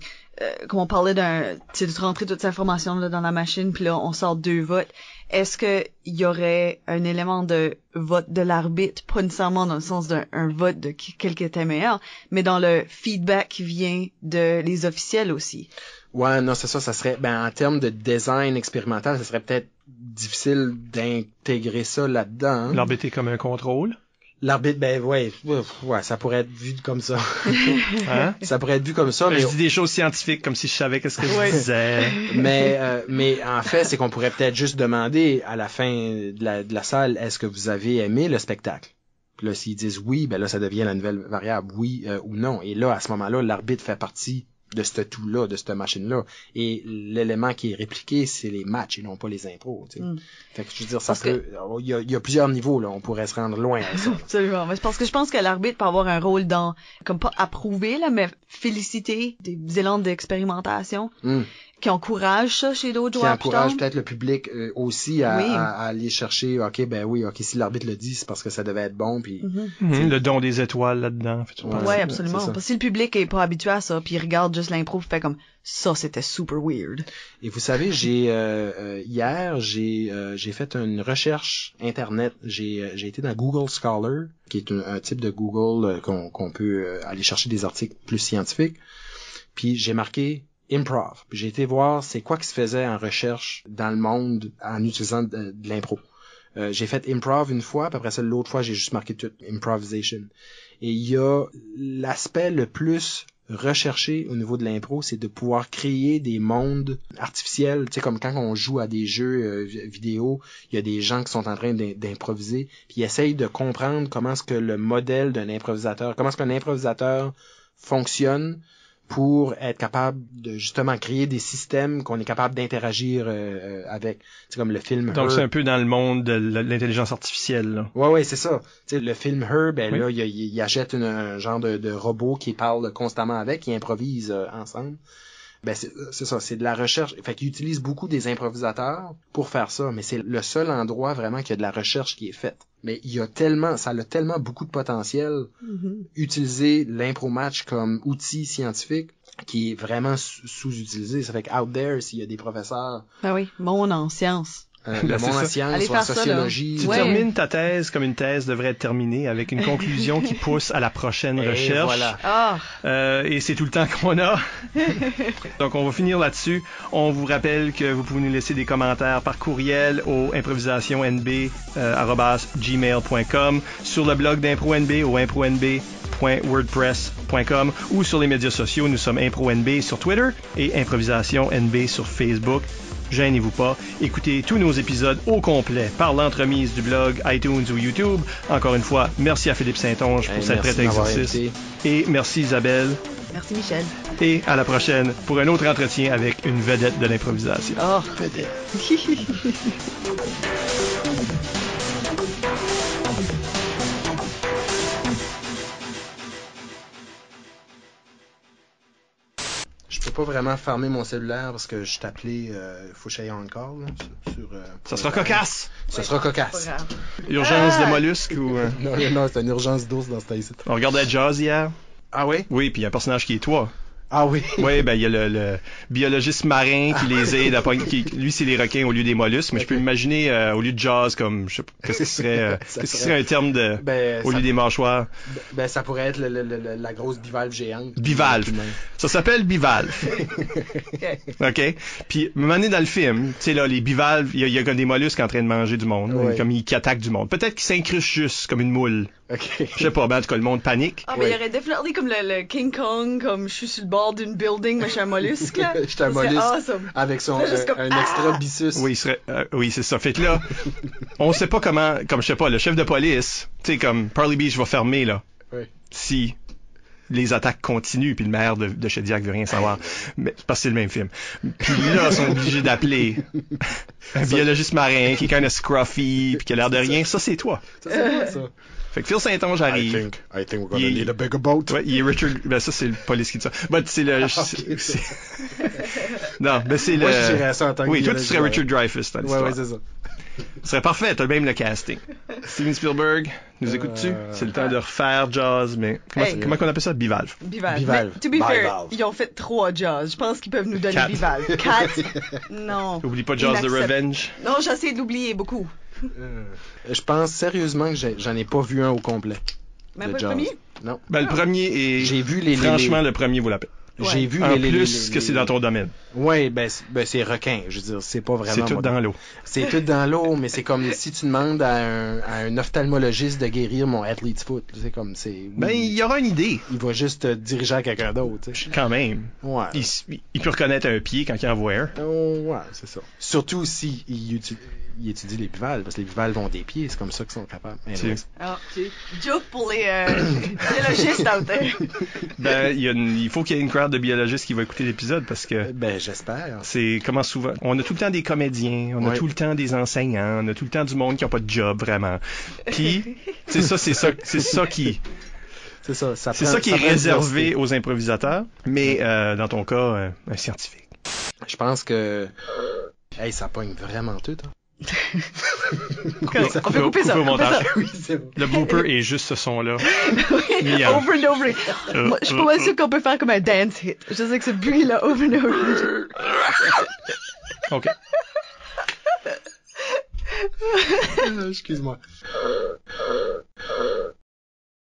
comme on parlait de rentrer toute cette information là dans la machine, puis là, on sort 2 votes, est-ce que il y aurait un élément de vote de l'arbitre, pas nécessairement dans le sens d'un vote de quel qui était meilleur, mais dans le feedback qui vient de les officiels aussi? Ouais, non, c'est ça, ça serait, en termes de design expérimental, ça serait peut-être difficile d'intégrer ça là-dedans. Hein? L'arbitre est comme un contrôle. L'arbitre, ouais, ça pourrait être vu comme ça. Hein? Ça pourrait être vu comme ça, mais... Je dis des choses scientifiques comme si je savais qu'est-ce que je disais. Mais en fait, c'est qu'on pourrait peut-être juste demander à la fin de la salle, est-ce que vous avez aimé le spectacle? Puis là, s'ils disent oui, ben là, ça devient la nouvelle variable, oui ou non. Et là, à ce moment-là, l'arbitre fait partie de ce tout-là, de cette machine-là. Et l'élément qui est répliqué, c'est les matchs et non pas les impros. Tu sais. Fait que je veux dire, ça peut... Il y a plusieurs niveaux, là. On pourrait se rendre loin à ça. Absolument. Mais c'est parce que je pense que l'arbitre peut avoir un rôle dans, comme pas approuver, là, mais féliciter des élans d'expérimentation. Qui encourage ça chez d'autres joueurs. Qui encourage peut-être le public aussi à aller chercher, ok, si l'arbitre le dit, c'est parce que ça devait être bon. Puis le don des étoiles là-dedans. Ouais, absolument. Parce que si le public est pas habitué à ça, puis il regarde juste l'impro, fait comme ça, c'était super weird. Et vous savez, hier, j'ai fait une recherche internet. J'ai été dans Google Scholar, qui est un type de Google qu'on peut aller chercher des articles plus scientifiques. Puis j'ai marqué improv. Puis j'ai été voir c'est quoi qui se faisait en recherche dans le monde en utilisant de l'impro. J'ai fait improv une fois, puis après ça, l'autre fois, j'ai juste marqué tout improvisation. Et il y a l'aspect le plus recherché au niveau de l'impro, c'est de pouvoir créer des mondes artificiels, tu sais, comme quand on joue à des jeux vidéo, il y a des gens qui sont en train d'improviser, puis ils essayent de comprendre comment est-ce que le modèle d'un improvisateur, comment est-ce qu'un improvisateur fonctionne pour être capable de justement créer des systèmes qu'on est capable d'interagir avec. C'est comme le film Donc Her. c'est un peu dans le monde de l'intelligence artificielle, là. Ouais, c'est ça. Tu sais, le film Her, là, il achète un genre de robot qui parle constamment avec, qui improvise ensemble. C'est ça, c'est de la recherche. Fait qu'ils utilisent beaucoup des improvisateurs pour faire ça, mais c'est le seul endroit vraiment qu'il y a de la recherche qui est faite. Mais ça a tellement beaucoup de potentiel. Utiliser l'impro match comme outil scientifique qui est vraiment sous-utilisé. Ça fait que out there, s'il y a des professeurs... Ben oui, bon en sciences. le monde en sciences Allez ou en faire ça, là. sociologie. Tu Ouais. termines ta thèse comme une thèse devrait être terminée avec une conclusion qui pousse à la prochaine Et recherche. voilà. Ah, Et c'est tout le temps qu'on a. Donc, on va finir là-dessus. On vous rappelle que vous pouvez nous laisser des commentaires par courriel au improvisationnb@gmail.com, sur le blog d'ImproNB au impronb.wordpress.com ou sur les médias sociaux. Nous sommes ImproNB sur Twitter et Improvisation NB sur Facebook. Gênez-vous pas. Écoutez tous nos épisodes au complet par l'entremise du blog, iTunes ou YouTube. Encore une fois, merci à Philippe Saint-Onge pour cette Merci prête de m'avoir exercice. invité. Et merci Isabelle. merci Michel. Et à la prochaine pour un autre entretien avec une vedette de l'improvisation. Oh. Je peux pas vraiment fermer mon cellulaire parce que je suis appelé, faut que j'aille encore, là, sur Ça sera cocasse. Ça sera Pas cocasse. grave. Urgence de mollusques ou... Non, c'est une urgence d'ours dans cette ici. On regardait Jaws hier. Ah oui? Oui, puis il y a un personnage qui est toi. Ah oui? Oui, ben il y a le biologiste marin qui les aide à lui c'est les requins au lieu des mollusques, mais je peux imaginer au lieu de Jaws comme je sais pas qu'est-ce qui serait Ça qu'est-ce qui serait- serait un terme de Ben, au lieu des mâchoires. Ben, ça pourrait être la grosse bivalve géante. Bivalve. Ça s'appelle bivalve. OK. Puis, à un moment donné dans le film, tu sais, là, les bivalves, il y a comme des mollusques en train de manger du monde, Ouais. comme qui attaquent du monde. Peut-être qu'ils s'incrustent juste comme une moule. OK. Je sais pas, ben, en tout cas, le monde panique. Ah, mais il y Ouais. aurait definitely comme le King Kong, comme je suis sur le bord d'une building, mais je suis un mollusque, là. Je suis un Ça serait mollusque. awesome. Avec son, Juste comme, un extra byssus. Oui, oui, c'est ça. Fait que là, on sait pas comment, comme je sais pas, le chef de police, tu sais, comme Parley Beach va fermer, là. Oui. Si les attaques continuent, puis le maire de Shediac veut rien savoir. Mais, parce que c'est le même film. Puis là, ils sont obligés d'appeler un biologiste marin, quelqu'un de scruffy, puis qui a l'air de rien. Ça, c'est toi. Ça, c'est quoi, ça? Fait que Phil Saint-Onge arrive. I think we're gonna Il- need a bigger boat. Ouais, il est Richard. Ben, ça, c'est le police qui dit ça. Ben, c'est le. Non, ben, c'est le. Moi, je dirais ça en tant que Oui, toi, tu biologiste, serais ouais. Richard Dreyfuss dans Ouais, l'histoire. ouais, c'est ça. Ce serait parfait, t'as même le casting. Steven Spielberg, nous écoutes-tu? C'est le temps de refaire Jaws, mais Hey. comment on appelle ça? Bivalve. Bivalve. Bivalve. Mais, to be fair, Bivalve. ils ont fait 3 Jaws. Je pense qu'ils peuvent nous donner 4. Bivalve. 4? Non. Oublie pas Jaws the Inacceptable. Revenge. Non, j'essaie de l'oublier beaucoup. Je pense sérieusement que j'en ai pas vu un au complet. Même de pas le Jaws. premier? Non. Ben, le premier est... J'ai vu les... Franchement, le premier vaut la peine. J'ai vu En les... plus que c'est dans ton domaine. Ouais, ben c'est requin. Je veux dire, c'est pas vraiment... C'est tout dans l'eau. C'est tout dans l'eau, mais c'est comme si tu demandes à un ophtalmologiste de guérir mon athlete's foot. C'est comme, c'est... Ben, il y aura une idée, Il va juste te diriger à quelqu'un d'autre, tu sais. quand même. Ouais. Il peut reconnaître un pied quand il en voit un. Oh, ouais, c'est ça. Surtout si il étudie les bivalves, parce que les bivalves ont des pieds, c'est comme ça qu'ils sont capables. Anyways. Ah, joke pour les biologistes out there. Ben, il faut qu'il y ait une crowd de biologistes qui va écouter l'épisode parce que Ben, j'espère. c'est comment souvent. On a tout le temps des comédiens, on a Ouais. tout le temps des enseignants, on a tout le temps du monde qui n'a pas de job vraiment. Puis, c'est ça qui C'est ça. c'est ça qui est réservé aux improvisateurs, mais dans ton cas, un scientifique. Je pense que... Hey, ça pogne vraiment tout, hein. Correct. On peut couper ça. Couper au couper ça. montage. Oui, c'est bon. Le blooper est juste ce son-là. Mis en- Over and over. Moi, je suis pas mal sûre qu'on peut faire comme un dance hit. Je sais que ce bruit-là, over and over. OK. Excuse-moi.